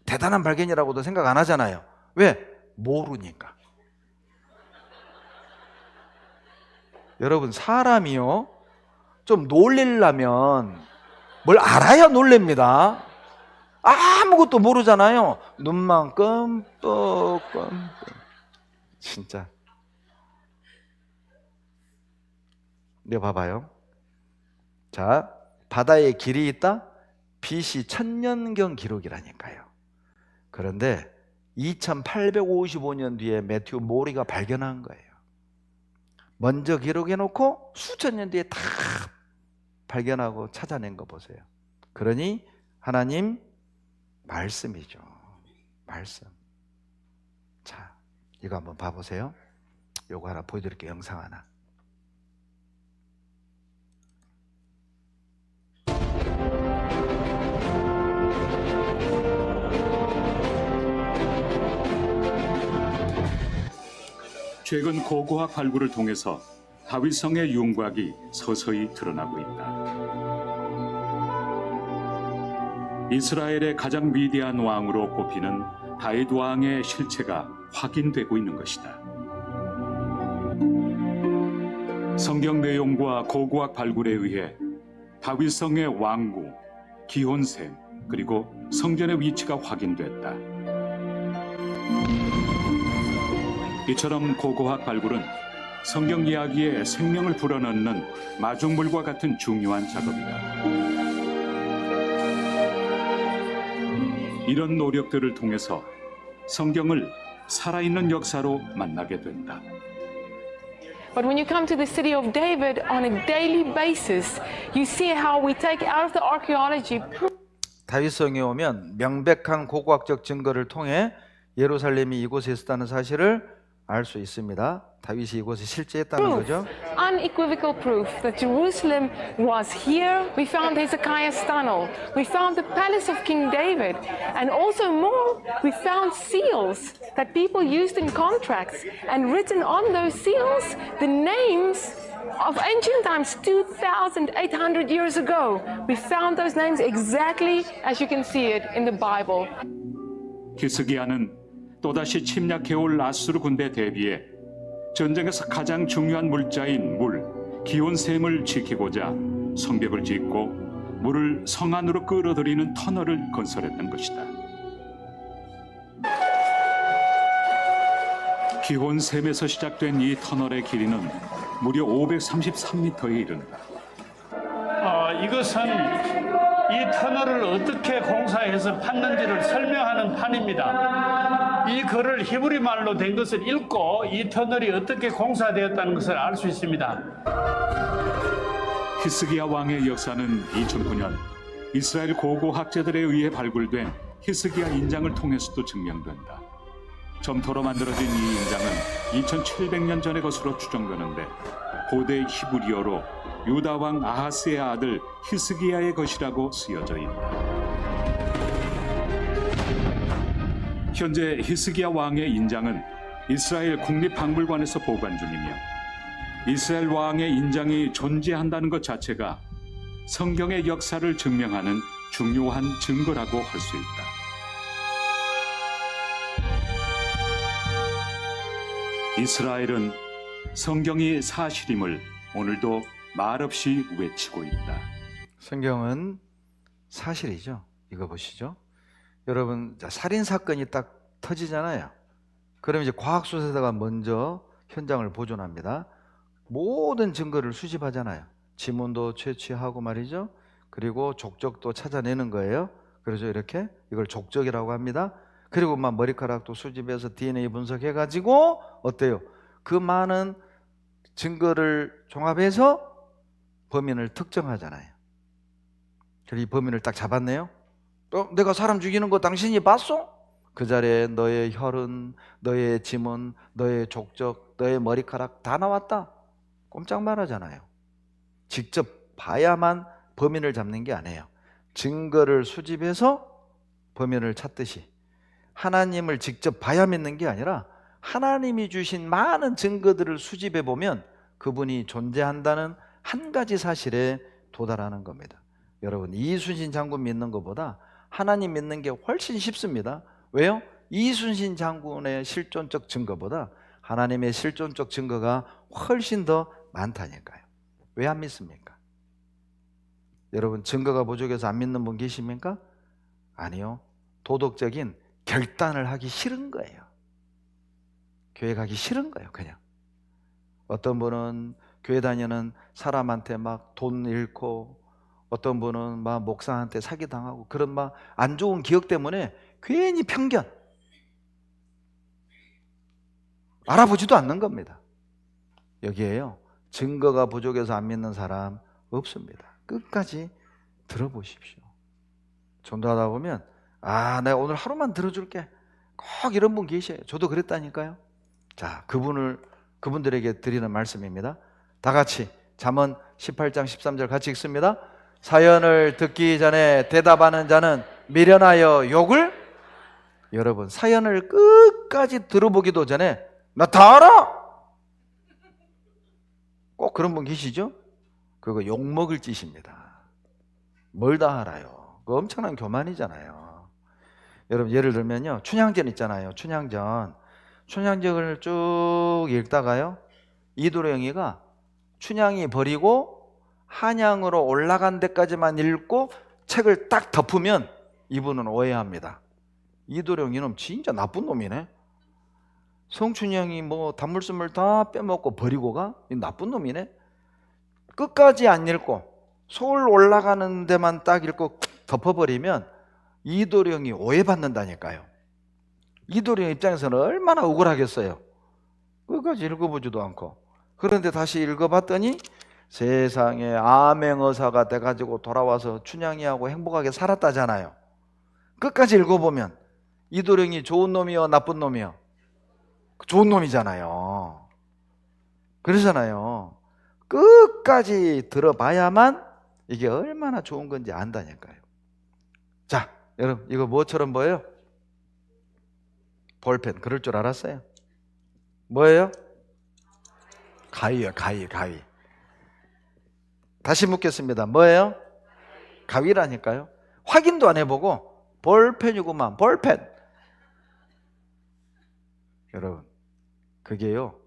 대단한 발견이라고도 생각 안 하잖아요. 왜? 모르니까. 여러분, 사람이요, 좀 놀리려면 뭘 알아야 놀랍니다. 아무것도 모르잖아요. 눈만 끔뻑. 진짜. 네, 봐봐요. 자, 바다에 길이 있다? BC 1000년경 기록이라니까요. 그런데 2855년 뒤에 매튜 모리가 발견한 거예요. 먼저 기록해 놓고 수천 년 뒤에 다 발견하고 찾아낸 거 보세요. 그러니 하나님 말씀이죠. 말씀. 자, 이거 한번 봐보세요. 요거 하나 보여드릴게요. 영상 하나. 최근 고고학 발굴을 통해서 다윗성의 윤곽이 서서히 드러나고 있다. 이스라엘의 가장 위대한 왕으로 꼽히는 다윗 왕의 실체가 확인되고 있는 것이다. 성경 내용과 고고학 발굴에 의해 다윗성의 왕궁, 기혼샘, 그리고 성전의 위치가 확인됐다. 이처럼 고고학 발굴은 성경 이야기에 생명을 불어넣는 마중물과 같은 중요한 작업이다. 이런 노력들을 통해서 성경을 살아있는 역사로 만나게 된다. But when you come to the city of David on a daily basis, you see how we take out of the archaeology. 다윗성에 오면 명백한 고고학적 증거를 통해 예루살렘이 이곳에 있었다는 사실을 알 수 있습니다. 다윗이 이곳에 실제 했다는 거죠. Unequivocal proof that Jerusalem was here. We found Hezekiah's tunnel. We found the palace of King David. And also more, we found seals that people used in contracts. And written on those seals, the names of ancient times, 2,800 years ago. We found those names exactly as you can see it in the Bible. 히스기야는 또다시 침략해올 아수르 군대 대비해 전쟁에서 가장 중요한 물자인 물, 기온샘을 지키고자 성벽을 짓고 물을 성 안으로 끌어들이는 터널을 건설했던 것이다. 기온샘에서 시작된 이 터널의 길이는 무려 533m에 이른다. 이것은 이 터널을 어떻게 공사해서 팠는지를 설명하는 판입니다. 이 글을 히브리 말로 된 것을 읽고 이 터널이 어떻게 공사되었다는 것을 알 수 있습니다. 히스기야 왕의 역사는 2009년 이스라엘 고고학자들에 의해 발굴된 히스기야 인장을 통해서도 증명된다. 점토로 만들어진 이 인장은 2700년 전의 것으로 추정되는데 고대 히브리어로 유다 왕 아하스의 아들 히스기야의 것이라고 쓰여져 있다. 현재 히스기야 왕의 인장은 이스라엘 국립박물관에서 보관 중이며 이스라엘 왕의 인장이 존재한다는 것 자체가 성경의 역사를 증명하는 중요한 증거라고 할 수 있다. 이스라엘은 성경이 사실임을 오늘도 말없이 외치고 있다. 성경은 사실이죠. 이거 보시죠. 여러분, 살인 사건이 딱 터지잖아요. 그럼 이제 과학수사대가 먼저 현장을 보존합니다. 모든 증거를 수집하잖아요. 지문도 채취하고 말이죠. 그리고 족적도 찾아내는 거예요. 그래서 이렇게 이걸 족적이라고 합니다. 그리고 막 머리카락도 수집해서 DNA 분석해가지고 어때요? 그 많은 증거를 종합해서 범인을 특정하잖아요. 그래서 이 범인을 딱 잡았네요. 내가 사람 죽이는 거 당신이 봤어? 그 자리에 너의 혈흔, 너의 지문, 너의 족적, 너의 머리카락 다 나왔다. 꼼짝 말하잖아요. 직접 봐야만 범인을 잡는 게 아니에요. 증거를 수집해서 범인을 찾듯이 하나님을 직접 봐야 믿는 게 아니라 하나님이 주신 많은 증거들을 수집해 보면 그분이 존재한다는 한 가지 사실에 도달하는 겁니다. 여러분, 이순신 장군 믿는 것보다 하나님 믿는 게 훨씬 쉽습니다. 왜요? 이순신 장군의 실존적 증거보다 하나님의 실존적 증거가 훨씬 더 많다니까요. 왜 안 믿습니까? 여러분, 증거가 부족해서 안 믿는 분 계십니까? 아니요. 도덕적인 결단을 하기 싫은 거예요. 교회 가기 싫은 거예요, 그냥. 어떤 분은 교회 다니는 사람한테 막 돈 잃고, 어떤 분은 막 목사한테 사기당하고, 그런 막 안 좋은 기억 때문에 괜히 편견. 알아보지도 않는 겁니다. 여기에요. 증거가 부족해서 안 믿는 사람 없습니다. 끝까지 들어보십시오. 전도하다 보면 내가 오늘 하루만 들어줄게. 꼭 이런 분 계셔요. 저도 그랬다니까요. 자, 그분들에게 드리는 말씀입니다. 다 같이 잠언 18장 13절 같이 읽습니다. 사연을 듣기 전에 대답하는 자는 미련하여 욕을. 여러분, 사연을 끝까지 들어보기도 전에 나 다 알아. 꼭 그런 분 계시죠? 그거 욕먹을 짓입니다. 뭘 다 알아요? 그거 엄청난 교만이잖아요. 여러분, 예를 들면요, 춘향전 있잖아요. 춘향전을 쭉 읽다가요, 이도령이가 춘향이 버리고 한양으로 올라간 데까지만 읽고 책을 딱 덮으면 이분은 오해합니다. 이도령 이놈 진짜 나쁜 놈이네. 성춘향이 뭐 단물씀을 다 빼먹고 버리고 가? 이 나쁜 놈이네. 끝까지 안 읽고 서울 올라가는 데만 딱 읽고 덮어버리면 이도령이 오해받는다니까요. 이도령 입장에서는 얼마나 억울하겠어요. 끝까지 읽어보지도 않고. 그런데 다시 읽어봤더니 세상에 암행어사가 돼가지고 돌아와서 춘향이하고 행복하게 살았다잖아요. 끝까지 읽어보면 이도령이 좋은 놈이요, 나쁜 놈이요? 좋은 놈이잖아요. 그러잖아요. 끝까지 들어봐야만 이게 얼마나 좋은 건지 안다니까요. 자, 여러분, 이거 뭐처럼 보여요? 볼펜. 그럴 줄 알았어요. 뭐예요? 가위요, 가위. 다시 묻겠습니다. 뭐예요? 가위라니까요. 확인도 안 해보고 볼펜이구만, 볼펜. 여러분, 그게요,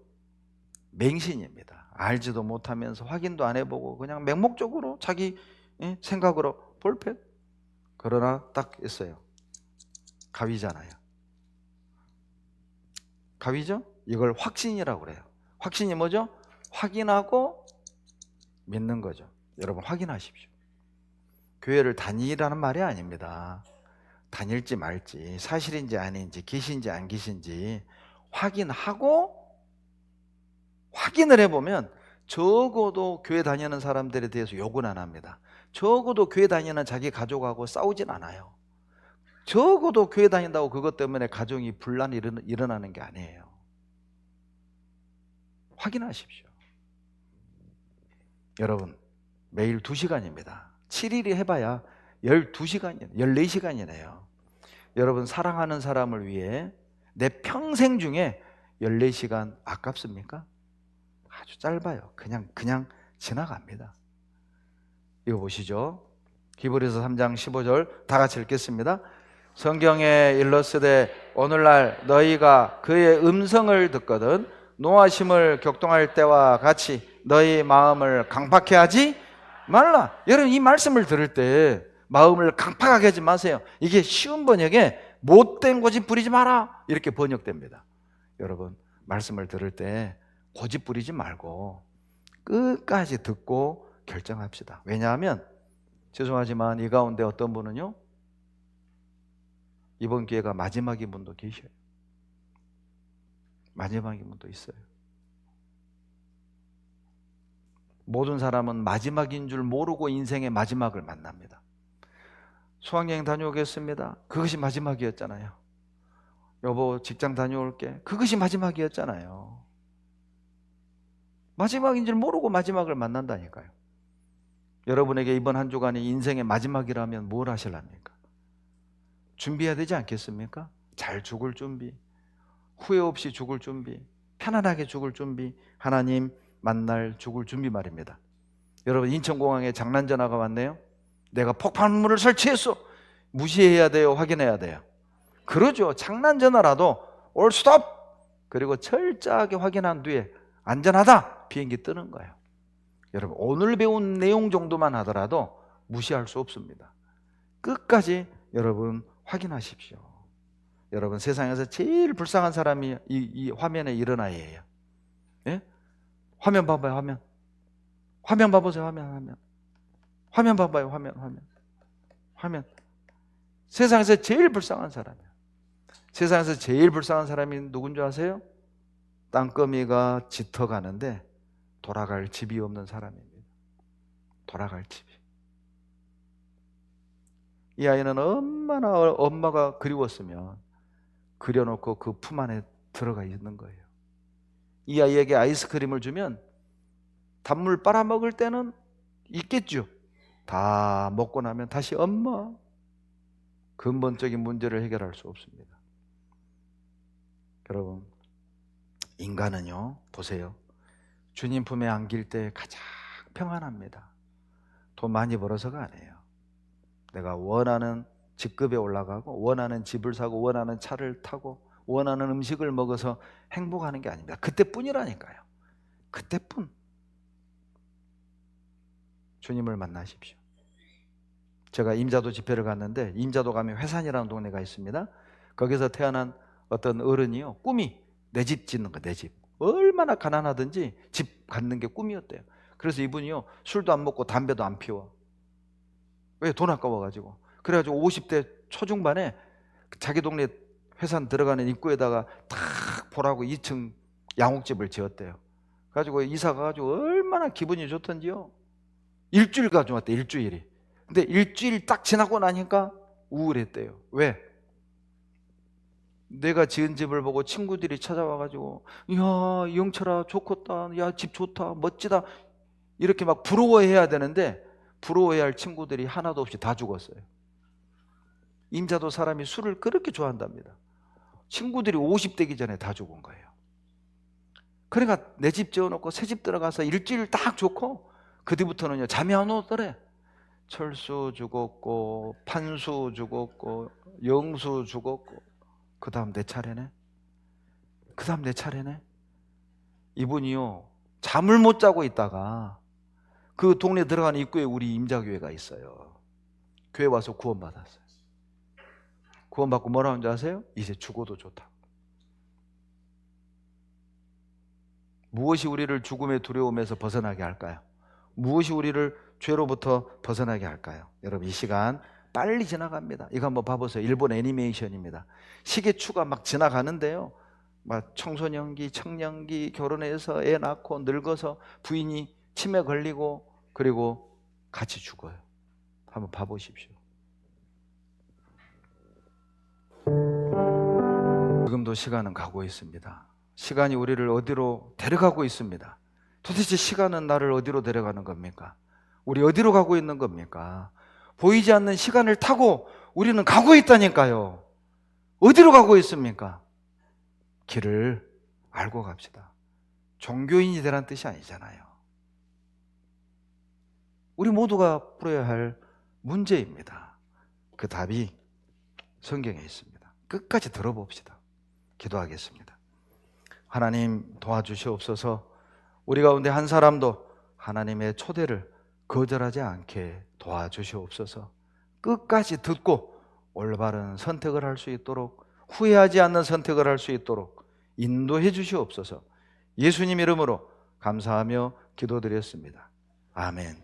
맹신입니다. 알지도 못하면서 확인도 안 해보고 그냥 맹목적으로 자기 생각으로 볼펜. 그러나 딱 있어요. 가위잖아요. 가위죠? 이걸 확신이라고 그래요. 확신이 뭐죠? 확인하고 믿는 거죠. 여러분, 확인하십시오. 교회를 다니라는 말이 아닙니다. 다닐지 말지, 사실인지 아닌지, 계신지 안 계신지 확인하고, 확인을 해보면 적어도 교회 다니는 사람들에 대해서 욕은 안 합니다. 적어도 교회 다니는 자기 가족하고 싸우진 않아요. 적어도 교회 다닌다고 그것 때문에 가정이 분란이 일어나는 게 아니에요. 확인하십시오. 여러분, 매일 2시간입니다. 7일이 해봐야 12시간이네요. 14시간이네요. 여러분, 사랑하는 사람을 위해 내 평생 중에 14시간 아깝습니까? 아주 짧아요. 그냥 지나갑니다. 이거 보시죠. 히브리서 3장 15절 다 같이 읽겠습니다. 성경에 일러스되 오늘날 너희가 그의 음성을 듣거든 노하심을 격동할 때와 같이 너희 마음을 강팍해 하지 말라. 여러분, 이 말씀을 들을 때 마음을 강팍하게 하지 마세요. 이게 쉬운 번역에 못된 고집 부리지 마라 이렇게 번역됩니다. 여러분, 말씀을 들을 때 고집 부리지 말고 끝까지 듣고 결정합시다. 왜냐하면 죄송하지만 이 가운데 어떤 분은요, 이번 기회가 마지막인 분도 계셔요. 마지막인 분도 있어요. 모든 사람은 마지막인 줄 모르고 인생의 마지막을 만납니다. 수학여행 다녀오겠습니다. 그것이 마지막이었잖아요. 여보, 직장 다녀올게. 그것이 마지막이었잖아요. 마지막인 줄 모르고 마지막을 만난다니까요. 여러분에게 이번 한 주간이 인생의 마지막이라면 뭘 하실랍니까? 준비해야 되지 않겠습니까? 잘 죽을 준비, 후회 없이 죽을 준비, 편안하게 죽을 준비, 하나님 만날 죽을 준비 말입니다. 여러분, 인천공항에 장난 전화가 왔네요. 내가 폭발물을 설치했어. 무시해야 돼요? 확인해야 돼요? 그러죠. 장난 전화라도 올 스톱! 그리고 철저하게 확인한 뒤에 안전하다! 비행기 뜨는 거예요. 여러분, 오늘 배운 내용 정도만 하더라도 무시할 수 없습니다. 끝까지 여러분 확인하십시오. 여러분, 세상에서 제일 불쌍한 사람이 이 화면에 이런 아이예요. 예? 화면 봐봐요. 화면 봐보세요. 화면 봐봐요. 화면. 세상에서 제일 불쌍한 사람이에요. 세상에서 제일 불쌍한 사람이 누군 줄 아세요? 땅거미가 짙어가는데 돌아갈 집이 없는 사람입니다. 돌아갈 집이. 이 아이는 얼마나 엄마가 그리웠으면 그려놓고 그 품 안에 들어가 있는 거예요. 이 아이에게 아이스크림을 주면 단물 빨아먹을 때는 있겠죠. 다 먹고 나면 다시 엄마. 근본적인 문제를 해결할 수 없습니다. 여러분, 인간은요, 보세요. 주님 품에 안길 때 가장 평안합니다. 돈 많이 벌어서가 아니에요. 내가 원하는 직급에 올라가고 원하는 집을 사고 원하는 차를 타고 원하는 음식을 먹어서 행복하는 게 아닙니다. 그때뿐이라니까요. 그때뿐. 주님을 만나십시오. 제가 임자도 집회를 갔는데 임자도 가면 회산이라는 동네가 있습니다. 거기서 태어난 어떤 어른이요, 꿈이 내 집 짓는 거, 내 집. 얼마나 가난하든지 집 갖는 게 꿈이었대요. 그래서 이분이요, 술도 안 먹고 담배도 안 피워. 왜? 돈 아까워가지고. 그래가지고 50대 초중반에 자기 동네 회산 들어가는 입구에다가 탁 보라고 2층 양옥집을 지었대요. 그래가지고 이사 가가지고 얼마나 기분이 좋던지요. 일주일 가져왔대, 일주일이. 근데 일주일 딱 지나고 나니까 우울했대요. 왜? 내가 지은 집을 보고 친구들이 찾아와가지고, 야, 영철아, 좋겠다. 야, 집 좋다. 멋지다. 이렇게 막 부러워해야 되는데 부러워해야 할 친구들이 하나도 없이 다 죽었어요. 임자도 사람이 술을 그렇게 좋아한답니다. 친구들이 50대기 전에 다 죽은 거예요. 그러니까 내 집 지어놓고 새 집 들어가서 일주일 딱 좋고 그 뒤부터는요, 잠이 안 오더래. 철수 죽었고 판수 죽었고 영수 죽었고 그 다음 내 차례네. 이분이요, 잠을 못 자고 있다가 그 동네 들어가는 입구에 우리 임자교회가 있어요. 교회 와서 구원받았어요. 구원받고 뭐라는 줄 아세요? 이제 죽어도 좋다. 무엇이 우리를 죽음의 두려움에서 벗어나게 할까요? 무엇이 우리를 죄로부터 벗어나게 할까요? 여러분, 이 시간 빨리 지나갑니다. 이거 한번 봐보세요. 일본 애니메이션입니다. 시계추가 막 지나가는데요, 막 청소년기, 청년기, 결혼해서 애 낳고 늙어서 부인이 치매 걸리고 그리고 같이 죽어요. 한번 봐보십시오. 지금도 시간은 가고 있습니다. 시간이 우리를 어디로 데려가고 있습니다. 도대체 시간은 나를 어디로 데려가는 겁니까? 우리 어디로 가고 있는 겁니까? 보이지 않는 시간을 타고 우리는 가고 있다니까요. 어디로 가고 있습니까? 길을 알고 갑시다. 종교인이 되라는 뜻이 아니잖아요. 우리 모두가 풀어야 할 문제입니다. 그 답이 성경에 있습니다. 끝까지 들어봅시다. 기도하겠습니다. 하나님, 도와주시옵소서. 우리 가운데 한 사람도 하나님의 초대를 거절하지 않게 도와주시옵소서. 끝까지 듣고 올바른 선택을 할 수 있도록, 후회하지 않는 선택을 할 수 있도록 인도해 주시옵소서. 예수님 이름으로 감사하며 기도드렸습니다. 아멘.